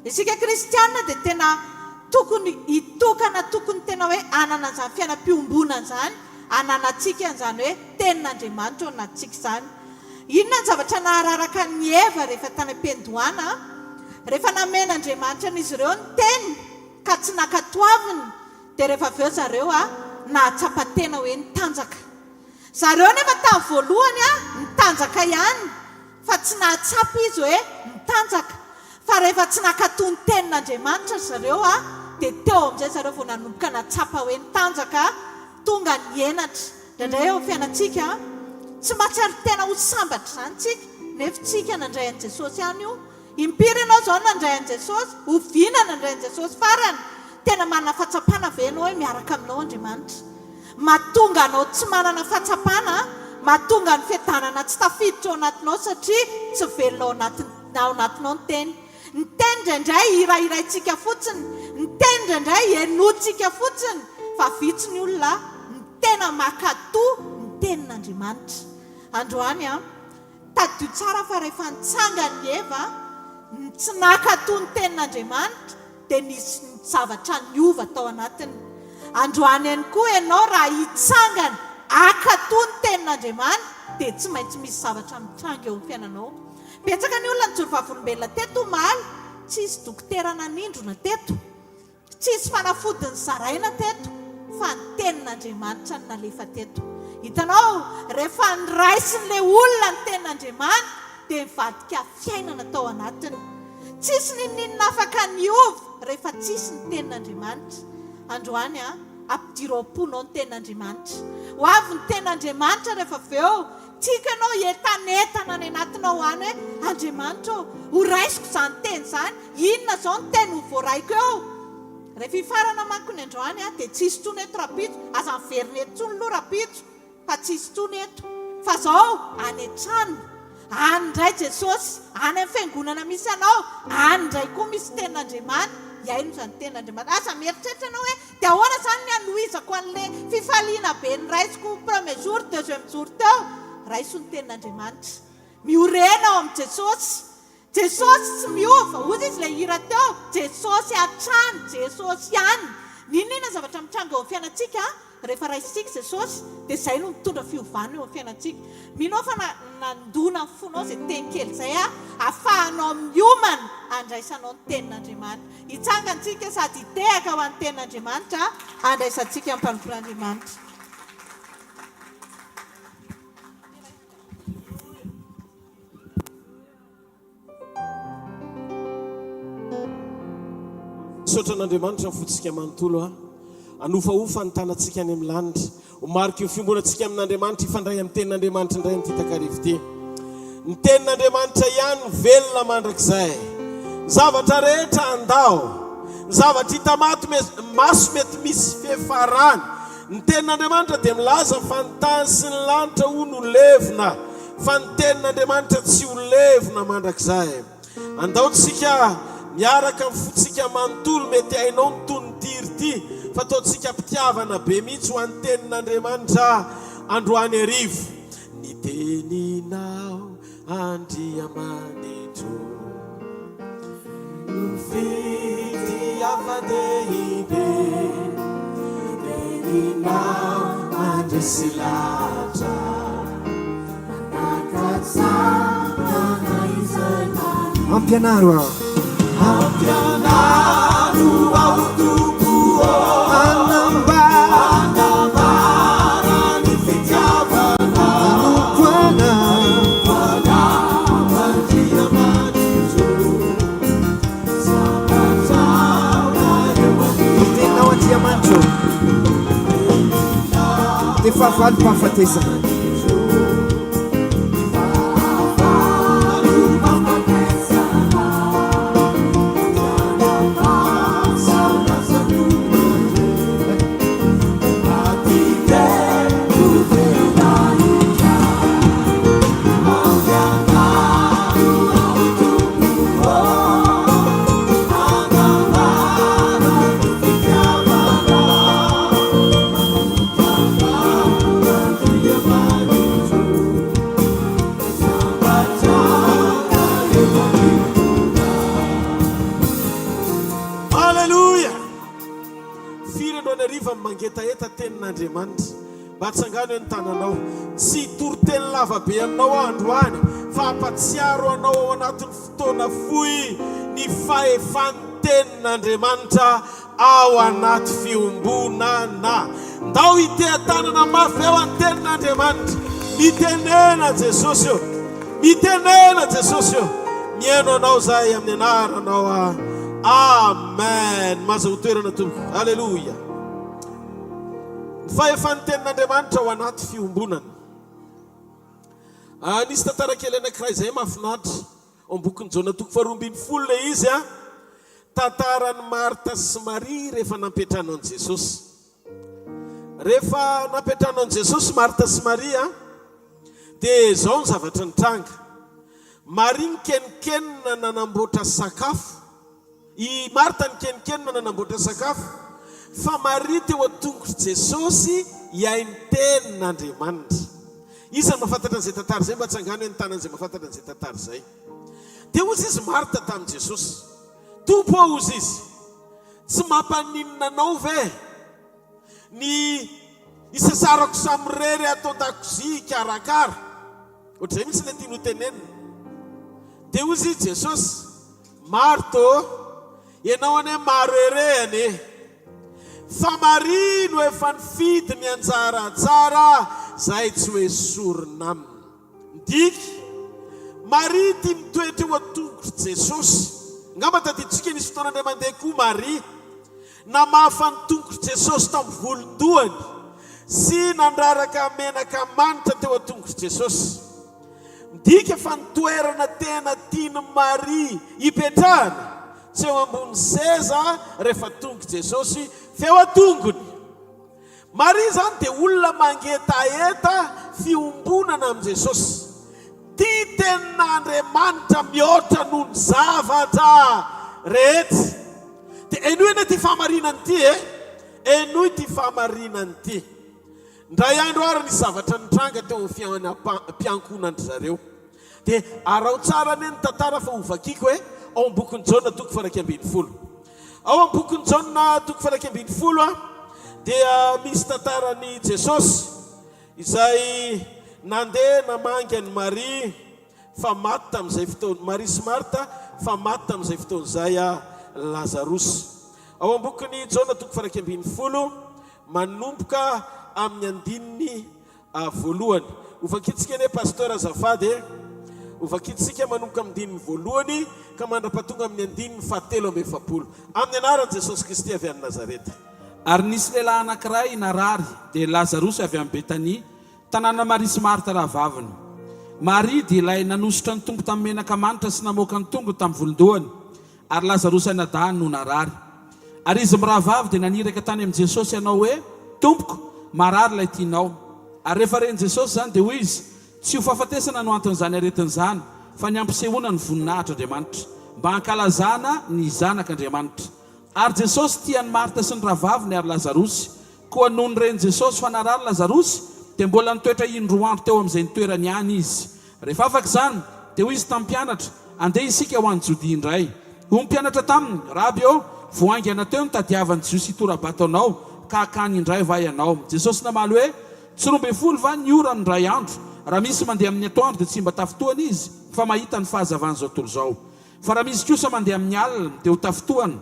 Isika kristianina dia tena tokony hitokana tokony tena hoe anana izany fiainam-piombonana izany ananatsika an'izany hoe tenin'Andriamanitra ao anatsika izany. Inona ny zavatra nahararaka ny Eva rehefa tany am-piandohana rehefa namen'Andriamanitra n'izy ireo ny teny ka tsy nakatoaviny dia rehefa avy eo zareo nahatsapa-tena hoe nitanjaka. Zareo nefa tamin'ny voalohany nitanjaka ihany fa tsy nahatsapa izy hoe nitanjaka. Fa rehefa tsy nakatoa ny tenin'Andriamanitra zareo dia teo amin'izay zareo vao nanomboka nahatsapa hoe nitanjaka tonga ny henatra. Indray eo fiainatsika tsy mahatsiaro tena ho sambatra izany tsika nefa tsika nandray an'i Jesosy ihany io. Impiry ianao izao nandray an'i Jesosy, oviana nandray an'i Jesosy farany. Tena manana fahatsapana ve ianao hoe miaraka aminao Andriamanitra? Mahatonga anao tsy manana fahatsapana, mahatonga ny fiadanana tsy tafiditra ao anatinao satria tsy velonao ao anatinao ny teny. Ny teny indraindray irairaitsika fotsiny, ny teny indraindray henotsika fotsiny, fa vitsy ny olona ny tena makatoa ny tenin'Andriamanitra. Androany tadio tsara fa rehefa nitsanga ny Eva tsy nakatoa ny tenin'Andriamanitra dia nisy zavatra niova tao anatiny. Androany ihany koa ianao raha hitsangana akatoa ny tenin'Andriamanitra dia tsy maintsy misy zavatra mitranga eo amin'ny fiainanao. Betsaka ny olona nijoro vavolombelona teto omaly, tsisy dokotera nanindrona teto, tsisy fanafodiny zaraina teto, fa ny tenin'Andriamanitra no nalefa teto. Hitanao rehefa niraisin'ilay olona ny tenin'Andriamanitra dia mivadika fiainana tao anatiny. Tsisy ninninona afaka niova rehefa tsisy ny tenin'Andriamanitra. Androany ampidiram-ponao ny tenin'Andriamanitra. Ho avy ny tenin'Andriamanitra rehefa avy eo tsika ianao entanetana any anatinao any hoe Andriamanitra ho raisiko izany teny izany, inona izao ny teny ho voaraiko eo. Rehefa hifarana manko ny androany dia tsisy tsony eto rapitso, aza miverina eto tsony aloha rapitso, fa tsisy tsony eto. Fa izao any an-trano, any indray Jesosy, any amin'ny fiangonana misy anao, any indray koa misy tenin'Andriamanitra. Iaino izany tenin'Andriamanitra? Aza mieritreritra ianao hoe dia ahoana izany ny anohizako an'ilay fifaliana be ny raisiko premier jour, deuxième jour teo? Raiso ny tenin'Andriamanitra. Miorena ao amin'ny Jesosy. Jesosy tsy miova, ozy izy ilay hira teo, Jesosy hatrany, Jesosy ihany. Ninona zavatra mitranga eo amin'ny fiainantsika rehefa raisitsika Jesosy dia izay no mitondra fiovana eo amin'ny fiainantsika. Minao fa nandona ny fonao izay teny kely izay ahafahanao miomana andraisanao ny tenin'Andriamanitra. Hitsangantsika sady hitehaka ho an'ny tenin'Andriamanitra andraisantsika amin'ny mpanompoan'Andriamanitra. Sotra n'Andriamanitra fotsika manontolo anofaofa ny tanatsika any amin'ny lanitra. Homarika io fiombonatsika amin'Andriamanitra ifandray amin'ny tenin'Andriamanitra indray amin'ity takarivo ity. Ny tenin'Andriamanitra ihany velona mandrakizay. Zavatra rehetra andao, zavatra hita maso mety misy fiafarany. Ny tenin'Andriamanitra dia milaza fa ny tany sy ny lanitra ho no levona, fa ny tenin'Andriamanitra tsy ho levona mandrakizay. Andaotsika miaraka amin'ny fotsika manontolo mety hainao ny tonontiry ity, fa ataotsika mpitiavana be mihitsy ho an'ny tenin'Andriamanitra androany arivo. Ny teninao Andriamanitro mifidy ava-dehibe, teninao andresy lahatra manakatsapana izay ampianaro ampianaro ao tompo anambara ny fitiavana anopoana Andriamanitro sabatraona eo tenao Andriamanitro dia fahavalo-pahafatesana rehefa mangetaeta tenin'Andriamanitra mba tsangano hoe ny tananao tsy toroteny lavabe aminao androany fa ampatsiaro anao ao anatin'ny fotoana fohy ny fahefan'ny tenin'Andriamanitra ao anaty fiombonana. Ndao ite-tanana mafy ao amin'ny tenin'Andriamanitra, mitenena Jesosy eo, mitenena Jesosy eo. Mieno anao zay amin'ny anaranao. Amen. Maza ho toerana tompoko. Alleluia. Ny fahefan'ny tenin'Andriamanitra ao anaty fiombonana. Nisy tantara kely anankiray izay mahafinaritra ao amin'ny bokin'ny Jona 2:20 le izy tantaran'ny Marta sy Maria rehefa nampetrahana an'i Jesosy. Rehefa nampetrahana an'i Jesosy Marta sy Maria dia izao ny zavatra nitranga. Maria nikenikenina nanamboatra sakafo. I Marta nikenikenina nanamboatra sakafo. Fa Maria teo an-tongotra Jesosy iainy tenin'Andriamanitra. Izy ny mahafantatra an'izay tantara izay, mba tsangano hoe ny tanan'izay mahafantatra an'izay tantara izay. Dia ozy izy Marta tamin'i Jesosy. Tompo ozy izy. Tsy mampaninona anao ve? Ny isasarako samirery atao dakozia karakara. Ohatr'izay mitsy ilay tiany ho tenenina. Dia ozy izy Jesosy. Marto, ianao ane maro erehany. Fa Maria no efa nifidy ny anjara tsara zay tsy hoe sorona aminy. Ndiky, Maria tia mitoetra eo an-tongotra Jesosy. Ngamba tadiditsika nisy fotoana indray mandeha koa Maria namafa ny tongotra Jesosy tamin'ny volondohany sy nandraraka menaka manitra teo an-tongotra Jesosy. Midika fa ny toerana tena tiany Maria hipetrahana tsy eo ambony seza rehefa tonga Jesosy feo atongony. Maria zany dia olona mangetaeta fiombonana amin'i Jesosy. Tia tenin'Andriamanitra mihoatra noho ny zavatra rehetra. Dia enoy eny ty fahamarinany ty enoy ty fahamarinany ty. Ndray andro ary ny zavatra nitranga teo amin'ny fiankonandry zareo. Dia arao tsara ane ny tantara fa hovakiko hoe ao amin'ny bokin'ny Jona 2:20. Ao amin'ny bokin'ny Jona 2:20 dia misy tantarany Jesosy izay nandeha namangy any Maria fa maty tamin'izay fotoana. Maria sy Marta fa maty tamin'izay fotoana izay Lazarus. Ao amin'ny bokin'ny Jona 2:20 manomboka amin'ny andininy voalohany. Hovakitsika ane pasteur azafady hovakitsika manomboka amin'ny andininy voalohany ka mandrapatonga amin'ny andininy 7:7 amin'ny anaran'i Jesosy Kristy avy any Nazareta. Ary nisy lehilahy anankiray narary dia Lazarus avy amin'ny Betania, tanàna Maria sy Marta raha vaviny. Maria dia ilay nanositra ny tombo tamin'ny menaka manitra sy namoaka ny tombo tamin'ny volondohany, ary Lazarus anadahany no narary. Ary izy miraha vavy dia naniraka tany amin'i Jesosy ianao hoe, Tompoko, marary ilay tianao. Ary rehefa reny Jesosy zany dia hoy izy, tsy ho fahafatesana no anton'izany aretin'izany, fa ny ampisehoana ny voninahitran'Andriamanitra, mba hankalazana ny zanak'Andriamanitra. Ary Jesosy tiany Marta sy ny rahavaviny ary Lazarus, koa noho ny reny Jesosy fa narary Lazarus, dia mbola nitoetra indroa andro teo amin'izay nitoerany ihany izy. Rehefa afaka izany dia hoy izy tamin'ny mpianatra, andeha isika ho an'ny Jodia indray. Hoy ny mpianatra taminy, Raby voaingana teo ny tadiavan'i Jiosy itorabato anao, ka akany indray va ianao. Jesosy namaly hoe, tsy 12 va ny ora ny ray andro, raha misy mandeha amin'ny atoandro dia tsy mba tafotoana izy, fa mahita ny fahazavan'izao tontolo izao. Fa raha misy kosa mandeha amin'ny alina dia ho tafotoana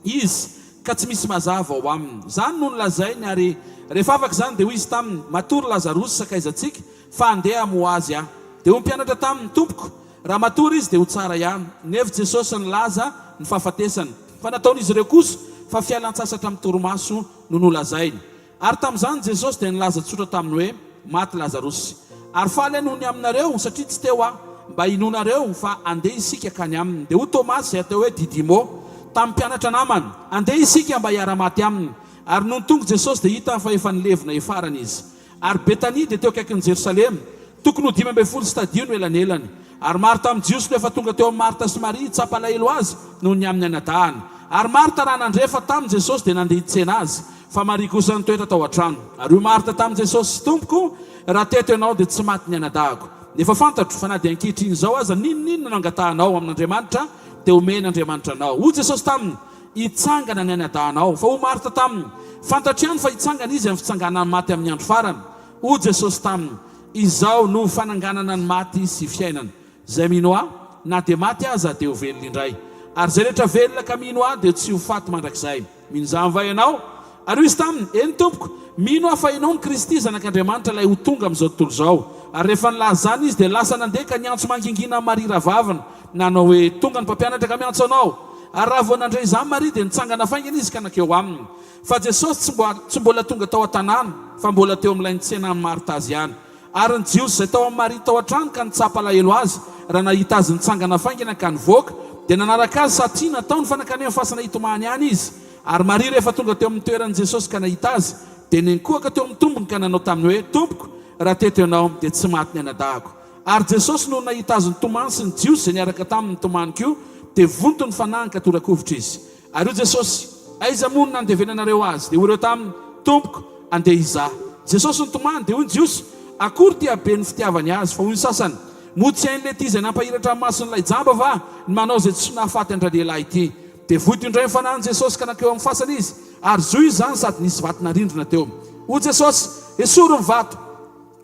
izy, ka tsy misy mazava ao aminy. Zany no nolazainy. Ary rehefa afaka izany dia hoy izy taminy, matory Lazarus sakaizatsika fa andeha amo azy aho. Dia ho mpianatra taminy, Tompoko, raha matory izy dia ho tsara ihany. Nefa Jesosy nilaza ny fahafatesany, fa nataon'izy ireo kosa fa fialan-tsasatra amin'ny torimaso no nolazainy. Ary tamin'izany Jesosy dia nilaza tsotra taminy hoe maty Lazarus. Ary faly anony aminareo satria tsy teo mba inonareo fa andeha isika kany aminy. Dia ho Tomasy izay atao hoe Didimo tamin'ny mpianatra namany, andeha isika mba hiara-maty aminy. Ary noho ny tonga Jesosy dia hita fa efa nilevina efarany izy. Ary Betania dia teo akaikin'i Jerosalema, tokony ho 12 stadio no elanelany. Ary Marta amin'ny Jiosy no efa tonga teo amin'ny Marta sy Maria tsapalahelo azy noho ny amin'ny anadahany. Ary Marta raha nandrefa tamin'i Jesosy dia nandeha hitsena azy, fa Maria kosa nitoetra tao an-trano. Ary Marta tamin'i Jesosy, Tompoko, raha teto ianao dia tsy maty ny anadahako. Nefa fantatro fa na dia ankehitriny izao aza ninonino no angatahanao amin'Andriamanitra dia omen'Andriamanitra anao. Hoy Jesosy taminy, hitsangana ny any adahanao. Fa ho Marta taminy fantatrany fa hitsangana izy amin'ny fitsanganany maty amin'ny andro farany. O Jesosy taminy, izao no fananganana ny maty sy fiainana. Zay mino aho, na dia maty aza dia ho velona indray. Ary zay rehetra velona ka mino aho dia tsy ho faty mandrakizay. Mino zany va ianao? Ary izy taminy, eny tompoko, mino aho fa ianao ny Kristy zanak'Andriamanitra ilay ho tonga amin'izao tontolo izao. Ary rehefa nilaza zany izy dia lasa nandeha ka niantso mangingina Maria ravavina, nanao hoe tonga ny mpampianatra ka miantso anao. Ary raha vao nandray izany Maria dia nitsangana faingana izy ka nakeo aminy. Fa Jesosy tsy mbola tonga tao an-tanàna, fa mbola teo amin'ilay nitsena ny Marta azy ihany. Ary ny jiosy zay tao amin'ny Maria tao an-trano ka nitsapa alahelo azy, raha nahita azy nitsangana faingana ka nivoaka, dia nanaraka azy satria natao ny fanankaneho fasana hitomany ihany izy. Ary Maria rehefa tonga teo amin'ny toeran'i Jesosy ka nahita azy, dia nenkoaka teo amin'ny tombony ka nanao taminy hoe, tompoko, raha teto ianao dia tsy maty ny anadahako. Ary Jesosy no nahita azy ny tomany sy ny jiosy zay niaraka tamin'ny tomany koa, dia vonto ny fanahy ka torakovitra izy. Ary io Jesosy, aiza moa no nandevenanareo azy? Dia ireo taminy, tompoko, andeha izaho. Jesosy ny tomany dia hoy ny jiosy, akory tia be ny fitiavany azy? Fa hoy ny sasany, motsy hain'ilay ty izay nampahiratra mason'ilay jamba va ny manao zay tsy nahafaty andra lehilahy ity. Dia voto indray ny fanahy ny Jesosy ka nakeo amin'ny fasana izy, ary zoy izany sady nisy vato narindrina teo. O Jesosy, esoro ny vato.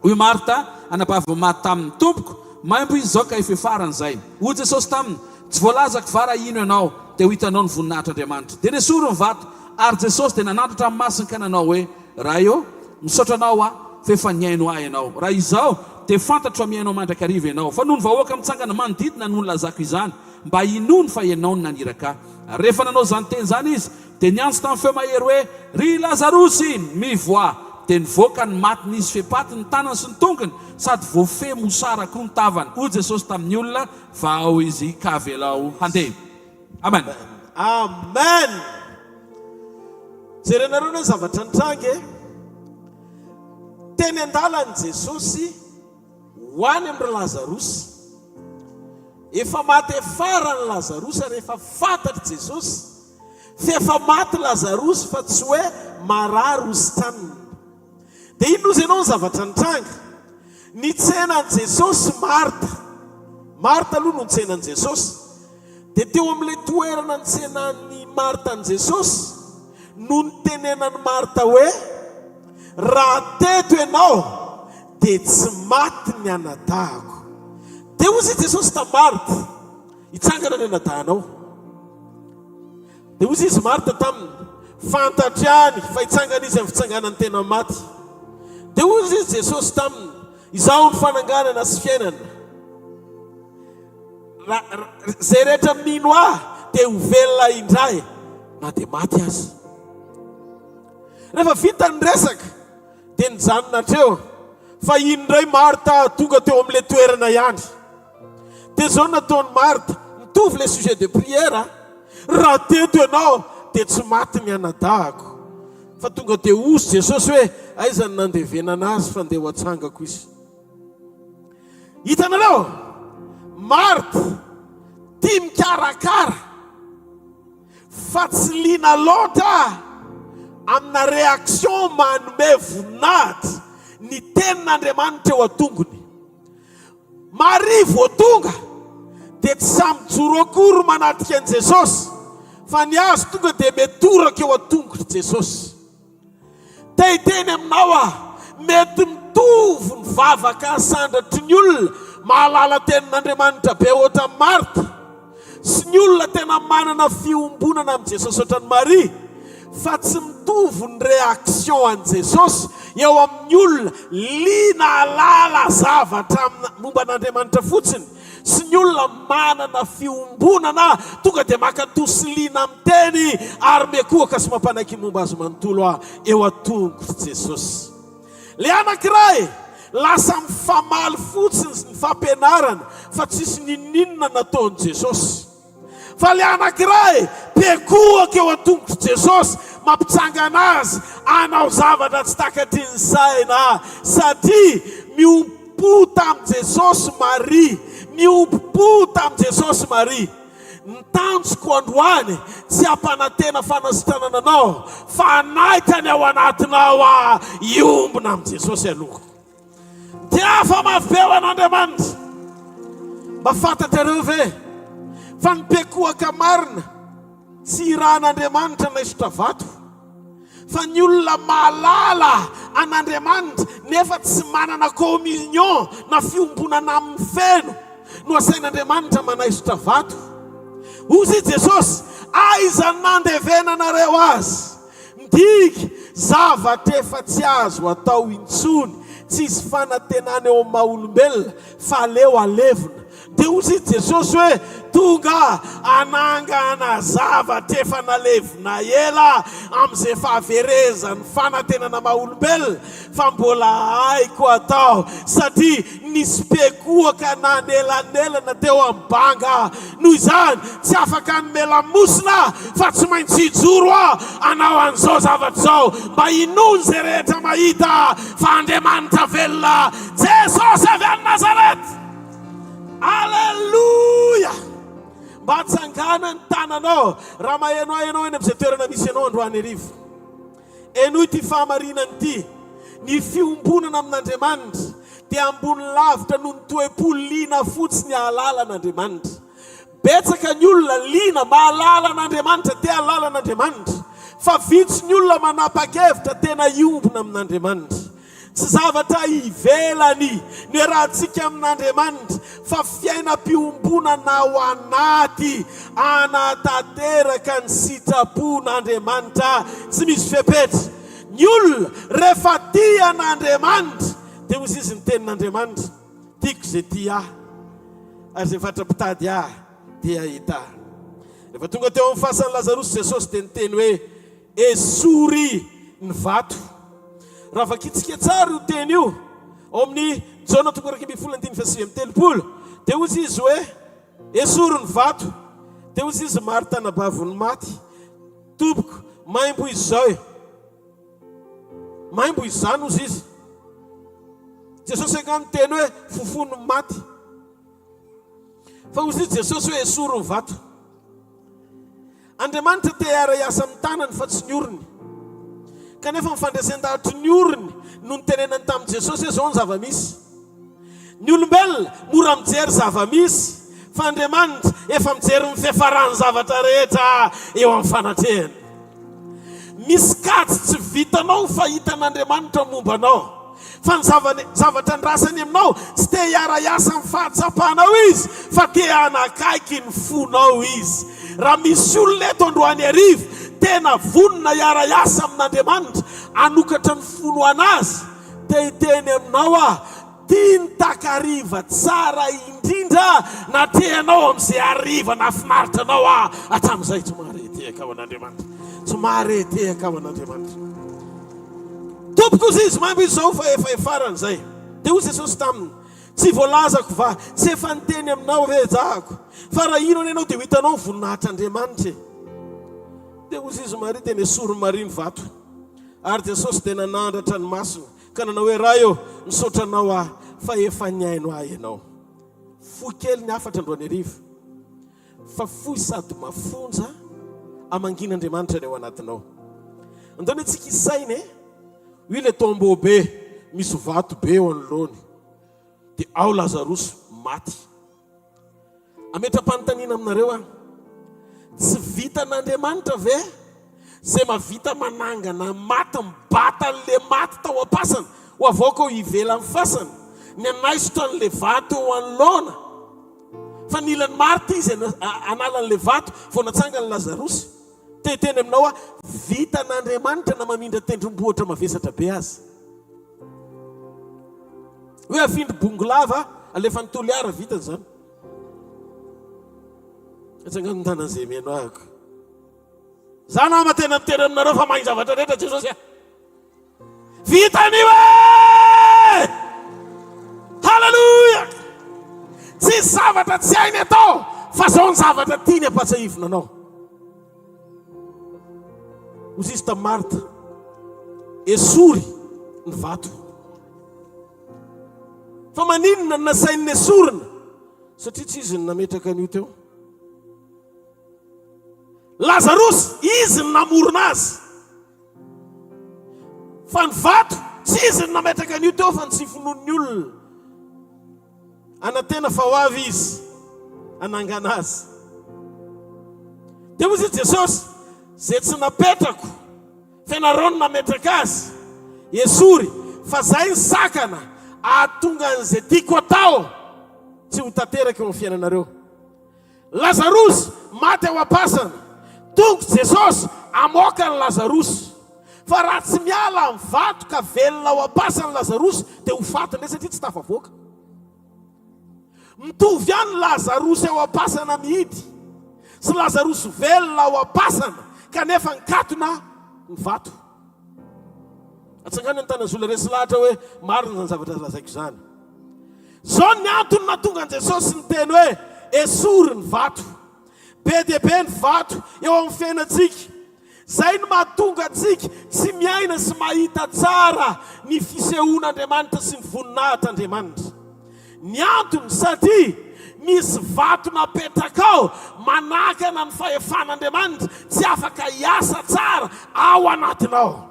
Hoy Marta, anabava maty taminy, tompoko, maimbo izy zao ka efa farany zay. O Jesosy taminy, tsy voalazako vara ino ianao, dia ho hitanao ny voninahitr'Andriamanitra. Dia nesoro ny vato, ary Jesosy dia nanandratra amin'ny masiny ka nanao hoe, raha eo, misaotra anao a, fa efa niaino ahy ianao. Raha izao dia fantatro miainao mandrakariva ianao. Fa noho ny vahoaka mitsangana manodidina no nolazako izany, mba inony fa ianao ny naniraka. Rehefa nanao zany teny zany izy, dia niantso tamin'ny feo mahery hoe, ry Lazarosy, mivoa. Dia nivoaka ny maty nisy fepaty ny tanany sy ny tongony, sady voafe mosara koa ny tavany. O Jesosy tamin'ny olona, fa ao izy ka velao handeha. Amen. Amen. Jerenareo ny zavatra nitrange, teny an-dalany Jesosy ho any amin'ny Lazarosy. Efa maty farany Lazarosy ary efa fantatry Jesosy fa efa maty Lazarosy fa tsy hoe marary osi-taniny. Dia ino izy ianao ny zavatra nitranga? Nitsenan Jesosy Marta. Marta aloha no nitsenan Jesosy. Dia teo amin'ilay toerana nitsenan'ny Marta ny Jesosy no nitenenan'ny Marta hoe, raha teto ianao dia tsy maty ny anadahako. Dia hozy Jesosy ta Marta, hitsangana ny anadahanao. Dia hozy izy Marta taminy, fantatriany fa hitsangana izy amin'ny fitsanganany tena maty. Dia hozy izy Jesosy taminy, izao ny fananganana sy fiainana. Zay rehetra mino ahy dia ho velona indray, na dia maty azy. Rehefa vita ny resaka dia nijanona treo, fa indray Marta tonga teo amin'ilay toerana ihany. Dia zao nataony Marta, mitovy le sujet de prière, raha teto ianao dia tsy maty ny anadahako. Fa tonga dia osy Jesosy hoe, aiza ny nandevenana azy fa andeha ho atsangako izy. Hitanareo, Marta tia mikarakara fa tsy liana loatra amina réaction manome voninahitra ny tenin'Andriamanitra eo an-tongony. Maria vao tonga dia tsy samy joro akory manatrika an'i Jesosy, fa ny azy tonga dia metoraka eo an-tongotra Jesosy. Te hiteny aminao aho, mety mitovy ny vavaka sandratry ny olona mahalala tenin'Andriamanitra be ohatra amin'ny Marta, sy ny olona tena manana fiombonana amin'ny Jesosy ohatran'ny Maria, fa tsy mitovy ny réaction an'i Jesosy eo amin'ny olona liana halala zavatra momba an'Andriamanitra fotsiny, sy ny olona manana fiombonana tonga dia makatosy liana amin'ny teny ary mekoaka sy mampanaiky momba azy manontolo aho eo an-tongotra Jesosy. Le anankiray lasa mifamaly fotsiny ny fampianarana fa tsisy ninninona nataon'i Jesosy. Fa le anankiray pekoaka eo an-tongotra Jesosy mampitsangana azy anao zavatra tsy takatry ny saina, satria miompo tamin'i Jesosy Maria, miompo tamin'i Jesosy Maria. Nitanjoko androany tsy hampanantena fanasitranana anao, fa naikany ao anatinao iombona amin'i Jesosy aloha. Dia fa mafeo an'Andriamanitra, mba fantatrareo ve fa nipekoaka marina tsy rahan'Andriamanitra nahisitra vato, fa ny olona mahalala an'Andriamanitra nefa tsy manana communion na fiombonana amin'ny feno no asain'Andriamanitra manahisitra vato. Ozy Jesosy, aiza nandevenanareo azy? Ndiky zavatra efa tsy azo atao intsony, tsisy fanantenana eo amin'ny maha-olombelona fa aleo alevina. Dia ozy Jesosy hoe tonga anangana zavatra efa nalevina ela amin'izay fahaverezan'ny fanantenana maha-olombelona, fa mbola haiko atao satria nisy pekoaka nanelanelana teo amin'ny banga. Noho izany tsy afaka nomelamosina fa tsy maintsy hijoro anao an'izao zavatra zao, mba inony zay rehetra mahita fa Andriamanitra velona Jesosy avy any Nazareta. Alleluia! Mba tsangana ny tananao raha mahaino eny amin'izay toerana misy ianao androany arivo. Enoy ty fahamarinany ity, ny fiombonana amin'Andriamanitra dia ambony lavitra noho ny toe-po lina fotsiny ahalala an'Andriamanitra. Betsaka ny olona lina mahalala an'Andriamanitra, te halala an'Andriamanitra, fa vitsy ny olona manapa-kevitra tena iombona amin'Andriamanitra. Tsy zavatra ivelany ny rahantsika amin'Andriamanitra, fa fiainam-piombonana ao anaty anatanteraka ny sitrapon'Andriamanitra tsy misy fepetra. Ny olona rehefa tia an'Andriamanitra dia hozy izy ny tenin'Andriamanitra, tiako izay tia ahy ary izay fatra-pitady ahy dia hita. Rehefa tonga teo amin'ny fasan'i Lazarosy, Jesosy dia niteny hoe esory ny vato. Raha vakitsika tsara io teny io ao amin'ny Jona 1:7 dia hozy izy hoe esory ny vato. Dia hozy izy Marta nabavony maty, tompoko maimbo izy zao e, maimbo izy zany hozy izy. Jesosy angano teny hoe fofony maty, fa hozy izy Jesosy hoe esory ny vato. Andriamanitra te hiara-iasa amin'ny tanany fa tsy ny oriny, kanefa mifandraisan-davitra ny oriny no nitenenany tamin'i Jesosy hoe zao ny zava-misy. Ny olombelona mora mijery zava-misy, fa Andriamanitra efa mijery ny fiafarany zavatra rehetra eo amin'ny fanatrehany. Misy katsy tsy vitanao fahitan'Andriamanitra momba anao, fa ny zavatra ndrasany aminao tsy te hiara-iasa amin'ny fahatsapanao izy, fa te hanakaiky ny fonao izy. Raha misy olona eto androany arivo tena vonona hiara-iasa amin'Andriamanitra, anokatra ny fono anazy, te hiteny aminao tia ny takariva tsara indrindra na teanao amin'izay ariva nafinaritra anao hatramin'izay. Tsy maharetehaka ao an'Andriamanitra, tsy maharetehaka ao an'Andriamanitra. Tompoko ozy izy maimbo izy zao fa efa efarany zay. Dia hozy Jesosy taminy, tsy voalazako va, tsy efa niteny aminao ve jahako, fa raha ino any ianao dia ho hitanao voninahitr'Andriamanitra. Dia hozy izy Maria tena esory Maria ny vato. Ary Jesosy dia nanandratra ny masony ka nanao hoe raha eo misaotra anao fa efa niaino ahy ianao. Foy kely ny afatra androany arivo, fa foy sady mafonja amangin'Andriamanitra ny ao anatinao. Andony tsika isainy io le tombeau be misy vato be eo anoloany, dia ao Lazarosy maty. Ametra-panontaniana aminareo tsy vitan'Andriamanitra ve zay mavita manangana maty mibata n'le maty tao am-pasana ho avoaka ho ivela amin'ny fasana, ny anaisitra n'le vato eo anoloana, fa nilan'ny Marta izy anala n'le vato vao natsanga ny Lazarosy. Teny aminao vitan'Andriamanitra na mamindra tendrombohitra mavesatra be azy. Hoe afindry bongolava alefa nytolo ara vitany zany. Atsangano ny tanan'izay meno ahako. Za nama tena miteny aminareo fa mahay zavatra rehetra Jesosy vitany hoe halleluja. Tsy zavatra tsy hainy atao, fa zao ny zavatra tiany apatsahivina anao. Hozy izy tamin'ny Marta esory ny vato, fa maninona ny nasainy ny esorina satria tsy izy ny nametraka an'io teo. Lazarosy izy ny namorona azy, fa ny vato tsy izy ny nametraka an'io teo, fa ny tsy fonon'ny olona anatena fa ho avy izy anangana azy. dia hozy Jesosy zay tsy napetrako fianarona nametraka azy esory fa zay ny sakana ahatonga an'izay tiako atao tsy ho tanteraka eo amin'ny fiainanareo. Lazarosy maty ao am-pasana, tonga Jesosy amoaka ny Lazarosy, fa raha tsy miala amin'ny vato ka velona ao am-pasana Lazarosy dia ho fatiny satria tsy tafavoaka. Mitovy ihany Lazarosy ao am-pasana mihidy sy Lazarosy velona ao am-pasana kanefa nikatona ny vato. Atsangany ny tanazola resy lahatra hoe marina ny zavatra lazaiko izany. Zao ny antony nahatonga an Jesosy ny teny hoe esory ny vato, be dia be ny vato eo amin'ny fiainantsika. Zay no mahatonga antsika tsy miaina sy mahita tsara ny fisehoan'Andriamanitra sy ny voninahitr'Andriamanitra. Ny antony satria misy vato napetraka ao manakana ny fahefan'Andriamanitra tsy afaka hiasa tsara ao anatinao.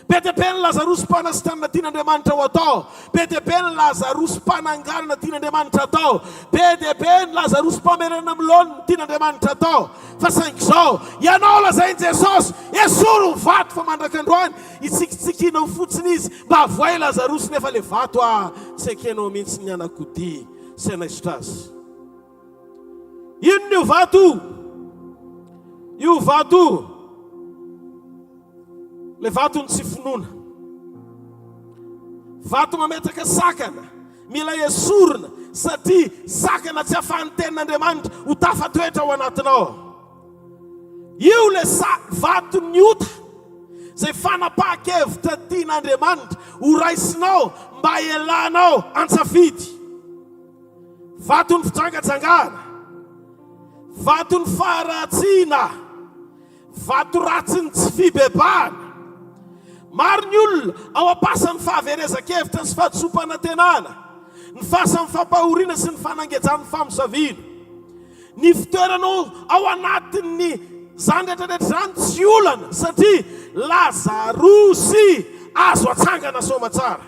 Be dia be ny Lazarosy mpanasitrana tian'Andriamanitra ho atao, be dia be ny Lazarosy mpananganana tian'Andriamanitra atao, be dia be ny Lazarosy mpamerana milona tian'Andriamanitra atao. Fa saingy izao ianao lazainy Jesosy esory ny vato fa mandrakandroany hitsikitsikiana ho fotsiny izy mba havoay Lazarosy nefa le vato tsy ekenao mihitsy ny anakody sy anaisotra azy. Inona io vato? Io vato le vato ny tsy finoana, vato mametraka sakana mila esorina satria sakana tsy ahafahan'ny tenin'Andriamanitra ho tafatoetra ao anatinao. Io le vato ny ota zay fanapahan-kevitra tian'Andriamanitra ho raisinao mba elanao an-tsafidy. Vato ny fitrangatsangana, vato ny faharatsiana, vato ratsy ny tsy fibebahana. Maro ny olona ao am-pasan'ny fahaverezan-kevitra sy fahatsompanantenana, ny fahasan'ny fampahoriana sy ny fanangejan'ny famosaviana. Ny fitoeranao ao anatin'ny zany rehetrarehetra zany tsy olana satria Lazarosy azo atsangana somatsara.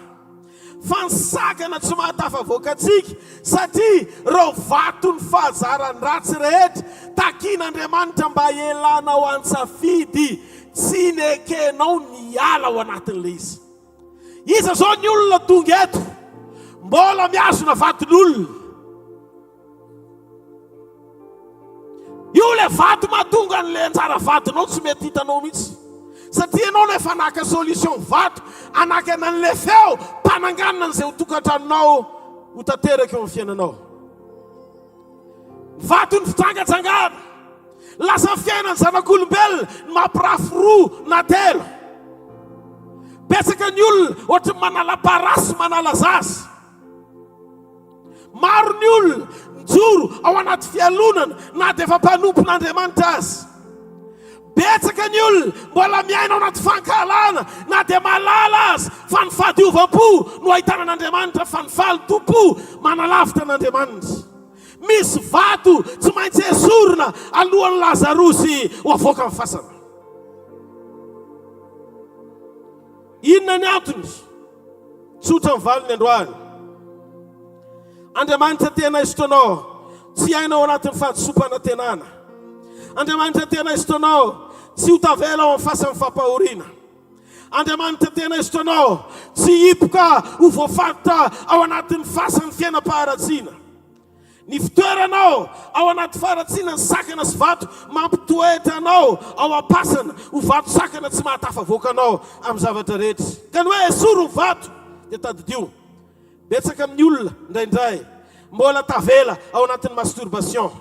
Fa ny sakana tsy mahatafavoaka antsika satria reo vato ny fahazarany ratsy rehetra takian'Andriamanitra mba elanao an-tsafidy tsy nekenao niala ao anatin'le izy. Iza zao ny olona tonga eto mbola miazona vaton'olona. Io le vato mahatonga n'le anjara vatonao tsy mety hitanao mihitsy satria anao nefa anaka solution vato anakana n'le feo mpananganana n'izay ho tokantranonao ho tanteraka eo amin'ny fiainanao. Vato ny fitrangatsangana lasa fiainany zanak'olombelona ny mampirafy roa na telo. Betsaka ny olona ohatra manala parasy manala zazy. Maro ny olona mijoro ao anaty fialonana na dia efa mpanompon'Andriamanitra azy. Betsaka ny olona mbola miaina ao anaty fankalana na dia malala azy fa ny fahadiovam-po no ahitana an'Andriamanitra fa ny fahalotom-po manalavitra an'Andriamanitra. Misy vato tsy maintsy esorina alohan'ny Lazarosy ho avoaka amin'ny fasana. Inona ny antony? Tsotra ny valiny androany. Andriamanitra tena isotonao tsy hainao anatin'ny fahadisom-panantenana. Andriamanitra tena isotonao tsy ho tavela ao amin'ny fasan'ny fampahoriana. Andriamanitra tena isotonao tsy hipoka ho voafatotra ao anatin'ny fasan'ny fiainam-paharatsiana. Ny fitoeranao ao anaty faharatsiana ny sakana sy vato mampitoetra anao ao am-pasana ho vato sakana tsy mahatafavoaka anao amin'ny zavatra rehetra. Ka ny hoe esory ny vato dia tadidio. Betsaka amin'ny olona indraindray mbola tavela ao anatin'ny masturbation,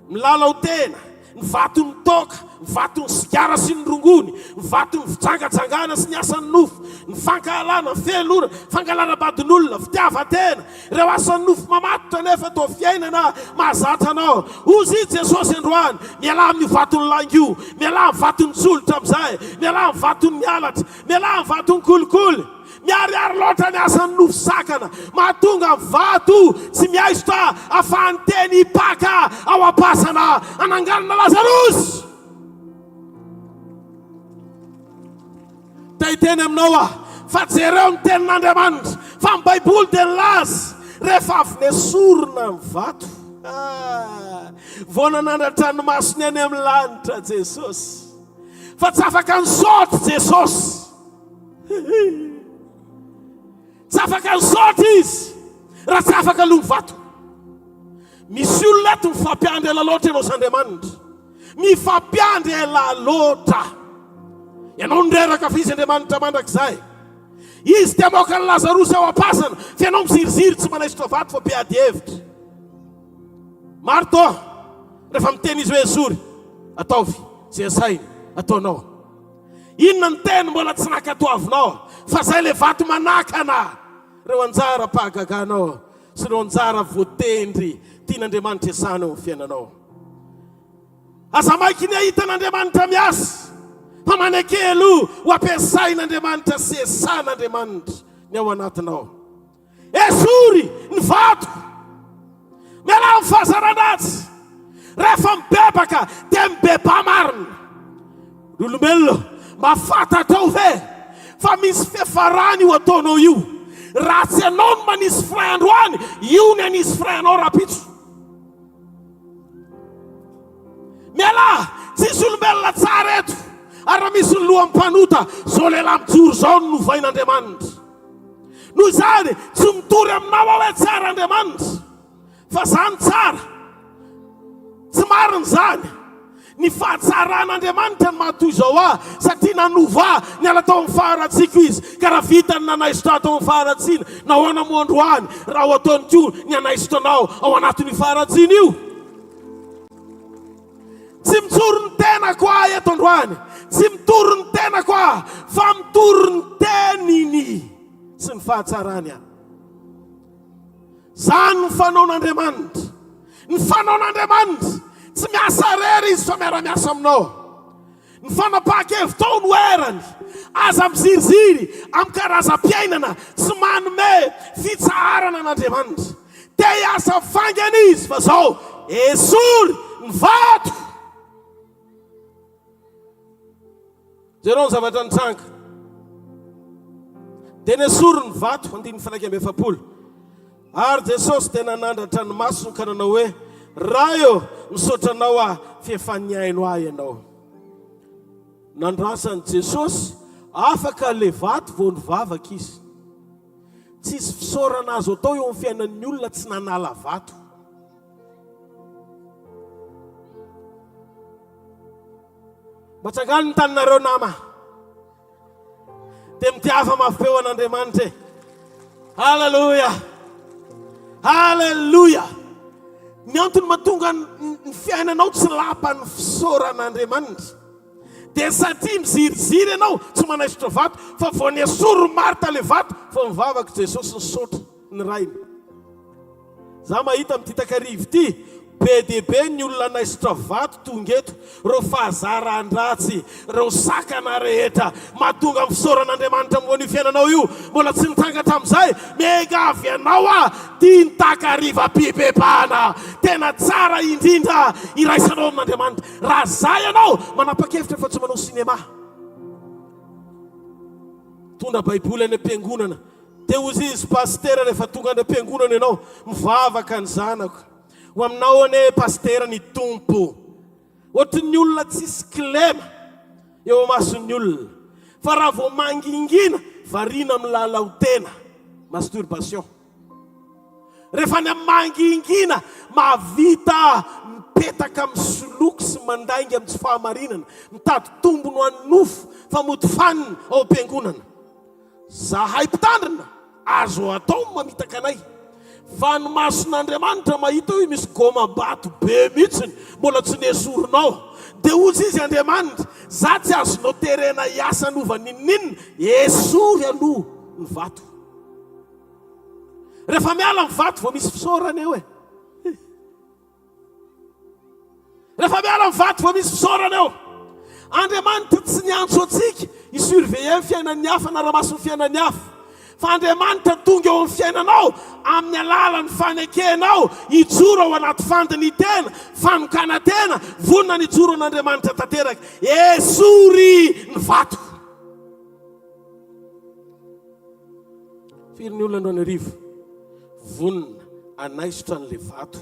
milala ho tena, ny vato ny toka, ny vato ny sigara sy ny rongony, ny vato ny fitsangatsangana sy ny asan'ny nofo, ny fankahalana, ny felora, fankalana-badin'olona, fitiavan-tena, ireo asan'ny nofo mamatotra nefa toa fiainana mahazatra anao. Ozy Jesosy androany, miala amin'ny vaton'ny langio, miala amin'ny vaton'ny tsolotra amin'izay, miala amin'ny vaton'ny mialatra, miala amin'ny vaton'ny kolikoly. Miariary loatra ny asan'ny nofo sakana mahatonga vato tsy miaisotra ahafahany teny hipaka ao am-pasana ananganana Lazarosy. Ta hiteny aminao fa jereo ny tenin'Andriamanitra fa ny baiboly dia nilaza rehefa avy nesorina ny vato Vona nandratranomasony any amin'ny lanitra Jesosy. Fa tsy afaka nisaoty Jesosy. Tsy afaka nisaoty izy raha tsy afaka lomby vato. Misy olona eto mifampiandry ela loatra ianao s'Andriamanitra. Mifampiandry ela loatra. Ianao nireraka fa izy Andriamanitra mandrakizay. Izy tia moka ny Lazarosy ao am-pasana fa ianao miziriziry tsy manaisitra vato fa beady hevitra. Maro toa rehefa miteny izy hoe zory ataovy zay sainy ataonao. Inona ny teny mbola tsy nakatoavinao fa zay le vato manakana. Reo anjara pahagaganao sy reo anjara voatendry tian'Andriamanitra esana eo amin'ny fiainanao. Aza maiky ny ahitan'Andriamanitra miasa fa manekelo ho ampiasain'Andriamanitra sy esan'Andriamanitra ny ao anatinao. Esory ny vato. Miala amin'ny fahazaranatsy. Rehefa mibebaka dia mibeba marina. L'olombelona mahafantatra ao ve fa misy fiafarany io ataonao io. Raha tsy ianao no manisy frein androany, io ny anisy frein anao rapitso. Miala, tsisy olombelona tsara eto. Ary raha misy ny lohan'ny mpanota, zao lehilahy mijoro zao no novain'Andriamanitra. Noho izany, tsy mitory aminao ao hoe tsara Andriamanitra. Fa zany tsara. Tsy marina zany. Ny fahatsaràn'Andriamanitra ny mahatoy izao satria nanova niala tao amin'ny faharatsiako izy. Ka raha vitany nanaisitra tao amin'ny faharatsiana, nahoana moa androany, raha ho ataony koa ny anaisitra anao ao anatin'ny faharatsiana io. Tsy mitsoro ny tena koa eto androany. Tsy mitoro ny tena koa, fa mitoro ny teniny sy ny fahatsarany. Zany ny fanaon'Andriamanitra. Ny fanaon'Andriamanitra tsy miasa rery izy fa miara-miasa aminao. Ny fanapahan-kevitao no erany. Aza miziriziry amin'ny karazam-piainana tsy manome fitsaharana an'Andriamanitra. Te hiasa vangana izy fa zao esory ny vato. Jereo ny zavatra nitranga. Tena esory ny vato, andiny fanaky amby efapolo. Ary Jesosy tena nandratra ny masony ka nanao hoe raha eo misaotra anao fiefaniaino ahy ianao. Nandrasany Jesosy afaka le vato vao nivavaka izy. Tsisy fisaorana azo atao eo amin'ny fiainan'ny olona tsy nanala vato. Matsangano ny taninareo nama. Dia mitiava mafy-peo an'Andriamanitra. Halleluja. Halleluja. Ny antony mahatonga ny fiainanao tsy lapan'ny fisaoran'Andriamanitra. Dia satria miziriziry ianao tsy manaisitra vato, fa vao ny esory marita le vato fa mivavaka Jesosy nisaotra ny rainy. Za mahita amin'ity takarivo ity, be dia be ny olona naisitra vato tonga eto, reo fahazaran-dratsy, reo sakana rehetra, mahatonga amin'ny fisaoran'Andriamanitra ambony fiainanao io, mbola tsy nitangatra amin'izay, miangavy ianao tia ny takarivam-pibebana, tena tsara indrindra iraisanao amin'Andriamanitra. Raha zay ianao manapa-kevitra fa tsy manao sinema. Tondra baiboly any am-piangonana, dia ozy izy pastera rehefa tonga any am-piangonana ianao, mivavaka ny zanako. Ho aminao ane pastera ny tompo. Ohatry ny olona tsisy kilema eo mason'ny olona. Fa raha vao mangingina, variana amin'ny lalao tena. Masturbation. Rehefa ny mangingina, mahavita mipetaka amin'ny soloky sy mandainga amin'ny tsy fahamarinana. Mitady tombony ho an'ny nofo, fa mody faniny ao am-piangonana. Zahay mpitandrina, azo atao mamitaka anay. Fa ny mason'Andriamanitra mahita hoe misy goma-bato be mihitsiny, mbola tsy nesorinao. Dia ozy izy Andriamanitra, za tsy azonao terena hiasa nova ninninina, esory aloha ny vato. Rehefa miala ny vato vao misy fisaorana eo e. Rehefa miala ny vato vao misy fisaorana eo. Andriamanitra tsy niantso antsika hisurveiller ny fiainan'ny hafa na raha maso ny fiainan'ny hafa. Fa Andriamanitra tonga eo amin'ny fiainanao amin'ny alalan'ny fanekenao hijoro ao anaty fandiny tena, fanokana tena, vonona ny joro an'Andriamanitra tanteraka. Esory ny vato. Firy ny olona andro any arivo, vonona anaisitra an'le vato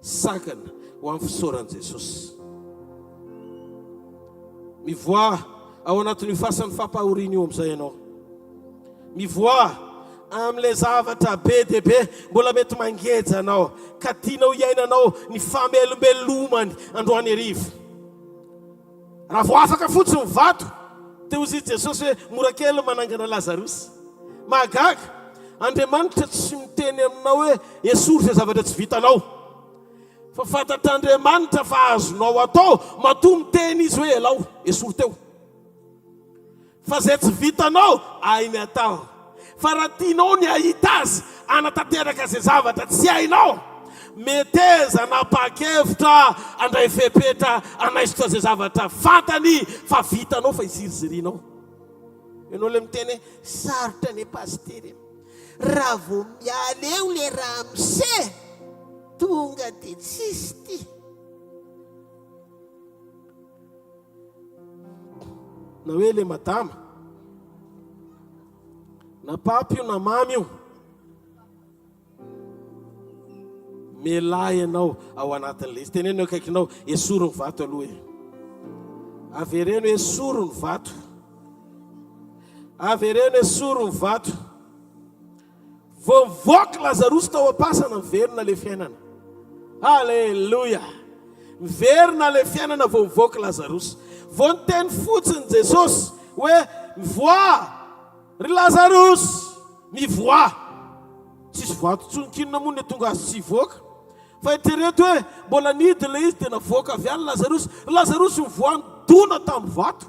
sakana ho amin'ny fisaoran'i Jesosy. Mivoa ao anatin'ny fasan'ny fampahoriana io amin'izay ianao. Mivoa amin'ilay zavatra be dia be mbola mety mangeja anao ka tianao iainanao ny famelombelomany androany hariva. Raha vao afaka fotsiny vato teo izy Jesosy hoe mora kely manangana Lazarosy. Mahagaga, Andriamanitra tsy miteny aminao hoe esory izay zavatra tsy vitanao. Fa fantatr'Andriamanitra fa azonao atao, matoa miteny izy hoe elao, esory teo. Fa izay tsy vitanao, ainy atao. Fa raha tianao ny ahita azy, anatanteraka izay zavatra tsy hainao, meteza anapa-kevitra, andray fepetra, anaisotra izay zavatra fantany fa vitanao fa izirizirinao. Ianao le miteny hoe sarotra ny pastery. Raha vao miala eo le raha mise, tonga dia tsisy ty. Na hoe le madama, na papy io na mamy io, melay ianao ao anatin'ilay izy. Teneno akaikinao esoro ny vato aloha e. Avereno esoro ny vato. Avereno esoro ny vato. Vao mivoaka Lazarosy tao am-pasana, miverina le fiainana. Halleluja. Miverina le fiainana vao mivoaka Lazarosy. Vao niteny fotsiny Jesosy hoe mivoa ry Lazarosy, mivoa. Tsisy vato tsonikinina moa ny tonga azy tsy voaka. Fa itereto hoe mbola nidy le izy tena voaka avy any Lazarosy. Lazarosy mivoa nidona tamin'ny vato.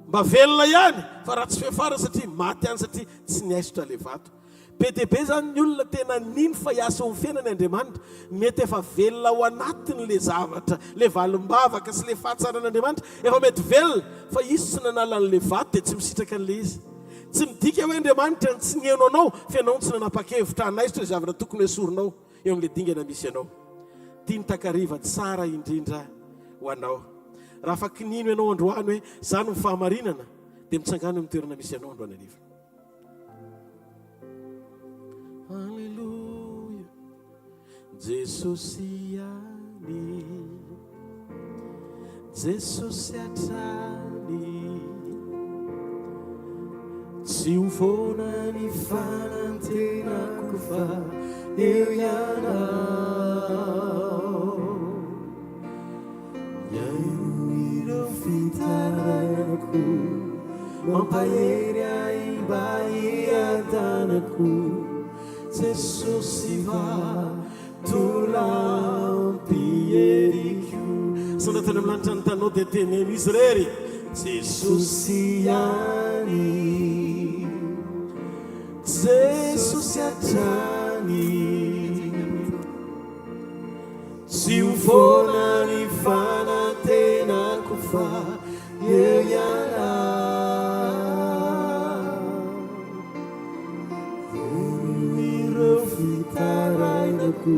Mba velona ihany, fa raha tsy fefara satria maty ihany satria tsy niaisotra le vato. Be dia be zany ny olona tena niny fa hiasa ho fiainany Andriamanitra, mety efa velona ao anatiny le zavatra, le valim-bavaka sy le fahatsaran'Andriamanitra, efa mety velona, fa izy tsy nanalany le vato dia tsy misitraka an'le izy. Tsy midika hoe Andriamanitra tsy nihaino anao, fa ianao tsy nanapa-kevitra anaisotra zavatra tokony esorinao eo amin'ilay dingana misy ianao. Tia ny takariva tsara indrindra ho anao. Raha fa kinino ianao androany hoe zany ny fahamarinana, dia mitsangana amin'ny toerana misy ianao androany hariva. Alleluia. Jesosy ani, Jesosy atrany, tsy ho foana ny fanantenako fa eo ianao. Iaino ireo fitarainako, mampahery aimba iadanako. Jesosy va tolampy eriko. Sanatany amin'ny lanitra ny tanao dia teneno izy rery. Jesosy ani, Jesosy atrany, tsy ho foana ny fanantenako fa eo ianao. Fitarainako,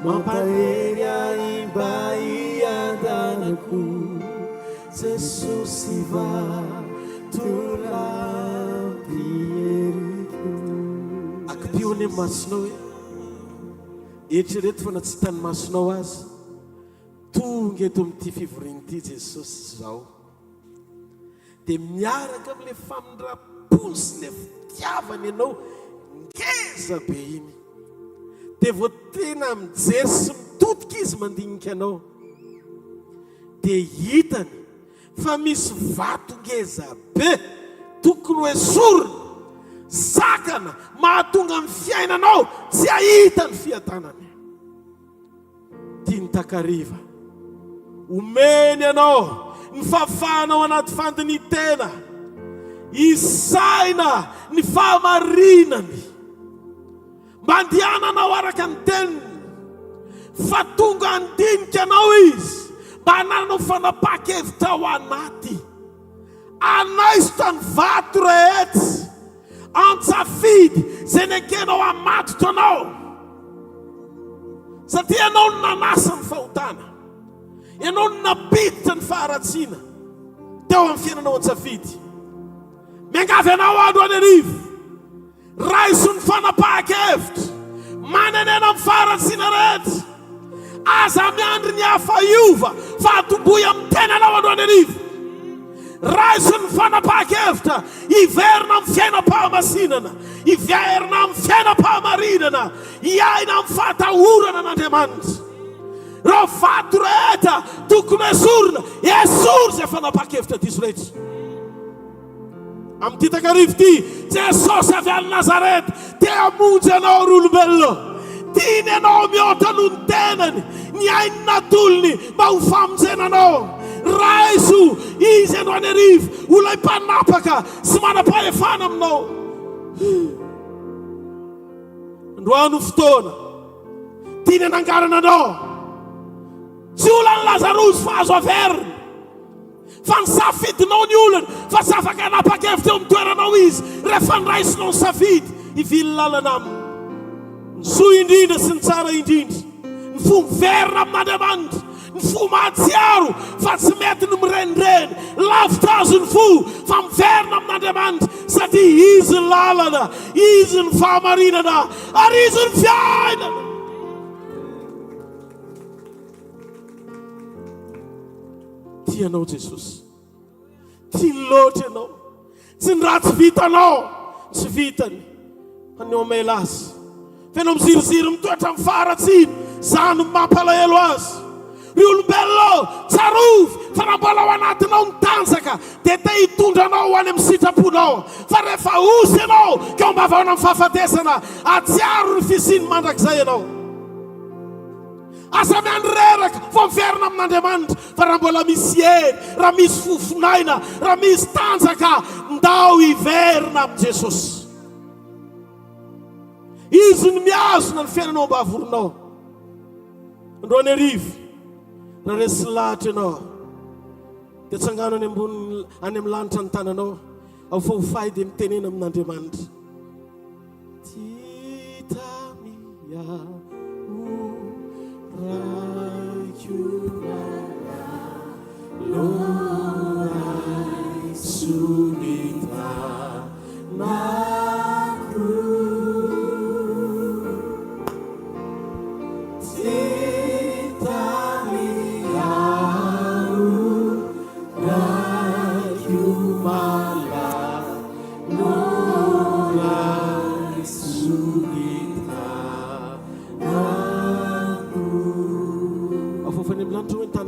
mampahery aimba iadanako. Jesosy va tolampy eriko. Akipioany amin'ny masonao hoe eritrereto fa na tsy hitany masonao azy, tonga eto amin'ity fivorian'ity Jesosy zao, dia miaraka amin'ilay famindrapony sy ilay fitiavany ianao ngeza be iny, dia vao tena mijery sy mitotika izy mandinika anao, dia hitany fa misy vato ngeza be tokony hoe sorona, sakana mahatonga amin'ny fiainanao tsy ahita ny fiadanany. Tiany takariva, omeny anao ny fahafahanao anaty fandinitena, isaina ny fahamarinany, mandiananao araka ny teniny, fa tonga andinika anao izy, mba hananao fanapa-kevitra ao anaty, anaisitra ny vato rehetra, antsafidy zay nekenao amatotra anao, satria ianao no nanasa ny fahotana, ianao no napiditra ny faharatsiana teo amin'ny fiainanao antsafidy. Miangavy anao andro any arivo, raiso ny fanapa-kevitra, mananena mifaratsina rehetra aza miandry ny hafaiova fa atomboy amin'ny tenanao androany arivo. Raiso ny fanapaha-kevitra iverina amin'ny fiainam-pahamasinana, iverina amin'ny fiainam-pahamarinana, iaina amin'ny fahatahorana an'Andriamanitra. Raha vato rehetra tokony esorina, esory izay fanapaha-kevitra diso rehetra. Amin'ny takarivo ty, Jesosy avy any Nazareta te hamonjy anao ry olombelona. Tiany anao mihoatra noho ny tenany, ny ainy natolony mba ho famonjena anao. Raiso izy androany arivo, olona mpanapaka sy manam-pahefana aminao. Androany fotoana tiany anangarana anao. Tsy olana Lazarosy fa azo averina, fa ny safidinao ny olana fa tsy afaka hanapa-kevitra eo amin'ny toeranao izy. Rehefa nyraisinao ny safidy hivily lalana aminy. Ny soa indrindra sy ny tsara indrindra, ny fo miverina amin'Andriamanitra, ny fo mahatsiaro fa tsy mety ny mirenireny, lavitra azo ny fo fa miverina amin'Andriamanitra, satria izy ny lalana, izy ny fahamarinana, ary izy ny fiainana. Tianao Jesosy, tiany loatra ianao, tsy ny raha tsy vitanao, tsy vitany aneo maila azy. Fenao miziriziry mitoetra mifaratsiny, zany mampalahelo azy. Ry olombelona tsarovy fa nambola ao anatinao ny tanjaka dia te hitondra anao ho any amin'ny sitraponao. Fa rehefa osy ianao ka mba vaona amin'ny fahafatesana, atsiaro ny fisiny mandrakizay ianao. Asa miandry reraka fa miverina amin'Andriamanitra, fa raha mbola misy hery, raha misy fofonaina, raha misy tanjaka, ndao hiverina amin'ny Jesosy. Izy ny miazona ny fiainanao mba havoronao. Androany arivo, raha resy lahatra ianao dia tsangano any ambony, any amin'ny lanitra ny tananao, ao fa ho fahy dia mitenena amin'Andriamanitra.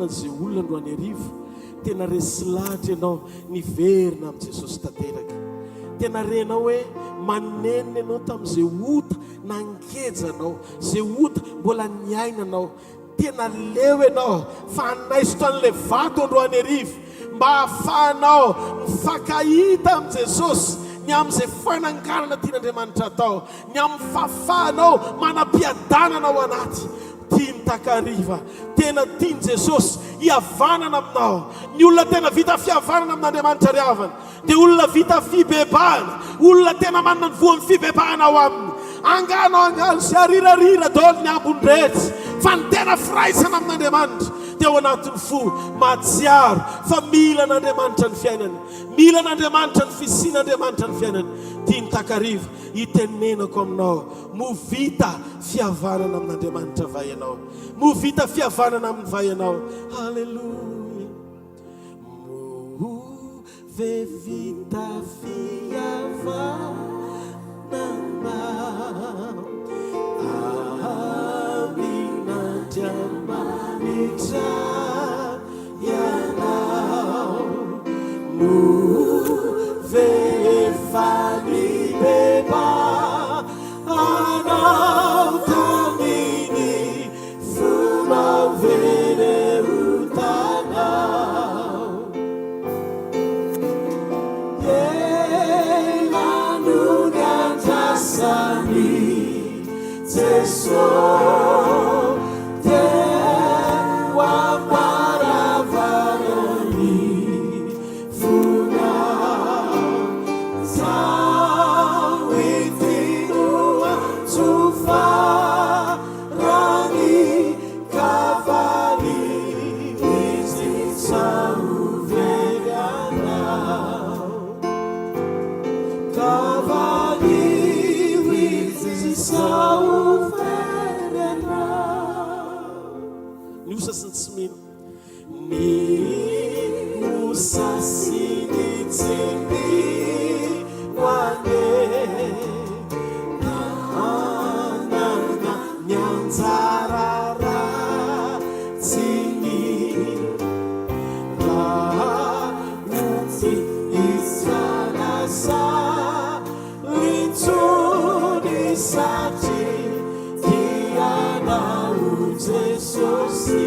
Zay olona androany arivo tena resy lahatra ianao niverina amin'ny Jesosy tanteraka. Tena renao hoe manenina ianao tamin'izay ota nangejanao, zay ota mbola niainanao. Tena leo ianao fa hanaisotra an'ilay vato androany arivo mba hahafahanao mifankahita amin'ny Jesosy, ny amin'izay fananganana tian'Andriamanitra atao, ny amin'ny fahafahanao manam-piadanana ao anaty. Tiany takariva, tena tiany Jesosy hiavanana aminao. Ny olona tena vita fihavanana amin'Andriamanitra ry havana dia olona vita fibebahana, olona tena manana ny voan'ny fibebahana ao aminy. Anganao angano sy arirarira daholo ny ambony rehetra, fa ny tena firaisana amin'Andriamanitra dia ao anatin'ny fo mahatsiaro fa mila n'Andriamanitra ny fiainany, mila n'Andriamanitra ny fisian'Andriamanitra ny fiainany. Tiany takariva itenenako aminao, mo vita fihavanana amin'Andriamanitra vai ianao, mo vita fihavanana amin'ny vai ianao. Halleluja. Mo ve vita fihavanana amin'Andriamanitra ianao, mo ve fali beba anao tamini funao vere utanao yelanu nyantasani Jesús. Wa para varani funa sy ny tsy mino ny osasy ny tsimby hoane nanana ny anjara ratsiny ramotsy isanasa litsony satry tianao Jesosy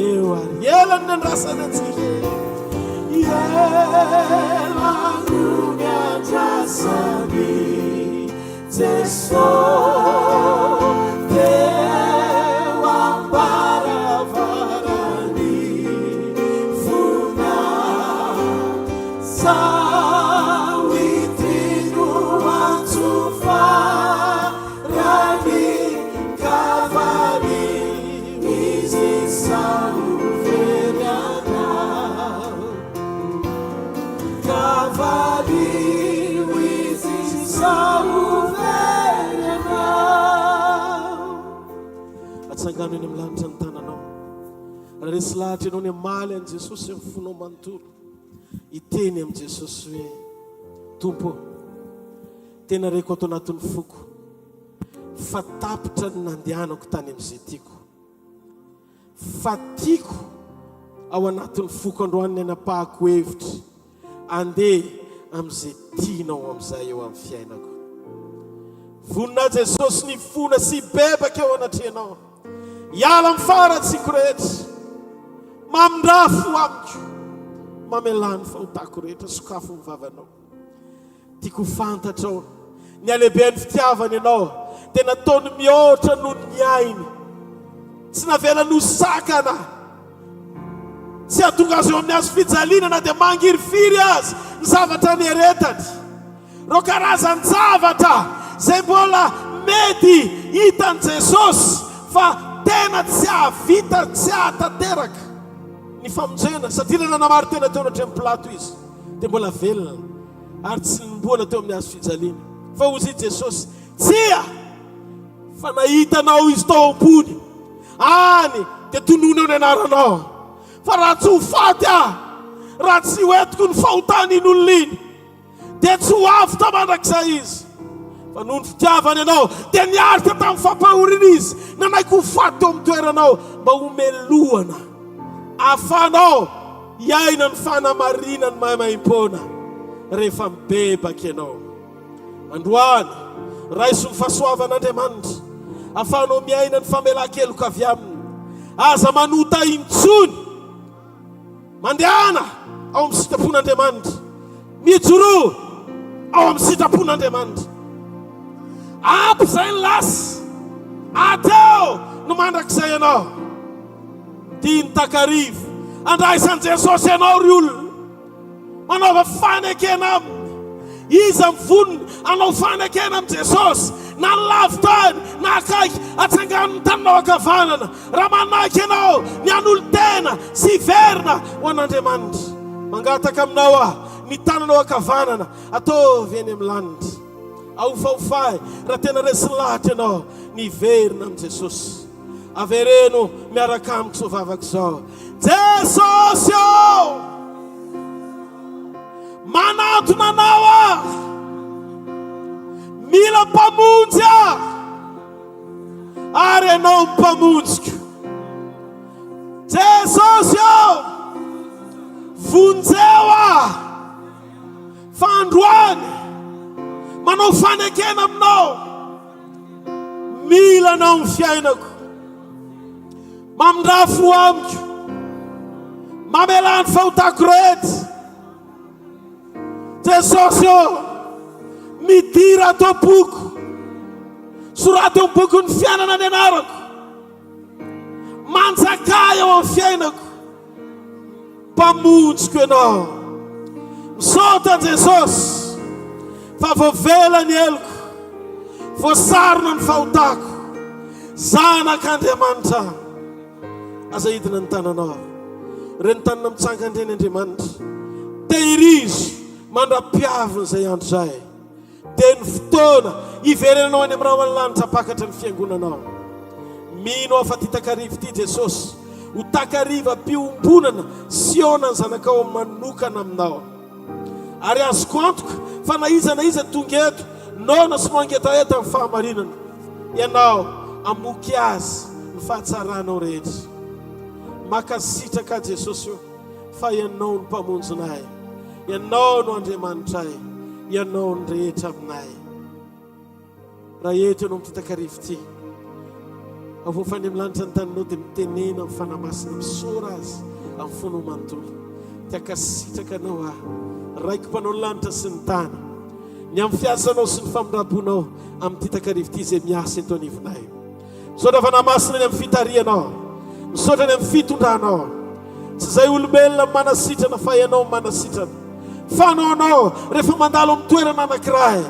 eo ary elany nandrasany atsika elano ny andrasany Jesosy teo ambaravarany fona sawitino antsofarany kavary izy sauveriana kavary izy sauveriana atsangano eny amin'ny lanitra ny tananao raha resy lahatra ianao ny amaly an Jesosy amin'ny fonao manontolo iteny amin'ny Jesosy hoe tompo tena reko ato anatin'ny foko fa tapitra ny nandehanako tany amin'izay tiako fa tiako ao anatin'ny foko androany ny anapahako hevitra andeha amin'izay tianao amin'izay eo amin'ny fiainako vonina Jesosy ny fona sy bebaka eo anatrehanao hiala amin'ny faratsiko rehetra mamindrafo amiko mamelany fahotako rehetra sokafo ny vavanao tiako fantatrao ny alehiben'ny fitiavany ianao tena taony mihoatra noho ny ainy tsy navela nosakana tsy atonga azy eo amin'ny azo fijaliana na dia mangirifiry azy ny zavatra nieretany ro karazan-javatra zay mbola mety hitan Jesosy fa tena tsy ahavita tsy ahatanteraka ny famonjena satria nanamary tena teo anatrem'ny plato izy dia mbola velona ary tsy nimboana teo amin'ny azo fijaliana fa ozy Jesosy tsia fa nahitanao izy tao ambony any dia tonony eo ny anaranao fa raha tsy ho faty raha tsy hoetiko ny fahotany in'olon'iny dia tsy ho avy mandrakizay izy fa noho ny fitiavany ianao dia niarika tamin'ny fampahorina izy nanaiky ho faty teo amin'ny toeranao mba homelohana afanao hiaina ny fanamarina ny mahimaimpona rehefa mibebaka ianao androany raiso ny fahasoavan'Andriamanitra afanao miaina ny famelan-keloka avy aminy aza manota intsony mandehana ao amin'ny sitrapon'Andriamanitra mijoroa ao amin'ny sitrapon'Andriamanitra ampy zay ny lasy ateo no mandrakizay ianao diny takarivo andraisan Jesosy ianao ry olona manaova fanekena aminy izy mivonona anao fanekena amin'ny Jesosy na ny lavitany na akaiky atsangano ny taninao ankavanana raha manaiky ianao ny an'olo tena sy verina ho an'Andriamanitra mangataka aminao ny tananao ankavanana ataovy eny amin'ny lanitra ahofahofahy raha tena resy lahatra ianao ny verina amin'ny Jesosy avereno miaraka amiko so vavaka izao Jesosy o manatona anao mila mpamonjy ary ianao mpamonjiko Jesosy o vonjeo fa androany manao fanekena aminao mila anao ny fiainako mamindrafo amiko mamelany fahotako rehetra Jesosy o midira ato boky soraty eo boky ny fiainana ny anarako manjakay eo amin'ny fiainako mpamonjiko ianao misaota Jesosy fa voavela ny eloko voasarona ny fahotako zanak'Andriamanitra aza hidina ny tananao reny tanana mitsanga andreny Andriamanitra tehirizo mandra-piavina izay andro zay dia ny fotoana iverenanao any amin'ny raha amin'ny lanitra pakatra ny fiangonanao mino aho fa ty takarivo ty Jesosy ho takariva mpiombonana siona ny zanakao manokana aminao. Ary azoko antoka fa na iza tonga eto naona sy mangetaheta amin'ny fahamarinana, ianao amoky azy ny fahatsaranao rehetra. Makasitraka Jesosy io fa ianao no mpamonjinay, ianao no Andriamanitray, ianao ny rehetra aminay. Raha eto ianao mititakarivo ity, avofany amin'ny lanitra ny taninao dia mitenena amin'ny fanamasina, misora azy amin'ny fonao manontolo. Tiakasitraka anao raiko mpanao ny lanitra sy ny tany, ny amin'ny fiasanao sy ny famindabonao amin'ny titakarivo ity izay miasa eto anivonay. Misaotra fanamasina ny amin'ny fitarianao, misaotra ny amin'ny fitondranao. Tsy izay olombelona manasitrana fa ianao manasitrana. Fanaonao rehefa mandalo amin'ny toerana anankiray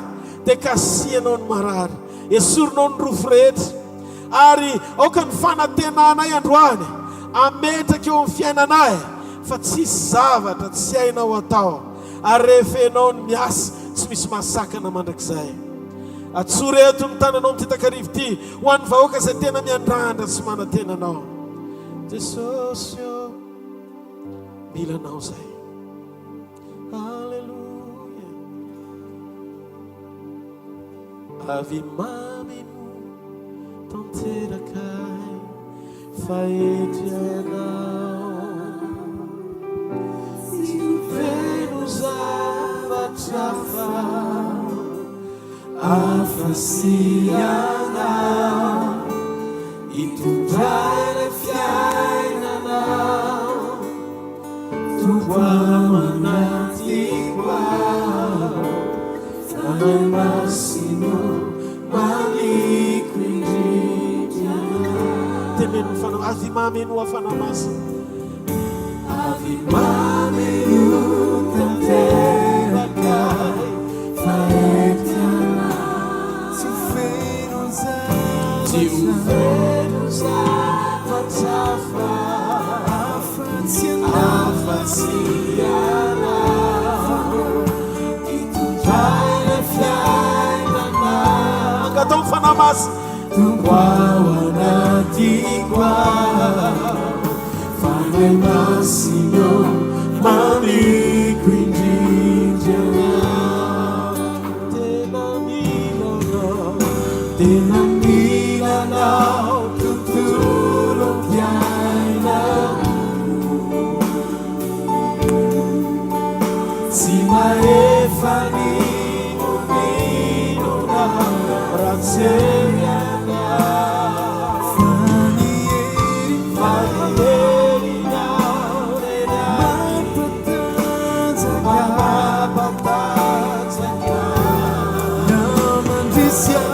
dia kasianao ny marary, esorinao ny rofo rehetra, ary aoka ny fanantenanay androany ametraka eo amin'ny fiainanay, fa tsisy zavatra tsy hainao atao, ary rehefa ianao ny miasa tsy misy masakana mandrakizay. Atsory eto ny tananao mititakarivo ity ho an'ny vahoaka izay tena miandrandra sy manantenanao. Jesosy io, mila anao zay. Alleluia. Avy mameno tanterakay fa eto ianao, sy veno zavatra afasianao, itondray le fiainanao, tubuao anaty quao, fai massimo maliko indrindra. Teneno fana avy mameno afanamasa, avy mameno tanterakay fa eto ianao, tsy ufeno zavatra afasianao, itondray le fiainanao. Angatao fanamasa, tubuao anaty quao, fai massimo maliko indrindra. Tena milanao tontolo piainao, tsy mahefany ominona ratserianao, faniherinao mampatanjaka namandrisiao.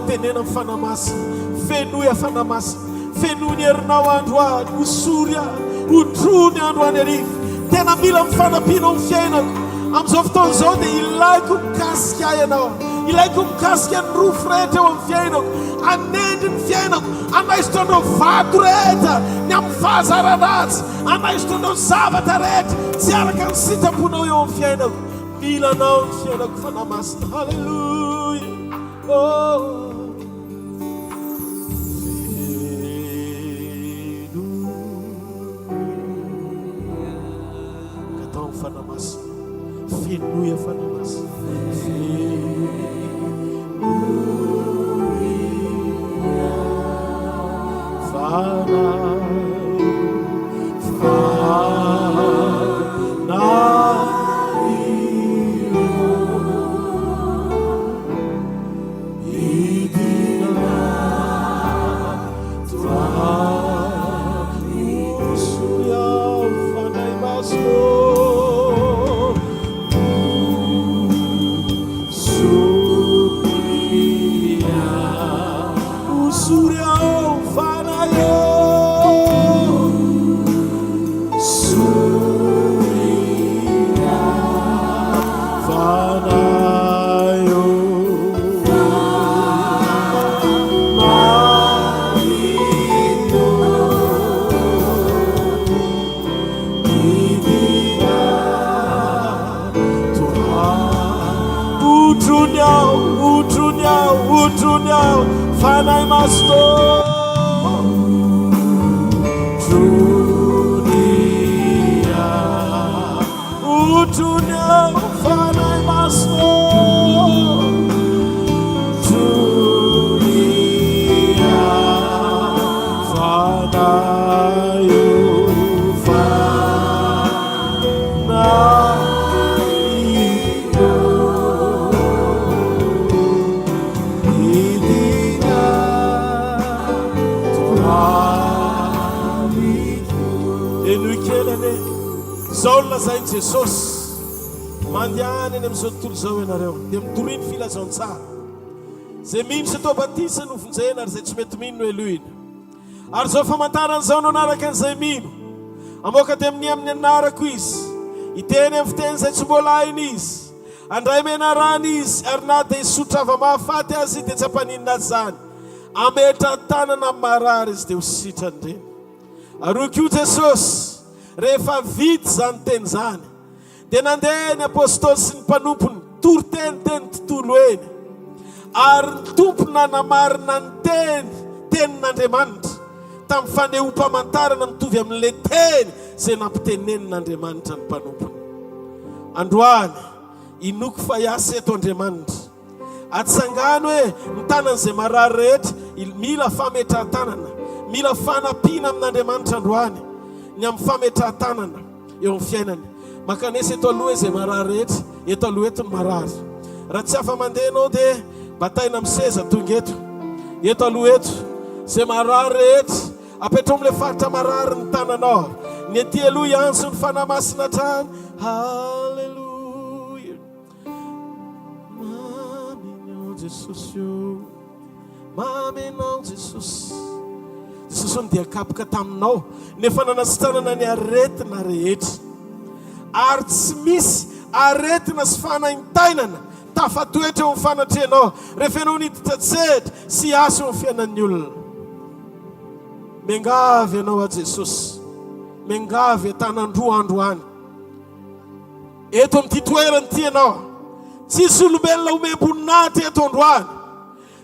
Tenena fanamasa, fenoy afanamasa, fenoy ny herinao androany, hosory hotrony androany arivo. Tena mila mifanampianao ny fiainako amin'izao fotoana izao dia ilaiko mikasika ahy ianao, ilaiko mikasika ny rofo rehetra eo amin'ny fiainako, anendry ny fiainako, anaisitra andreo vato rehetra ny amin'ny fahazaranazy, anaisitra andreo zavatra rehetra tsy araka ny sitraponao eo amin'ny fiainako. Mila anao ny fiainako fanamasina. Halleluja. Oh. fenoia fanamasy Jesosy mandiany eny am'izao tontolo zao ianareo dia mitoriny filazantsara zay mino sy atao batisa no vonjena ary zay tsy mety mino no elohina ary zao famantaran'izao no anaraka an'izay mino amoaka dia amin'ny anarako izy iteny amin'ny fiteny zay tsy mbola hainy izy andray menarany izy ary na dia isotrava mahafaty azy dia tsy hampaninina azy zany ametra tanana marary izy dia ho sitrany reny ary ko Jesosy rehefa vity zany teny zany dia nandeha ny apôstôly sy ny mpanompony tory teny tontolo eny ary ny tompony nanamarina ny tenin'Andriamanitra tamin'ny fanehoam-pamantarana mitovy amin'ilay teny zay nampitenenin'Andriamanitra ny mpanompony. Androany inoko fa hiasa eto Andriamanitra atsangano hoe ny tanan'izay marary rehetra mila fametrahan-tanana, mila fanampiana amin'Andriamanitra androany ny amin'ny fametrahan-tanana eo amin'ny fiainany. Makanesa eto aloha izay marary rehetra, eto aloha eto ny marary. Raha tsy afa mandeha anao dia bataina amin'ny seza tonga eto aloha eto izay marary rehetra apetrao amin'ilay faritra marary ny tananao. Ny ety aloha iantso ny fanamasina trany. Halleluja. Maminao Jesosy io, maminao Jesosy. Jesosy dia kapoka taminao nefa nanasitranana ny aretina rehetra ary tsy misy aretina sy fanaintainana tafatoetra eo amin'ny fanatrehanao rehefa ianao niditra tsedra sy asa eo amin'ny fiainan'ny olona. Mengavy ianao a Jesosy, mengavy atanandroa androany eto amin'ity toerana ity ianao. Tsisy olombelona omem-boninahitra eto androany,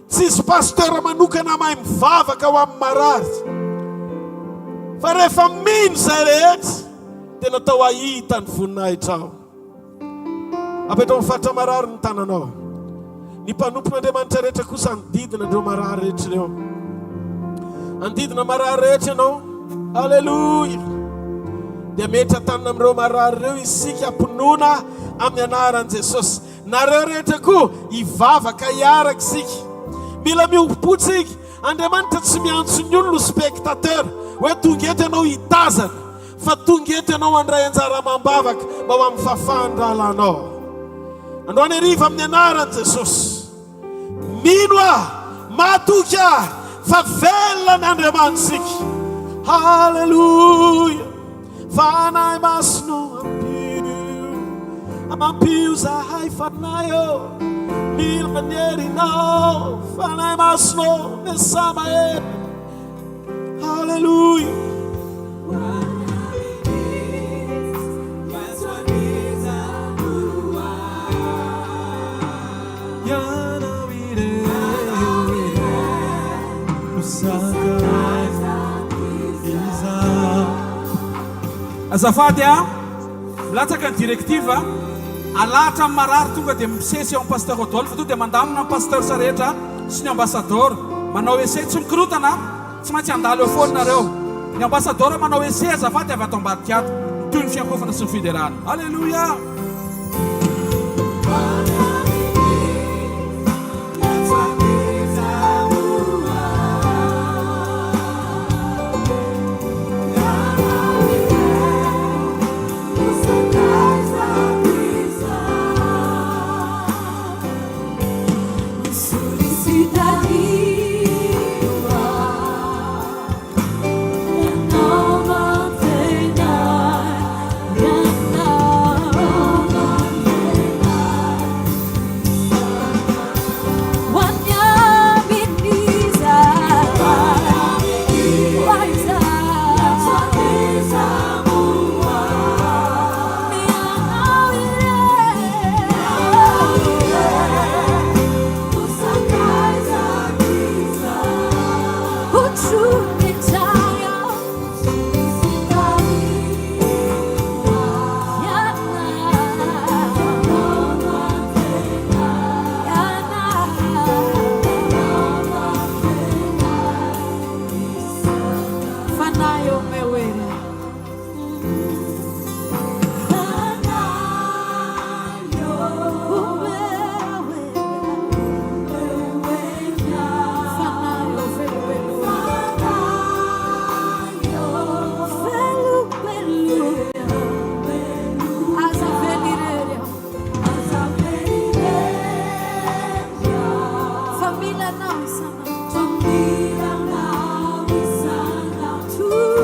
tsisy pasteur manokana mahay mivavaka ho amin'ny marary, fa rehefa mino izay rehetra dia natao ahita ny voninahitra ao. Apetrao amin'ny faritra marary ny tananao. Ny mpanompon'Andriamanitra rehetra kosa anodidina andreo marary rehetra ireo, andidina marary rehetra ianao. Alleluja. Dia metra tanana amin'ireo marary ireo isika ampinoana amin'ny anaran'i Jesosy. Nareo rehetra koa hivavaka hiaraka isika. Mila miopotsika. Andriamanitra tsy miantso ny olona spectateur hoe tonga eto ianao hitazana, fa tonga eto ianao andray anjara mambavaka mba ho amin'ny fahafandralanao. Androany hariva amin'ny anaran'i Jesosy. Mino aho, matoky aho, fa velona ny Andriamanitsika. Halleluja. Fanahy masonao amampio zahay fanayo mila manierinao, fanahy masonao mesama e. Halleluja. Azafady a, milatsaka ny direktiva alatra marary tonga dia misesy eo amin'ny pasteur Rodolphe to dia mandamina amin'ny pasteur Saretra sy ny ambassadeur manao ese tsy mikorotana tsy maintsy andalo eo foanareo ny ambassadeur manao ese azafady avy ato ambadika ato toy ny fiankofana sy ny fiderana alleluia Tua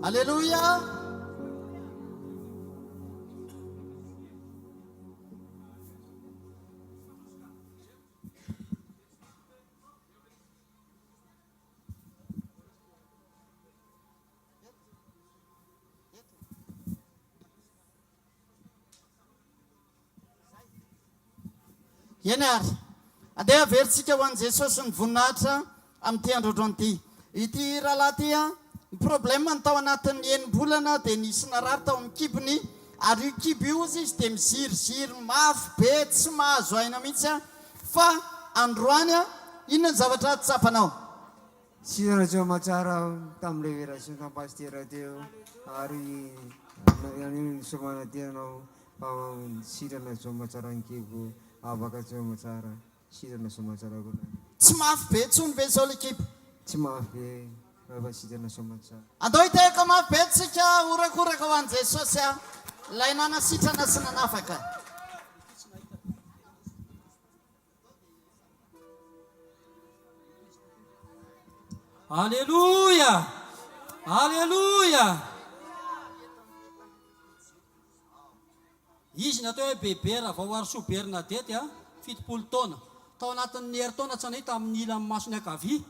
Alléluia. Eny ary andeha averintsika ho an' Jesosy ny voninahitra amin'ity androandro an'ity. Ity rahalahy ty a, ny problème ny tao anatin'ny enim-bolana dia nisy narary tao amin'ny kibony, ary io kibo io izy dia miziriziry mafy be tsy mahazo aina mihitsy a. Fa androany a, inona ny zavatra tsapanao? Sidana tsoma tsara tamin'ilay version pastera teo, ary somana tianao sidana tsoma tsara ny kibo afaka tsoma tsara sidana soma tsara koa. Tsy mafy be tsony ve zao le kibo? Tsy mafy be fa sidana soma tsara. Andao hiteka mafy be tsika orakoraka ho an' Jesosy a, ilay nanasitrana sy nanafaka. Alléluia, alléluia. Izy natao hoe bebe raha vao arisoberina dety a 70 taona. Tao anatin'ny herintaona tsy nahita amin'ny ilan'ny masony akavia,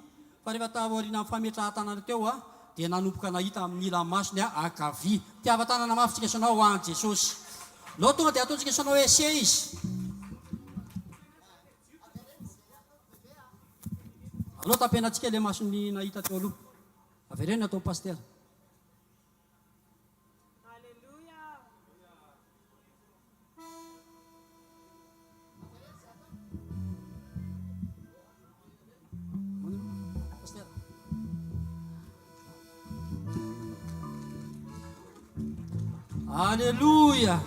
fa rehefa taoriana amin'ny fametrahan-tanana teo a dia nanomboka nahita amin'ny ilan'ny masony akavia. Tiava-tanana mafy tsika sanao ho an' Jesosy. Loha tonga dia ataontsika sanao ese izy. Aloha tapenantsika ilay masony nahita teo aloha. Avereny atao paster. Alléluia.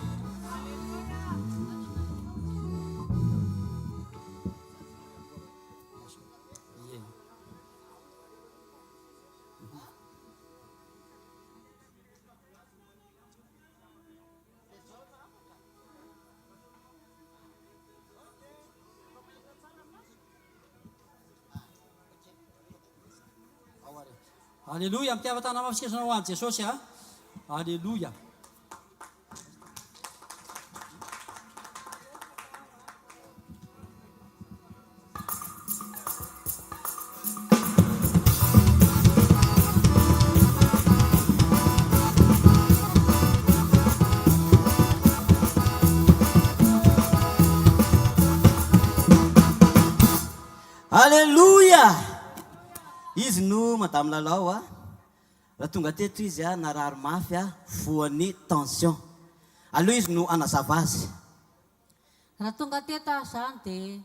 Alléluia, mitiava-tana mafy sikasana ho an' Jesosy a. Alléluia. Alléluia. Izy no madame lalao a, raha tonga teto izy a narary mafy a voan'ny tension. Aloha izy no anazava azy. Raha tonga teto zany dia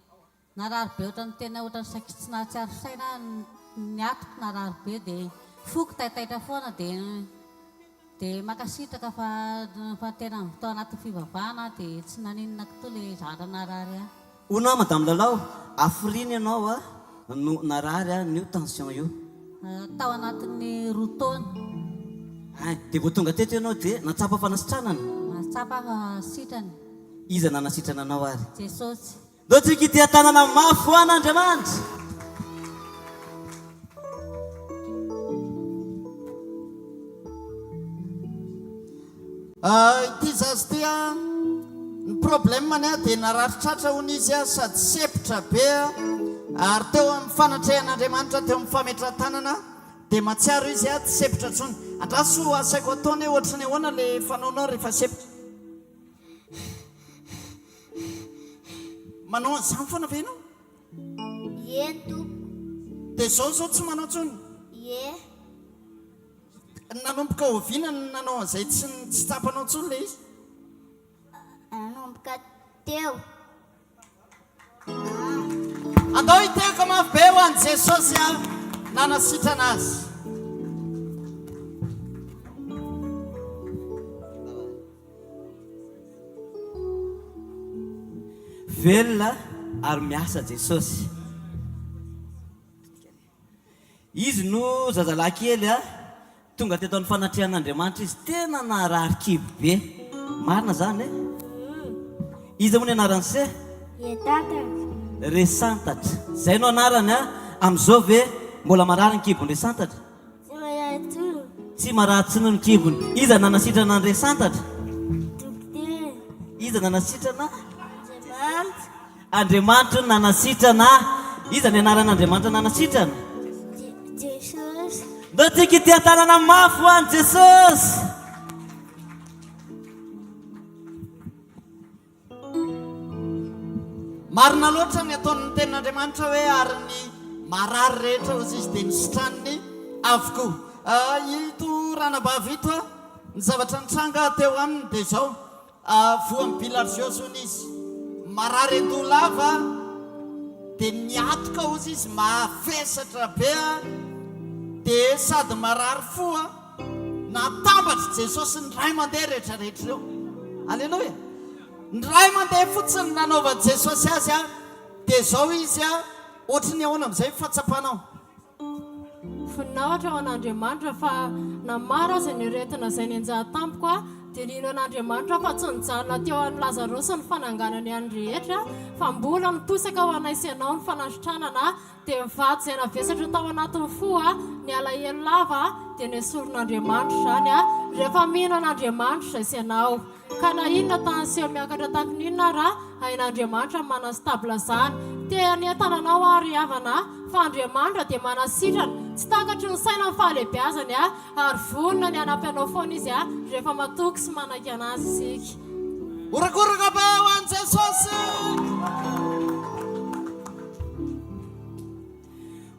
narary be ohatran'ny tena ohatran'ny sakitsy nahatsiaro saina ny atoko narary be dia foko taitaitra foana dia makasitraka fa tena mitao anaty fivavahana dia tsy naninona kotoa ilay zara narary a. Ona madame lalao, afiriny ianao a no narary a nio tension io. Tao anatin'ny roa taona. Dia vao tonga teto ianao dia natsapa fanasitranana. Natsapa sitrany. Iza nanasitrana anao ary? Jesosy. Dao tsika ity tanana mafy ho an'Andriamanitra. Ity zazy ty a, ny problème ny a dia nararitratra hony izy a sady sepitra be a, ary teo amin'ny fanatrehan'Andriamanitra teo amin'ny fametran-tanana dia matsiaro izy a tsy sepitra tsony. Andraso asaiko ataony hoe ohatrany ahoana le fanaonao rehefa sepitra? Manao an'izany foana ve ianao? Ie tompo. Dia zao tsy manao tsony? Ie. Nanomboka oviana nanao an'izay tsy tsapanao tsony le izy? Nanomboka teo. Andao hiteka mafy be ho an' Jesosy a nanasitrana azy. Velona ary miasa Jesosy. Izy no zazalahy kely a tonga teto amin'ny fanatrehan'Andriamanitra izy tena narary kibo be. Marina zany e? Izy moa ny anarany se? Tata. Resantatra. Zay no anarany a. Amin'izao ve mbola marary ny kibony resantatra? Tsy mahay tsony. tsy maratsy noho ny kibony. Iza nanasitrana andre santatra? Iza nanasitrana? Andriamanitra no nanasitrana. Iza ny anaran'Andriamanitra nanasitrana? Jesosy. Ndao tika ity tanana mafy ho an'i Jesosy. Marina loatra ny ataon'ny tenin'Andriamanitra hoe ary ny marary rehetra ozy izy dia nisitraniny avokoa. Ito ranabavy ito ny zavatra nitranga teo aminy dia zao voan'ny bilarziosy hono izy marary endolava dia niatoka ozy izy mafesatra be dia sady marary foa natambatra Jesosy ny ray mandeha rehetrarehetra ireo. Alleloia. Ny ray mandeha fotsiny nanaova Jesosy azy dia zao izy ohatry ny ahoana amin'izay fatsapanao. Voninahitra ao an'Andriamanitra fa namara azy ny retina izay nianjaha tampoka dia nino an'Andriamanitra fa tsy nijanona teo an'i Lazarosy ny fananganany any rehetra fa mbola nitosaka ho anaisy ianao ny fanasitranana dia mivady izay navesatra tao anatin'ny fo ny alahelo lava dia nesoron'Andriamanitra zany rehefa mino an'Andriamanitra izay ianao ka na inona tanseho miakatra tahaka n'inona raha hain'Andriamanitra manastabla zany tea ny tananao ary havana fa Andriamanitra dia manasitrana tsy takatry ny saina ny fahalehibeazany ary vonona ny anampy anao foana izy rehefa matoky sy manaky anazy isika. Orakoraka be ho an'i Jesosy.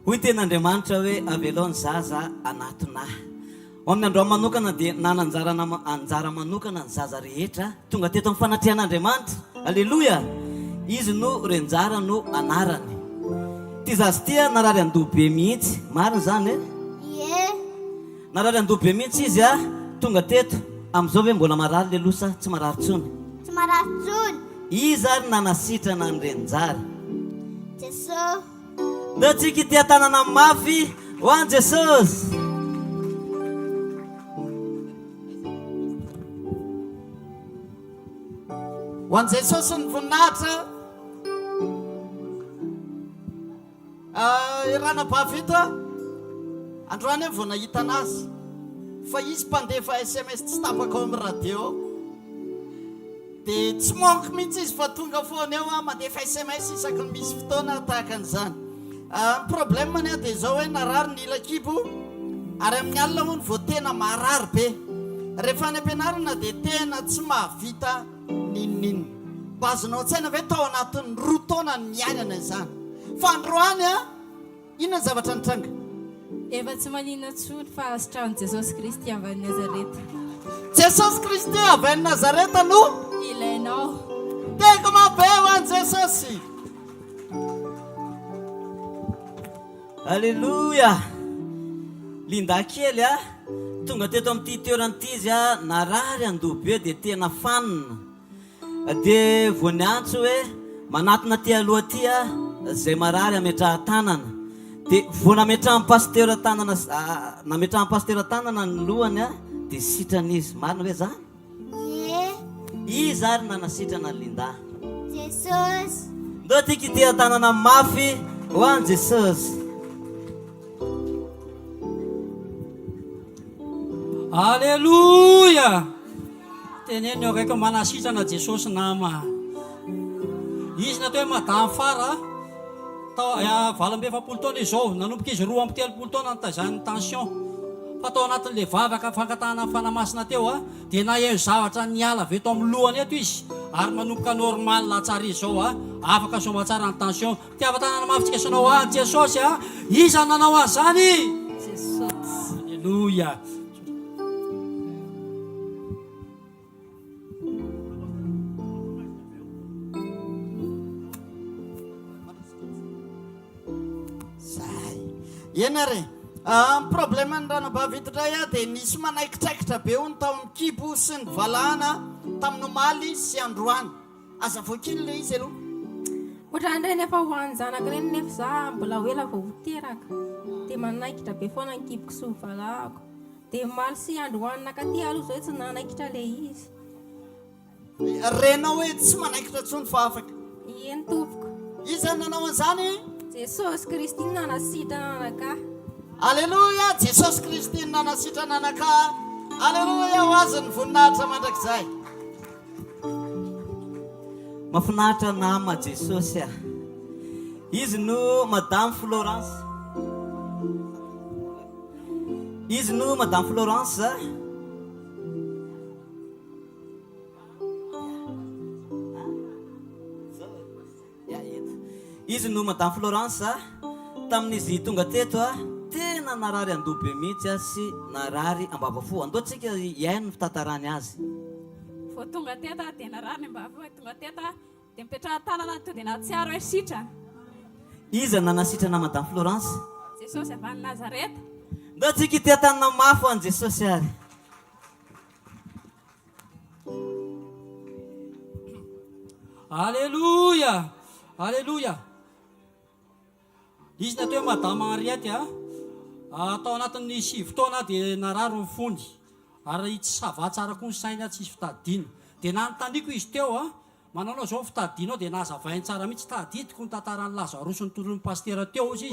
Hoy ten'Andriamanitra hoe aveloany zaza anatinahy. Ao amin'ny andro manokana dia anjara manokana ny zaza rehetra tonga teto amin'ny fanatrehan'Andriamanitra. Alleloia. Izy no renjara no anarany. Ty zazy ty narary andobe mihitsy. Marina zany narary andobe mihitsy izy tonga teto amin'izao hoe mbola marary le losa tsy marary tsony. Tsy marary tsony. Izy ary nanasitrana ny renjara. Jesosy. Ndao tsika ity tanana mafy ho an'i Jesosy. Ho an'i Jesosy ny voninahitra ranabavy ito androany hoe vao nahita anazy fa izy mpandefa SMS tsy tapaka ao amin'ny radio dia tsy manko mihitsy izy fa tonga foana eo mandefa SMS isaky ny misy fotoana tahaka an'izany. Problème ny dia zao hoe narary ny ila-kibo ary amin'ny alina hono vao tena marary be rehefa any am-pianarana dia tena tsy mahavita ninonino bazonao tsaina hoe tao anatin'ny roa taona ny ainana izany fa androany inona zavatra nitranga efa tsy maninona tsony fa asitrahany Jesosy Kristy avy any Nazareta. Jesosy Kristy avy any Nazareta no ilainao. Teko mabe ho an'i Jesosy. Alleluia. Linda kely tonga teto amin'ity toerana ity izy narary andobe dia tena fanina dia voaniantso hoe manatina ty aloha ty zay marary ametraha tanana dia vo nametrahan'ny pasteur tanana nametrahan'ny pasteur tanana ny lohany dia sitrana izy. Marina hoe zany izy ary nanasitrana Linda. Jesosy. Ndao tika ity tanana mafy ho an'i Jesosy. Alleluia. Teneny eo raika manasitrana Jesosy nama. Izy natao hoe madamy fara tao valambe efapolo taona izao nanomboka izy 2 taona nitazany tension fa tao anatin'le vavaka fankatahana amin'ny fanamasina teo dia na eo zavatra niala avy eto amin'ny lohany eto izy ary manomboka normal tsara izy zao afaka soma tsara ny tension tiavatanana mafitsika sanao Jesosy iza nanao azany. Alleluia. Ena re problème ny ranabavy ito indray dia nisy manaikitraikitra be hony tao amin'ny kibo sy ny valahana tamin'ny omaly sy androany. Aza voakiny le izy aloha ohatrandray nefa hoany zanaka reny nefa za mbola hoela vao hoteraka dia manaikitra be foana ny kiboko sy ny valahako dia maly sy androany nakaty aloha zao tsy nanaikitra le izy. Renao hoe tsy manaikitra tsony fa afaka. Eny tompoko. Iza nanao an'izany? Jesosy Kristy nanasitrana anaka. Aleluia, Jesosy Kristy nanasitrana anaka. Aleluia, ho azy ny voninahitra mandrakizay. Mahafinaritra nama Jesosy a. Izy no Madame Florence. Izy no Madame Florence a. Izy no Madame Florence a. Tamin'izy tonga teto a, tena narary andobe mihitsy a sy narary ambavafo. Andao tsika iaino ny fitantarany azy. Vao tonga teto dia narary ambavafo, tonga teto dia mipetraha tanana to dia nahatsiaro hoe sitrana. Iza nanasitrana Madame Florence? Jesosy avy any Nazareta. Ndao tsika ity tanana mafy an Jesosy ary. Alléluia, alléluia. Izy natao hoe Madame Henriette a, atao anatin'ny 7 taona dia narary ny fony ary tsy sava tsara koa ny saina tsisy fitadiana. Dia nanontaniako izy teo a, manao zao fitadianao dia nahazavainy tsara mihitsy tadidiko ny tantaran'ny Lazarosy ny tolon'ny pastera teo izy.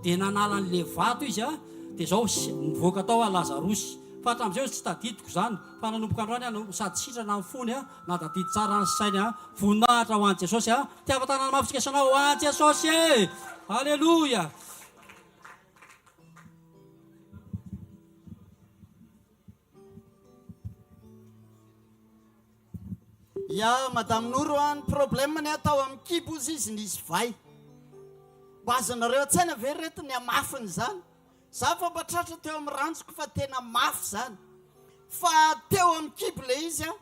Dia nanala n'le vato izy a, dia zao nivoaka tao a Lazarosy. Fa hatramin'izay tsy tadidiko zany, fa nanomboka androany a sady sitrana ny fony a, nadadidy tsara ny sainy a, voninahitra ho an'i Jesosy a, tiavan-tanana mafisikasana ho an'i Jesosy e. Alléluia. Ya Madame Noro ny problème ny atao amin'ny kibo izy nisy vai. Mba azonareo tsaina ve reto ny amafiny zany. Za fa batratra teo amin'ny rantsoko fa tena mafy zany. Fa teo amin'ny kibo le izy a,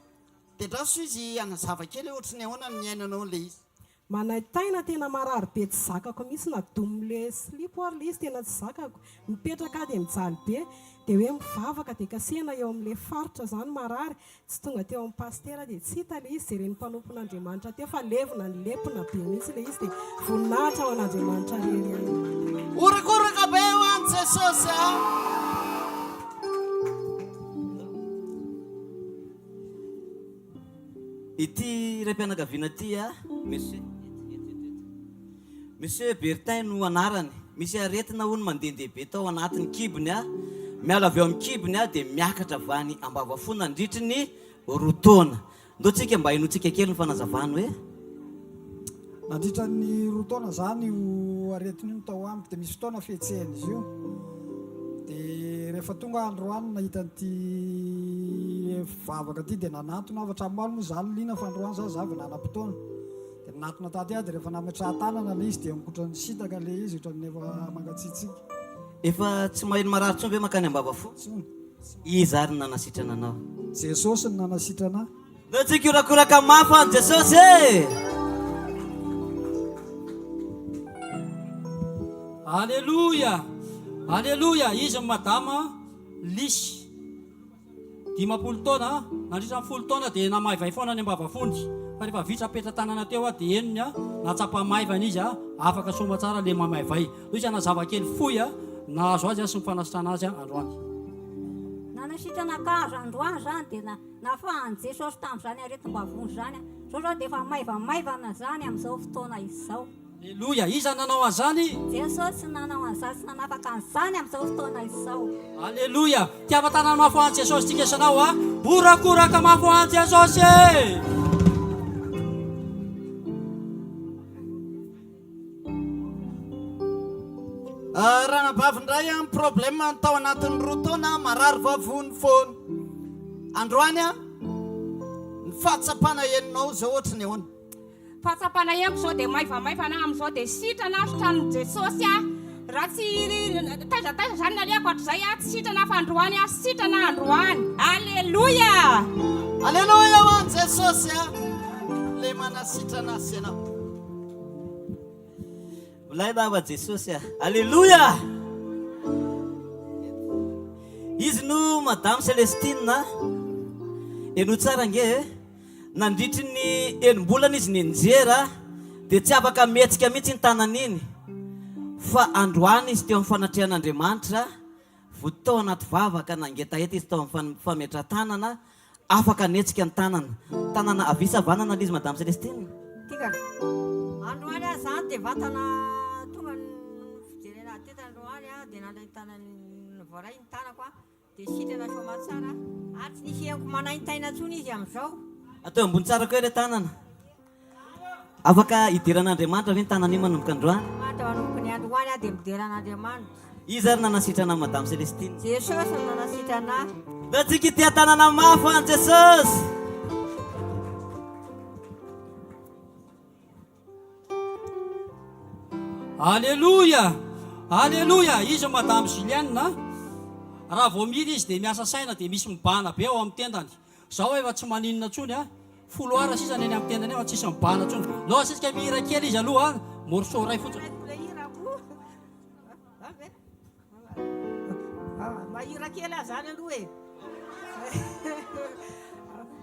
dia draso izy anazava kely ohatry ny ahoana ny ainanao le izy. Manaitaina tena marary be tsy zakako mihitsy na domile slipo ary le izy tena tsy zakako. Mipetraka dia mijaly be dia hoe mivavaka dia kasehana eo amin'le faritra zany marary. Tsy tonga teo amin'ny pastera dia tsy hita le izy jereny mpanompon'Andriamanitra teo fa levona ny lepona be mihitsy le izy dia voninahitra ao an'Andriamanitra rery ihany. Orokoraka be ho an'i Jesosy a. Ity raim-pianakaviana ty a, Monsieur Bertin no anarany. Misy aretina hono mandendehibe tao anatin'ny kibony a. Miala avy eo amin'ny kibony a dia miakatra avy any ambavafo nandritry ny 2 taona. Ndao tsika mba hainotsika kely ny fanazavany hoe nandritra ny 2 taona zany io aretiny io tao amiko dia misy fotoana fihetsehana izy io. Dia rehefa tonga androany nahita an'ity vavaka ty dia nanatona avy hatramin'ny moa zany lina fa androany za zavy nanam-potoana. Dia nanatona tady a dia rehefa nametraha tanana le izy dia mikotra ny sitaka le izy ohatran'ny efa mangatsitsika. efa tsy maheno marary tsony ve makany ambavafo? Iza ary ny nanasitrana anao? Jesosy ny nanasitrana. Ndao tsika iorakoraka mafy an Jesosy e. Alléluia, alléluia. Izy Madame Lisy 50 taona, nandritra 10 taona dia namaivay foana ny ambavafony. Fa rehefa vitra petra tanana teo a dia enony a natsapa maivana izy a, afaka soma tsara le mamaivay. Izy anazava kely foy a, nahazo azy sy mifanasitrana azy androany. Nanasitrana kazo androany zany dia nafahan'i Jesosy tamin'izany aretim-bavony zany. Zao zao dia efa maivamaivana zany amin'izao fotoana izao. Aleluia, iza nanao an'izany? Jesosy nanao an'izany sy nanafaka an'izany amin'izao fotoana izao. Aleluia, tiava-tanana mafy ho an'i Jesosy tika isanao a, borakoraka mafy ho an'i Jesosy e. Ranabavindray amin'ny problème tao anatin'ny 2 taona marary vavony foana. Androany a ny fahatsapana heninao zao ohatry ny ahoana? Fahatsapana heniko zao dia maivamaivana amin'izao dia sitrana sitran'i Jesosy a. Raha tsy taizataiza zany naliako hatr'izay a, tsy sitrana fa androany a, sitrana androany. Aleluia, aleluia ho an'i Jesosy a, le manasitrana azy ianao. Mulai lava Jesosy a. Aleluia. Izy no Madame Celestine eno tsara nge nandritry ny enim-bolana izy nenjera dia tsy afaka mihetsika mihitsy ny tanany iny. Fa androany izy teo amin'ny fanatrehan'Andriamanitra, votao anaty vavaka nangetaheta izy tao amin'ny fametra-tanana, afaka nihetsika ny tanana. Tanana avisa vanana izy Madame Celestine. Tika, androany a zany dia vatana tonga ny fijerena teto androany a dia nandray tanany voaray ny tanako a dia sitrana somatsara ary tsy nisy haiko manaintaina ntsony izy amin'izao. atao ambony tsara koa ilay tanana afaka hidiran'andriamanitra ve ny tanana io manomboka androany mata manomboka ny androany a dia midiran'andriamanitra. izy ary nanasitrana madame Celestine jesosy no nanasitrana da tsika tia tanana mafy an jesosy. Alléluia, alléluia. Izy madame Julienne raha vao miry izy dia miasa saina dia misy mibana be ao amin'ny tendany. Zaho efa tsy maninona ntsony a foloara sisa ny eny amin'ny tendany efa tsisy mibana ntsony. Loha sisika mihira kely izy aloha morceau ray fotsiny. mahira kely azy zany aloha e.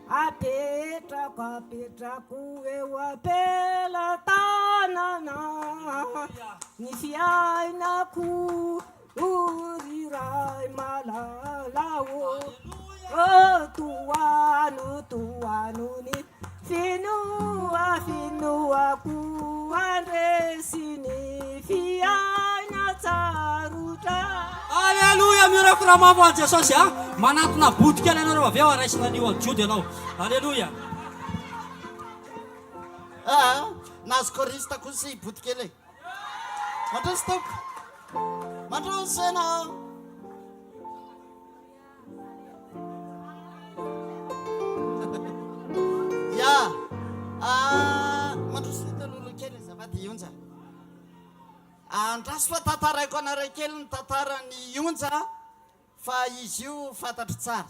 apetrako apetrako eo ampelatanana ny fiainako oriray malalao toano toano ny finoako andresiny fiaina tsarotra. Alléluia, miracle mafy an Jesosy a manatona botika kely ianao avy eo araisina an'io anjody ianao. Alléluia. nazy korista kosa botikely mandroso toko mandroso ianao. ya mandroso tololo kely zavady ionja andraso fa tantaraiko anareo kely ny tantarany ionja fa izy io fantatro tsara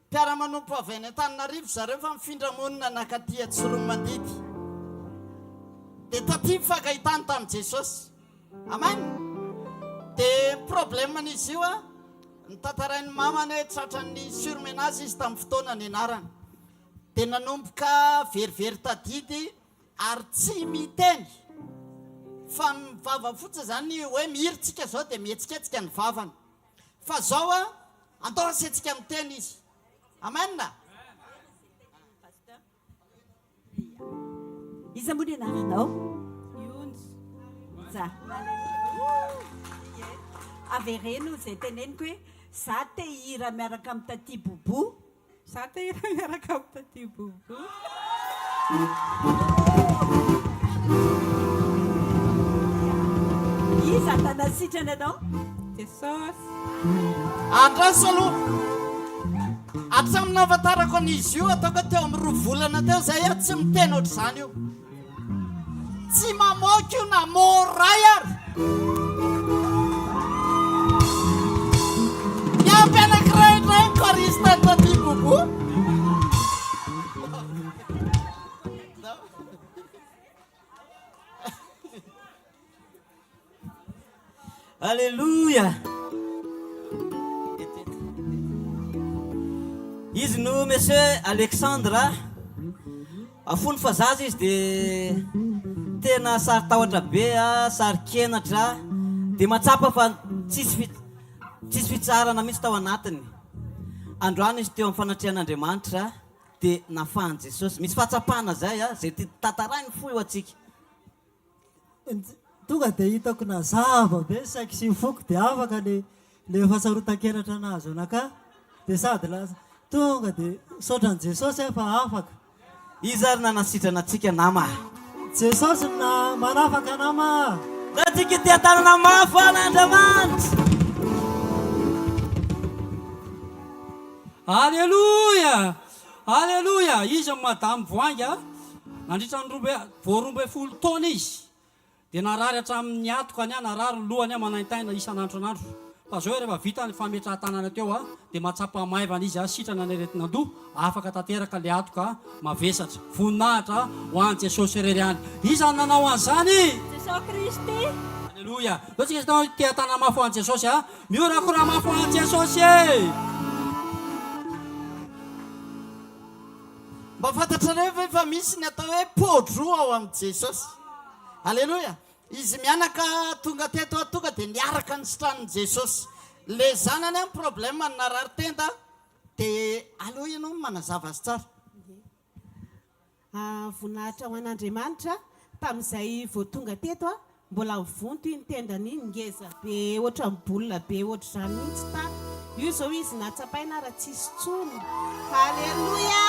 mpiara-manompo avy any Antananarivo zareo fa mifindra-monina nakaty Tsiroanomandidy dia taty mifankahitany tamin'i Jesosy. Amen. Dia probleman'izy io a ny tantarain'ny mamany hoe tratran'ny surmenage izy tamin'ny fotoana ny anarany dia nanomboka verivery tadidy ary tsy miteny fa mivava fotsiny zany hoe mihiritsika zao dia mihetsiketsika ny vavany fa zao a andao asetsika miteny izy. Amen. iza moa ny anaranao za avereno zay teneniko hoe za te hira miaraka amin'ny taty bobo za te hira miaraka amin'ny taty bobo iza tanasitrana anao Jesosy andraso aloha atramina afantarako an'izy io ataoko teo amin'ny 2 volana teo zay a tsy miteny ohatr' izany io tsy mamoky io na moray ary miampy anakirairay korista taty bobo. Alléluia. Izy no monsieur Alexandre afony fa zaza izy dia tena sary tahotra be sary kenatra dia matsapa fa tsisy fitsarana mihitsy tao anatiny. Androany izy teo amin'ny fanatrian'Andriamanitra dia nafahany Jesosy misy fahatsapana zay zay tantarainy fo eo atsika. tonga dia hitako na zava be saiko sy foko dia afaka le fahasarotan-kenatra anazy anaka dia sady lasa tonga dia saotran' Jesosy fa afaka. Izy ary nanasitrana antsika nama. Jesosy na manafaka nama. Da tsika tia tanana mafy an'Andriamanitra. Alléluia, alléluia. Izy madame voanga nandritra ny voarombe 10 taona izy dia narary hatramin'ny atoka any narary lohany manaintaina isan'andro n'andro. Fa zao rehefa vita ny fametrahan-tanana teo dia matsapa maivana izy sitrana ny aretin'andoha afaka tanteraka le atoka mavesatra voninahitra ho an'i Jesosy irery any. Iza nanao an'izany? Jesosy Kristy. Alléluia. Zao tsika tao tia tanana mafy ho an'i Jesosy mihorakora mafy ho an'i Jesosy. Mba fantatrareo ve fa misy ny atao hoe podro ao amin'ny Jesosy. Alleluia. Izy mianaka tonga teto tonga dia niaraka ny sitran'i Jesosy. Le zanany amin'ny problème ny narary tenda dia aloha ianao manazava azy tsara. Voninahitra ho an'Andriamanitra tamin'izay vao tonga teto mbola mivonto iny tendany iny ngeza be ohatra mibolina be ohatra zany mihitsy ta io zao izy natsapaina raha tsisy tsony. Halleluja.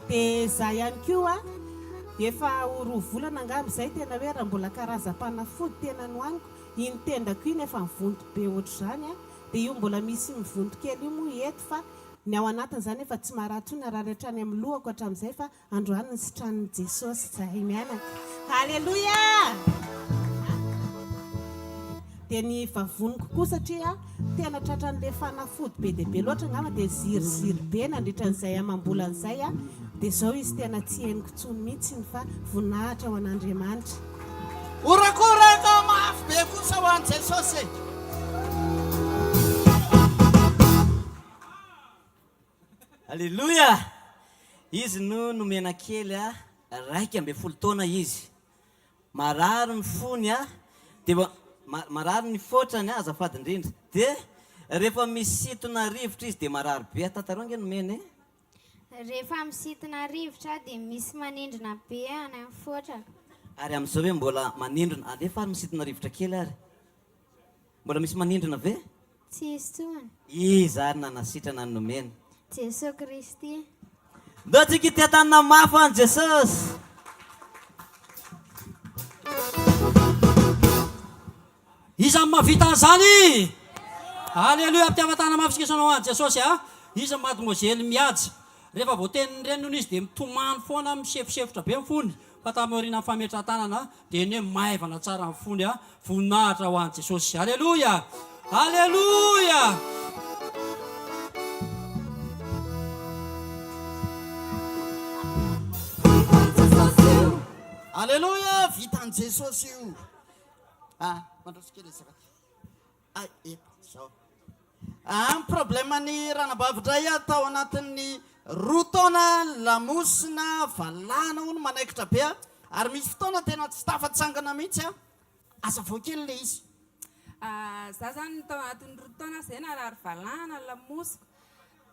Dia za ihany koa efa roa volana angambizay tena hoe raha mbola karazam-panafody tena nohaniko iny tendako iny efa mivonto be ohatra zany a. Dia io mbola misy mivonto kely io moa eto fa ny ao anatiny zany efa tsy maratsony raha rehetrany amin'ny lohako hatramin'izay fa androany ny sitranin'i Jesosy zahay mianaka. Halleluja. Dia ny vavoniko koa satria tena tratran'ilay fanafody be dia be loatra angamba dia ziriziry be nandritran'izay amam-bolan'izay a. Dia zao izy tena tsy henoko tsony mihitsiny fa voninahitra ho an'Andriamanitra. Orakoraka mafy be kosa ho an'i Jesosy. Halleluja. Izy no nomena kely a 12 taona izy. Marary ny fony a dia marary ny fotrany a azafady indrindra. Dia rehefa misitona rivotra izy dia marary be. Tataronga nomena Rehefa misitona rivotra dia misy manindrona be any amin'ny fotra. Ary amin'izao hoe mbola manindrona. Alefa ary misitona rivotra kely ary. Mbola misy manindrona ve? Tsisy tsony. Izy ary nanasitrana ny nomena. Jesosy Kristy. Ndao tsika tia tanana mafy an Jesosy. Iza mahavita an'izany. Halleluja. Ampiavatana mafy sika sanao an Jesosy a. Iza mademoiselle mihaja. Rehefa voateniny renony izy dia mitomany foana misefosefotra be amin'ny fony. Fa tamin'ny aoriana ny fametra-tanana dia ny hoe maivana tsara amin'ny fony a. Voninahitra ho an Jesosy. Halleluja. Halleluja. Alleluja, vitan Jesosy io. Mandrosikely saka. Zao. Ny problemany ranabavitray atao anatin'ny roa taona lamosina valana hono manaikitra be ary misy fotoana tena tsy tafatsangana mihitsy a. Asa voakely le izy. Za zany tao anatin'ny roa taona zay narary valana lamosiko.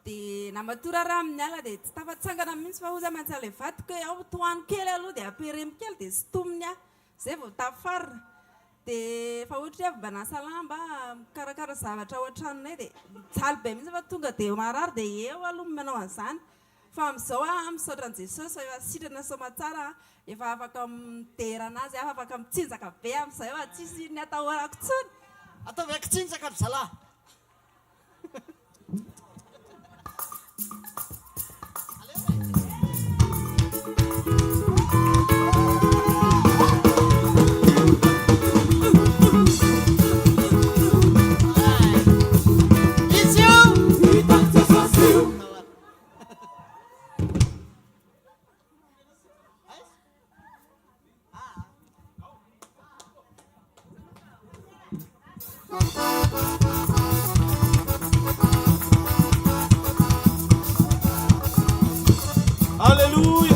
Dia namatora raha amin'ny ala dia tsy tafatsangana mihitsy fa oza mantsy le vatiko hoe ao tohany kely aloha dia aperemy kely dia sitominy a. Zay vao tafarina. Dia fa ohatra hoe mba nasa lamba mikarakara zavatra ao an-tranonay dia mitsaly be mihitsy fa tonga dia marary dia eo aloha manao an'izany. Fa amin'izao a misaotra an Jesosy efa sitrana soma tsara efa afaka midera anazy afaka mitsinjaka be amin'izay eo tsisy ny atahorako tsony. Ataovy akitsinjaka ry zalahy. Halleluja.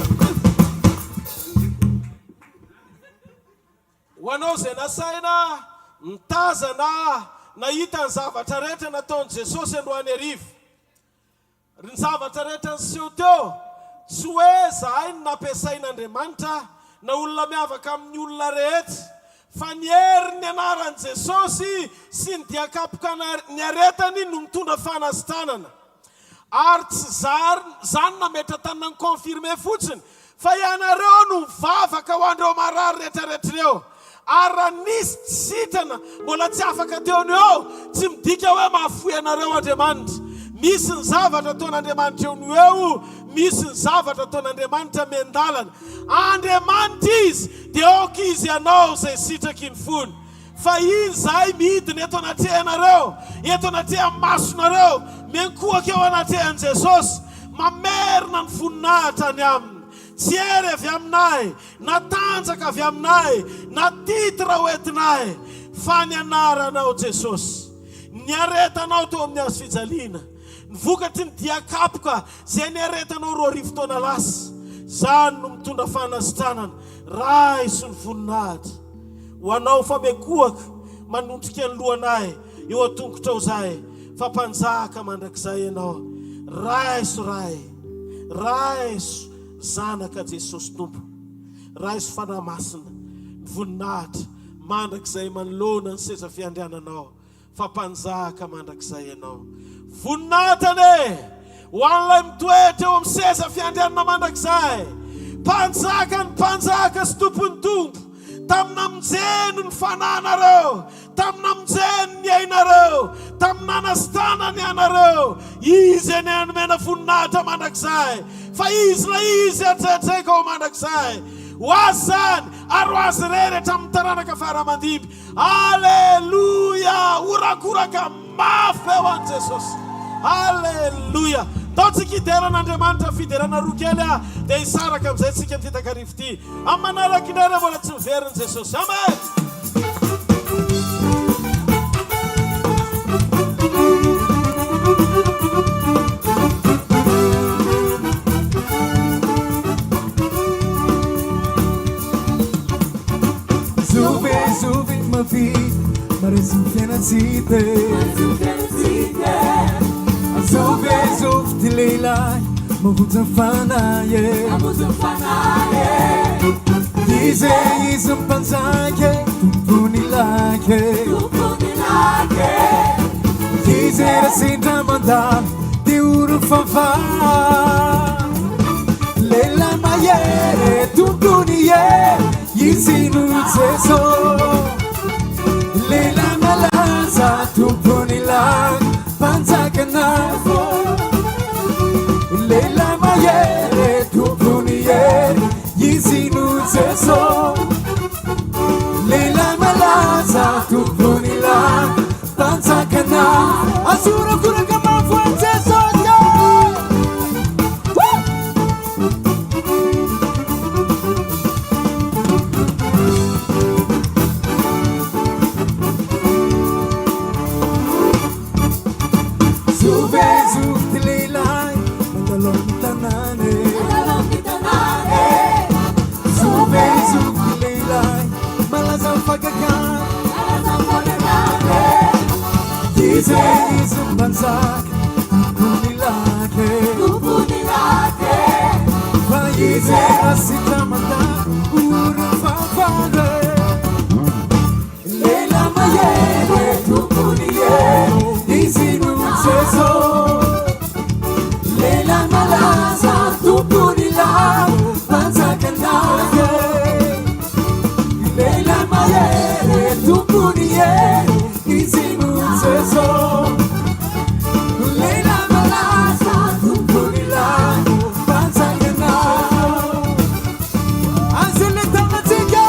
Hoanao zay nasaina mitazana nahita ny zavatra rehetra nataon'i Jesosy androany arivo. Ny zavatra rehetra niseho teo tsy hoe zahay no nampiasain'Andriamanitra na olona miavaka amin'ny olona rehetra fa ny herin'ny anaran'i Jesosy sy ny diakapoka ny aretany no mitondra fanasitranana. Ary tsy zany nametra tanina ny confirme fotsiny fa ianareo no mivavaka ho andreo marary rehetrarehetra ireo. Ary raha nisy tsy sitrana mbola tsy afaka teony eo tsy midika hoe mahafoy anareo Andriamanitra. Misy ny zavatra ataon'Andriamanitra eo no eo, misy ny zavatra ataon'Andriamanitra miandalana. Andriamanitra izy dia aoka izy ianao zay sitraky ny fony. Fa iny zahay midiny eto anatehanareo, eto anatehan'ny masonareo, menkoaka eo anatehan'i Jesosy, mamerina ny voninahitra ny aminy. Tsy hery avy aminay, na tanjaka avy aminay, na titra hoentinay, fa ny anaranao Jesosy. Ny aretanao teo amin'ny hazo fijaliana, ny vokatry ny diakapoka zay ny aretanao 2 taona lasa, zany no mitondra fanasitranana, ray sy ny voninahitra. Ho anao fa mekoaka manondrika ny lohanay eo an-tongotra ao zahay, fa mpanjaka mandrakizay ianao. Raiso ray, raiso zanaka Jesosy tompo, raiso fanahy masina, voninahitra mandrakizay manoloana ny seza fiandriananao fa mpanjaka mandrakizay ianao. Voninahitra ho an'ilay mitoetra eo amin'ny seza fiandrianana mandrakizay, mpanjaka ny mpanjaka sy tompony tompo, tamina mijeno ny fananareo, tamina mijeno ny ainareo, tamina anastana ny anareo. Izy eny anomena voninahitra mandrakizay, fa izy la izy atretraika ao mandrakizay. Ho azy zany ary ho azy rehetra amin'ny taranaka faramandimby. Alleluia! Orakoraka mafy eo an' Jesosy. Alleluia! Taontsika hideran'Andriamanitra fiderana roa kely dia hisaraka amin'izay tsika amin'ny takarivo ity. Amin'ny manaraka indray mbola tsy miveriny Jesosy. Amen. Zove ma vie, maresy mifiainatsite. Zove ty lehilahy mavotra fanaye. Izy mpanjaka tompony lake. Izy rasendra mandalo dia oro fafà. Lehilahy mahery tompony izy no Jesosy. Lehilahy malaza tompony lake mpanjakana. Lehilahy mahery tompony izy no Jesosy. Lehilahy malaza tompony lake mpanjakana. Azorakoraka mafy an' Jesosy. Izy mpanjaka tompony lake. Fa izy rasitra mandalo oro fafana. Lehilahy mahery tompony izy no Jesosy. Lehilahy malaza tompony lake mpanjakana. Lehilahy mahery tompony izy no Jesosy. Lehilahy malaza tompony lake mpanjakana. Azy le tanatsika.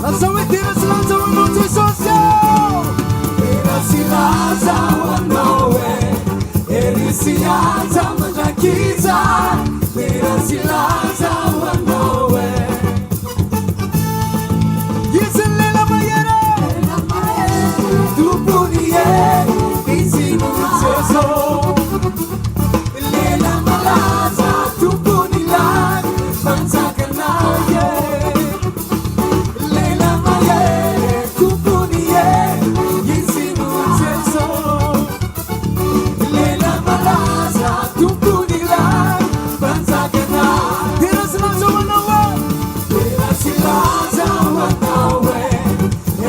Asa hoe tena silaza ho anao Jesosy. Tena silaza ho anao ery silaza mandrakiza. Tena silaza ho anao izy lehilahy mahery tompony izy no Jesosy. Lehilahy malaza tompony lake mpanjakana. Lehilahy mahery tompony izy no Jesosy. Lehilahy malaza tompony lake mpanjakana. Tena silaza ho anao. Tena silaza ho anao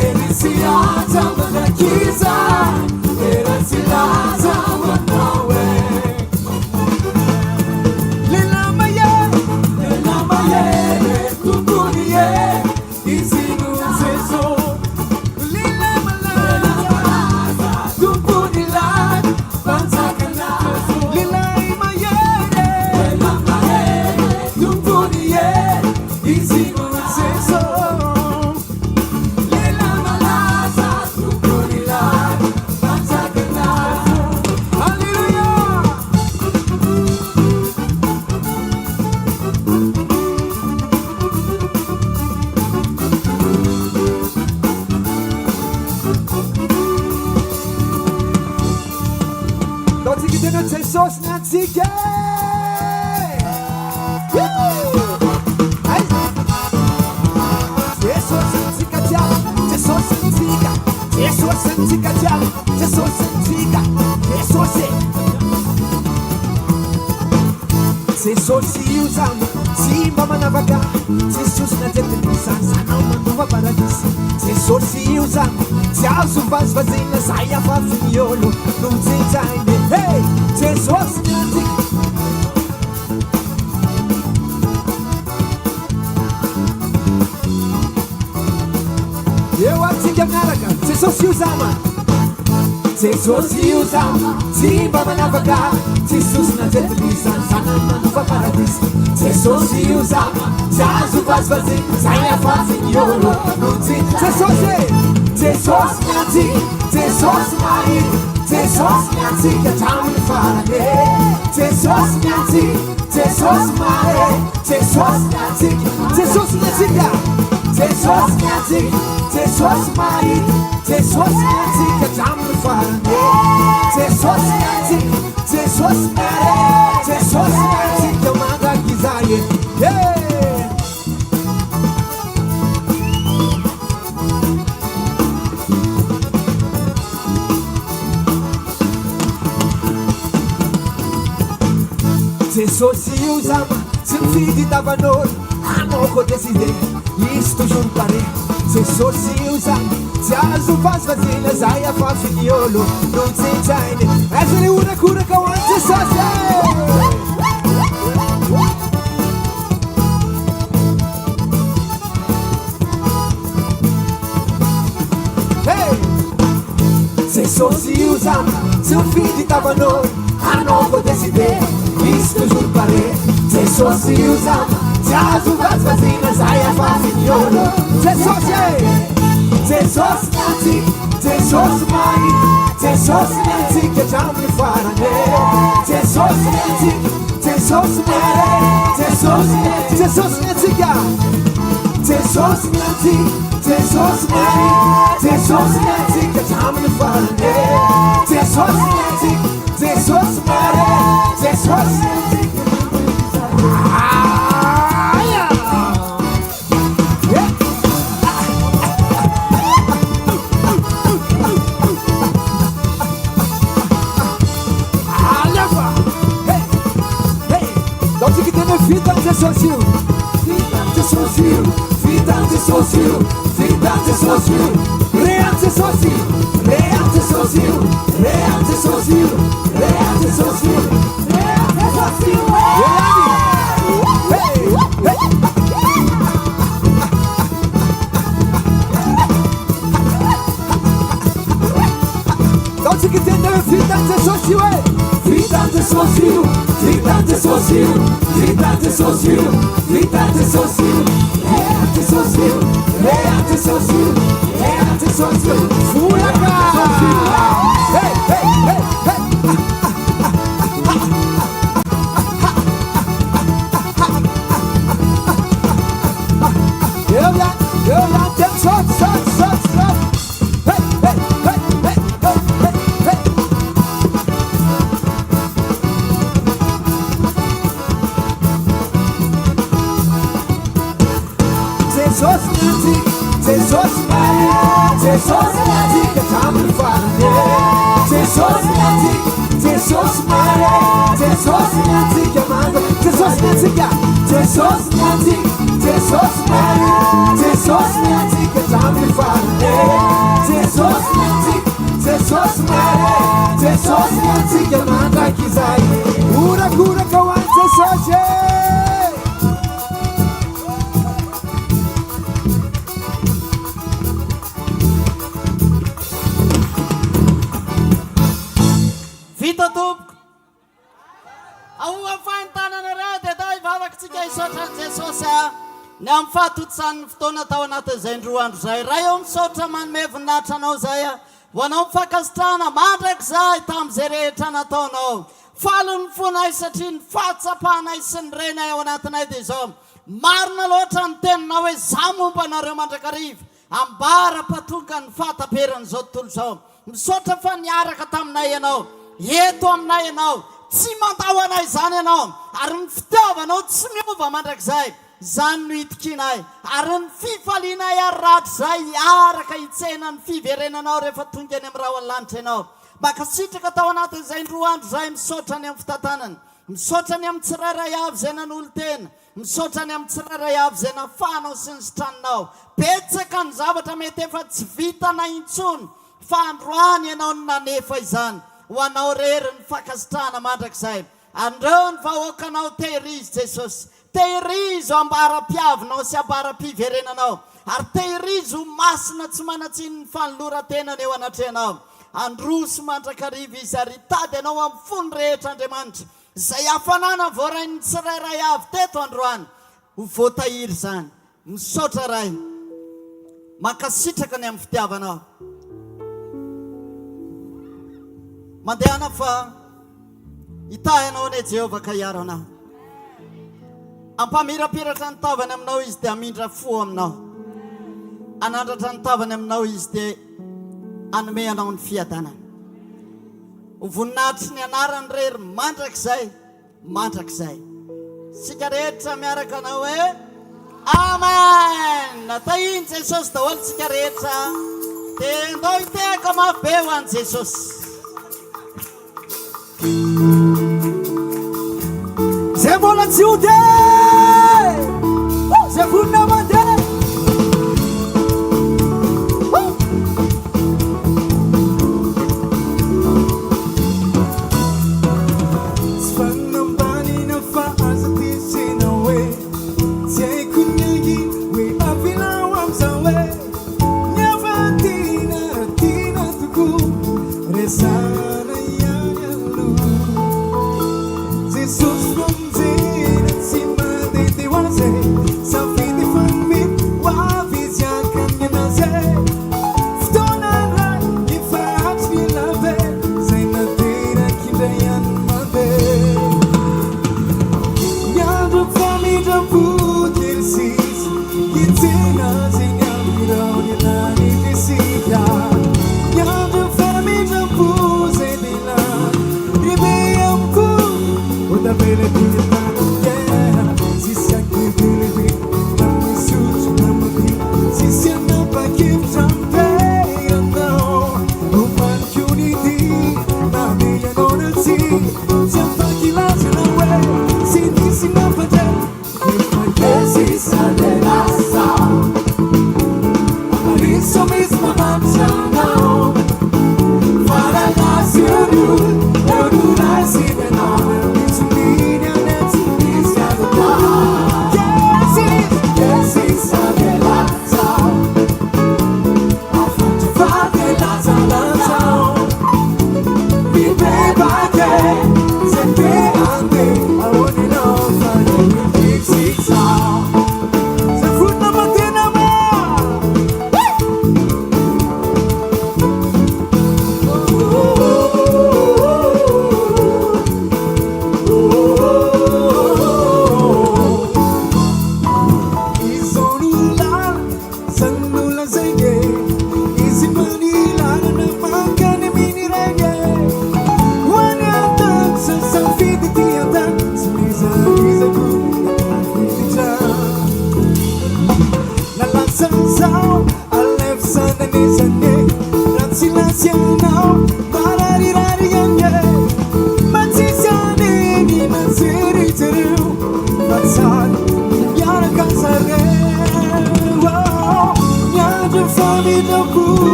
ery silaza mandrakiza. Tena silaza ho anao lehilahy mahery tompony izy no Jesosy. Lehilahy malaza tompony lake mpanjakana. Lehilahy mahery tompony izy no Jesosy. Lehilahy malaza tompony lake mpanjakana. Alleluia. Taontsika tena Jesosy ny antsika. Jesosy antsika jiaby. Jesosy antsika. Jesosy antsika jiaby. Jesosy antsika. Jesosy. jesosy io zany tsy mba manavaka jesosy natetinisansanao mandova paradisy jesosy io zany tsy azo vazivazena zay afafiny olo no jenjainy hey jesosy nyanjika eo atsika miaraka jesosy io zama jesosy io zama tsy mba manavaka jesosy natetinisansanao mandova paradisy jesosy io zama tsy azo vazivazena zay afafiny olo no jesosy jesosy nyanjika jesosy mahity jesosy nyanjika traminy farane jesosy nyanjika jesosy mahe jesosy nyanjika jesosy nyanjika jesosy nyanjika jesosy mahity jesosy nyanjika traminy farane jesosy nyanjika jesosy mahe jesosy nyanjika mangakizaye jesosy io zama tsy mifidy tavan'olo anao ko deside izy toujours pare jesosy io zama tsy azo vazivazena zay afafiny olo no jenjainy aza le orakoraka ho any jesosy jesosy io zama tsy mifidy tavan'olo anao ko deside izy toujours pare jesosy io zama tsy azo vazivazena zay afafiny olo jesosy jesosy nyanjika jesosy mahity jesosy nyanjika traminy farane jesosy nyanjika jesosy mahe jesosy nyanjika jesosy nyanjika jesosy nyanjika jesosy mahity jesosy nyanjika traminy farane jesosy nyanjika jesosy mahe jesosy nyanjika Vida de socio, vida de socio, vida de socio, vida de socio, real de socio, real de socio, real de socio, real de socio, real de socio. Hey, hey. Don't you get in there, vida de socio, vida de socio, vida de socio. Vida de socio, vida de socio, real de socio, real de socio, real de socio, furaca! Hey, hey, hey, hey! Eu já tenho só. Hey, hey, hey, hey, hey, hey, hey! Jesus nyanjika, Jesus mahe, Jesus nyanjika traminy farane Jesus nyanjika, Jesus mahe, Jesus nyanjika manga Jesus nyanjika, Jesus nyanjika, Jesus mahe, Jesus nyanjika traminy farane Jesus nyanjika, Jesus mahe, Jesus nyanjika manga kizay urakura kawan Jesus ny amin'ny fahatotsan'ny fotoana tao anatin'izay ndroa andro zay raha eo misaotra manome voninahitra anao zay ho anao mifakasitrahana mandrakizay tamin'izay rehetra nataonao falony fonay satria ny fahatsapahanay sy ny renay ao anatinay dia izao marina loatra ny teninao hoe za momba anareo mandrakariva ambara-patonga ny fahataperan'izao tontolo izao misaotra fa niaraka taminay ianao eto aminay ianao tsy mandao anay zany ianao ary ny fitiavanao tsy miova mandrakizay zany no hitikinay ary ny fifalianay aratra zay araka hitsena ny fiverenanao rehefa tonga any amin'ny raha lanitra ianao makasitraka tao anatin'izay ndroa andro zay misaotra any amin'ny fitantanany misaotra ny amin'ny tsirairay avy zay nan'olo tena, misaotra ny amin'ny tsirairay avy zay nafanao sy ny sitranonao. Betsaka ny zavatra mety efa tsy vitana intsony, fa androany ianao no nanefa izany ho anao rery ny fakasitrahana mandrakizay. Andreo ny vahoakanao tehirizy Jesosy, tehirizy ho ambara-piavinao sy ambara-piverenanao, ary tehirizy ho masina tsy manatsiny ny fanoloran-tenany eo anatrehanao. Androso mandrakariva izy ary tady ianao amin'ny fony rehetra Andriamanitra, izay hafanana voarain'ny tsirairay avy teto androany ho voatahiry zany. Misaotra ray, mankasitraka ny amin'ny fitiavanao. Mandehana fa hitahinao ne Jehovah ka hiaro anao. Ampamirapiratra ny tavany aminao izy dia amindra fo aminao. Anandratra ny tavany aminao izy dia anome anao ny fiadanana. Ho voninahitry ny anarany rery mandrakizay, mandrakizay. Sika rehetra miaraka anao hoe amen. Natahiny Jesosy daholo sika rehetra, dia ndao hitehaka mafy be ho an'i Jesosy. Zay mbola tsy ode, zay vonina mandeha. Tsy fanambanina fa aza tisena hoe tsy haiko ny angy hoe avinao amizao hoe miavatiana tiana tokoa resana ihany aloha. Jesosy famijena tsy mandehandeha ho azy, safidy fanimety ho avy izy akany anazy. Fotoana ray mifahatry ny lave zay nateraky indray ihany mandeha. Miandro famindram-po kely sisy hitsena zay ny amirao ny anany fisika. Miandro famindram-po zay lehilahy ribe amiko da bene tuya yeah, si sia che bene na mi suci na mi si sia na pa che champagne no man unity na mia non si si fa chi la se na we si ti si na pa te che si sa de la sa amariso mismo mangiano para la ciudad eu durai si de no.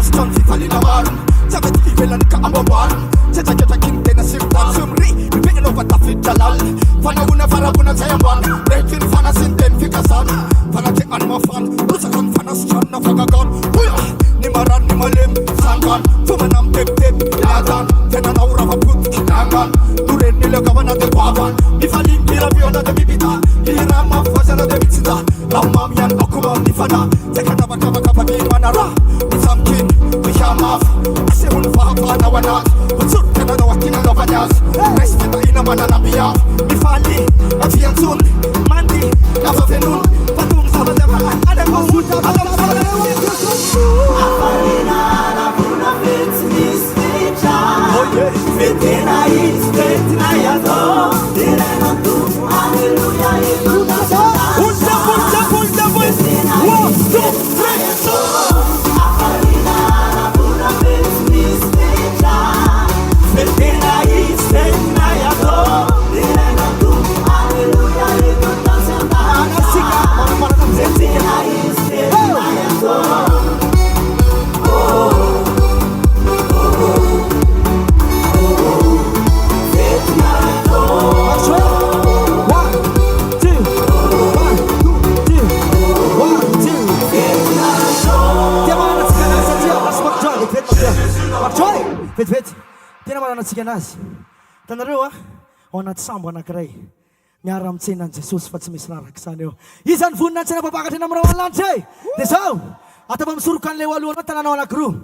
Maston Fitalina Barum, Sabati Velanka Ambabarum, Zeta King Tennessee Sumri, Picking over Tafit Jalal, Fanaguna Farabuna Zayaman, Breaking Fanasin Ten Fikasan, Fanatic Animafan, Rusakan Fanastran of Fagagon, Nimaran Nimalim, Sangan, Fumanam Tip Tip, Ladan, Tenanaura Put, Nagan, Nuren Nilagavana de Pavan, Nifalim Piraviona de Bibita, Hirama Fazana de Vizita, Lamamian Okuma Nifana, Tekatavakavakavaki Manara, Nisamkin, Vihamaf, Sehun Fahapana Wanat, Putsur Canada Wakina Novanyas, Respeta in a Mananabia, Nifali, Afiansun, Mandi, Navafenun, Patum Sabadama, Adamazuta, Vetivety tena mananatsika anazy tanareo a ao anaty sambo anankiray miara mitsenany Jesosy fa tsy misy raraka izany eo izany vonina antsena mpapakatra eny amin'ny raoanlanitra e dia zao atao misoroka an'ilay alohanao tanànao anankiroa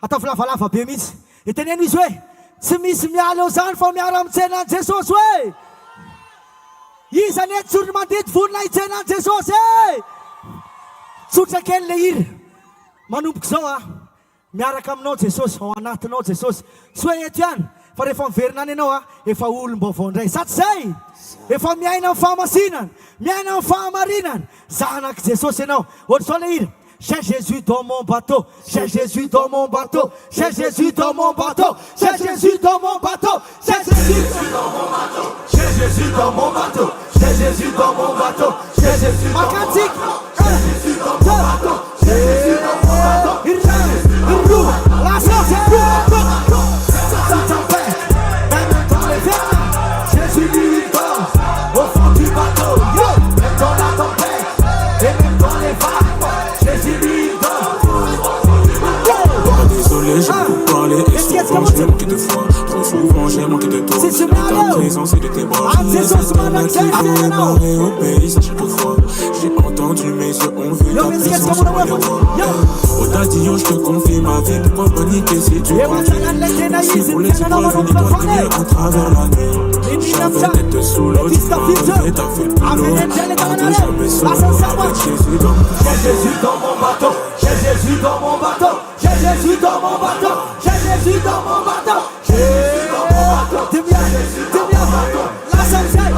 ataovy lavalava be mihitsy iteneno izy hoe tsy misy miala eo zany fa miara mitsenany Jesosy hoe izany e tsorony mandidy vonina hitsenany Jesosy e tsotra kely le hira manomboka zao a miaraka aminao Jesosy ao anatinao Jesosy tsy hoe eto ihany fa rehefa miverina any ianao a efa olom-baovao indray satsy zay efa miaina amin'ny fahamasinana miaina amin'ny fahamarinana zanaka Jesosy ianao ohatra zao le hira c'est Jésus dans mon bateau, c'est Jésus dans mon bateau, c'est Jésus dans mon bateau, c'est Jésus dans mon bateau, c'est Jésus dans mon bateau, c'est Jésus dans mon bateau, c'est Jésus dans mon bateau, c'est Jésus dans mon bateau, c'est Jésus dans mon bateau, c'est Jésus dans mon bateau, c'est Jésus dans mon bateau, la même dans les vêtements, Jésus lui danse au fond du bateau, même dans la tempête et même dans les vagues. Désolé, je peux parler et souvent je vais manquer de foi. Trop souvent j'ai manqué de toi. De ta présence et de tes bras. Je me et obéis à chaque fois. J'ai entendu, mes yeux ont vu ta présence au moyen de toi. Oh daddy, je te confie ma vie. Pourquoi paniquer si tu continues? Merci pour les épreuves, une étoile qui brille à travers la nuit. J'avais tête sous l'eau, tu m'as relevé, t'as fait le boulot. À deux jamais solo, avec Jésus dans mon bateau. J'ai Jésus dans mon bateau, j'ai Jésus dans mon bateau, j'ai Jésus dans mon bateau, j'ai Jésus dans mon bateau, j'ai Jésus dans mon bateau, t'es bien, la sunshine,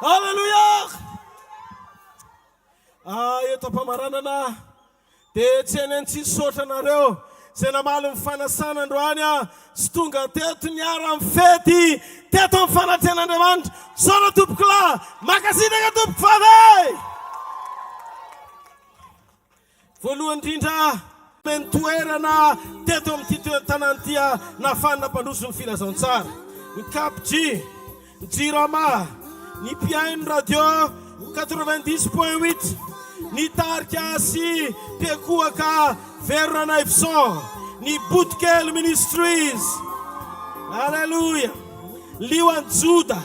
Haleluya. Eto am-pamaranana dia tsy eny tsy sotra nareo zay namaly mifanasana androany sy tonga teto niara mifety teto amin'ny fanatren'Andriamanitra. Sora tompoko lahy, makasitaka tompoko fave. Voalohany indrindra mentoerana teto amin'ity tanàna ity nafana mpandroso ny filazantsara, ny Cap-G, ny Tsirama, ny Piaino Radio 90.8, ny Tarika sy Pekuaka Verona Ifson, ny Butkel Ministries. Alleluia. Liwan Juda,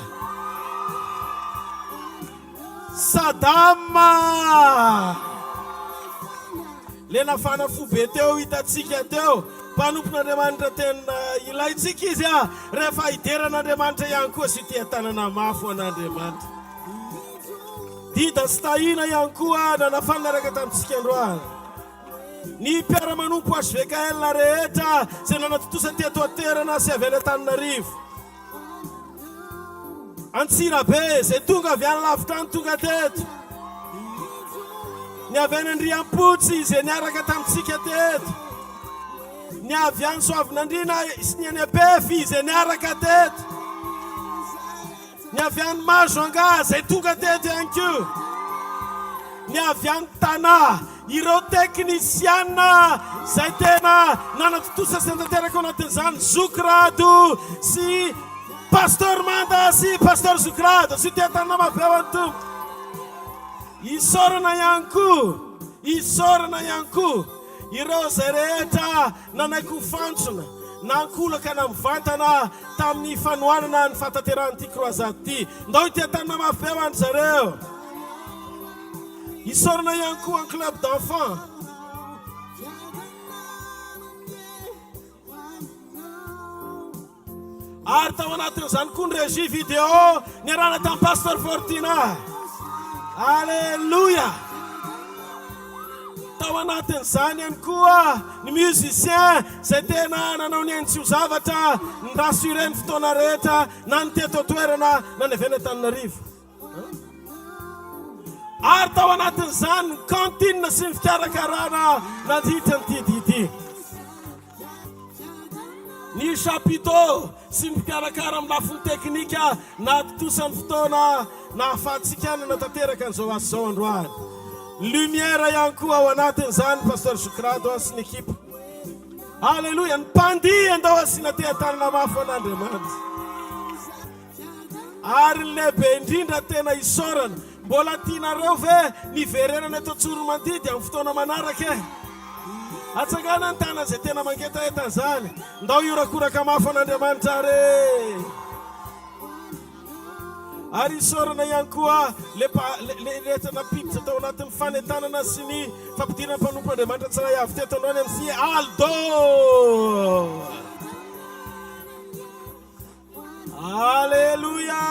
Sadama. Le nafana fobe teo hitatsika teo mpanompon'Andriamanitra tena ilaitsika izy rehefa hideran'Andriamanitra ihany koa sy tia tanana mafy an'Andriamanitra. Dida sy tahina ihany koa na nafanaraka tamintsika androany. Ny mpiara-manompo hvkl rehetra zay nanatotosa teto aterana sy avy any Antananarivo. Antsirabe zay tonga avy any lavitra any tonga teto. Ny avy any Andriampotsy zay niaraka tamintsika teto. Ny avy any Soavinandrina sy ny any Abefy zay niaraka teto. Ny avy any Mahajanga zay tonga teto ihany koa. Ny avy any Tana ireo teknisiana zay tena nanatotosa sy nanateraka ao anatin'izany Zokrado sy Pastor Manda sy Pastor Zokrado sy tia tanana mafy ao any tompo. Isorana ihany koa ireo zay rehetra nanaiky ho fantsona nankolaka na mivantana tamin'ny fanohanana ny fatateran'ity Croisade ity. Ndao tia tanana mafy ao any zareo. Isorana ihany koa ny club d'enfant. Ary tao anatin'izany koa ny régie vidéo niarana tamin'ny Pastor Fortina. Alléluia. Tao anatin'izany ihany koa ny musicien zay tena nanao ny aintsio zavatra ny rassuré ny fotoana rehetra na ny teto toerana na ny avy any Antananarivo. Ary tao anatin'izany ny cantine sy ny fikarakarana nandritra ny tidity. Ny chapiteau sy ny fikarakara amin'ny lafiny teknika natotosany fotoana na afahantsika ny natateraka an'izao asa zao androany. Lumière ihany koa ao anatin'izany Pastor Zokrado sy ny ekipa. Alleluia. Ny mpandihy andao asiana tea-tanana mafy an'Andriamanitra. Ary ny lehibe indrindra tena isorana. Mbola tianareo ve niverenana eto Tsiroanomandidy amin'ny fotoana manaraka e? Atsangana ny tana zay tena mangetaheta zany. Ndao iorakoraka mafy an'Andriamanitra re. Ary isorana ihany koa le rehetra napiditra tao anatin'ny fanetanana sy ny fampidirana mpanompo Andriamanitra tsara avy teto androany amin'ny Aldo. Alleluia.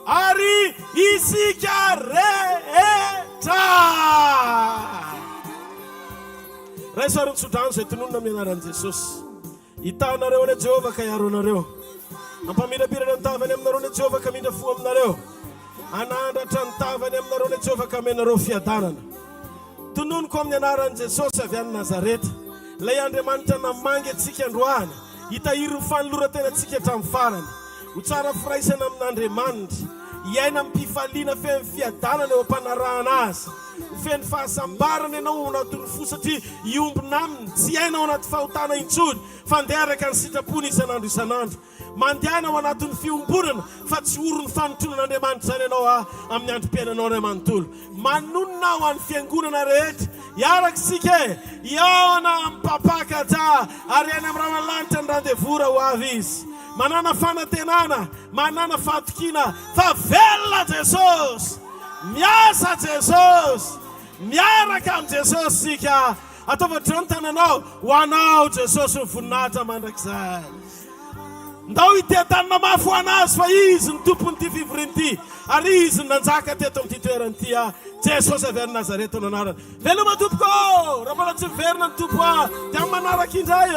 Ary isika rehetra raisaron'ny sodrano zay tononona amin'ny anaran'i Jesosy. Hitanareo any Jehova ka hiaro anareo. Ampamirapirana ny tavany aminareo ny Jehova ka mindra fo aminareo. Anandratra ny tavany aminareo ny Jehova ka amenareo fiadanana. Tononoko amin'ny anaran'i Jesosy avy any Nazareta. Ilay Andriamanitra namangy antsika androany. Hitahiry ny fanoloran-tena antsika hatramin'ny farany. Ho tsara firaisana amin'Andriamanitra. Iaina amin'ny mpifaliana feno fiadanana eo ampanarahana azy. Feno fahasambarana ianao ao anatin'ny fo satria iombona aminy. Tsy iainao anaty fahotana intsony fa andeha araka ny sitrapony isan'andro isan'andro. Mandeha ao anatin'ny fiombonana fa tsy oro ny fanotronan'Andriamanitra zany ianao amin'ny androm-piainanao ray manontolo. Manonona ao amin'ny fiangonana rehetra. Iaraksika iaona mipapakaja ary any amin'ny ramalanitra ny randevora ho avy izy. Manana fanantenana, manana fahatokina, fa velona Jesosy. Miasa Jesosy. Miaraka amin'ny Jesosy sika. Ataova drony tananao ho anao Jesosy ny voninahitra mandrakizay. Ndao ite tanana mafy ho anazy fa izy ny tompon'ity fivorian'ity. Ary izy ny nanjaka teto amin'ity toeran'ity Jesosy avy any Nazareta no anarany. Veloma tompoko, raha mbola tsy verina ny tompo dia manaraka indray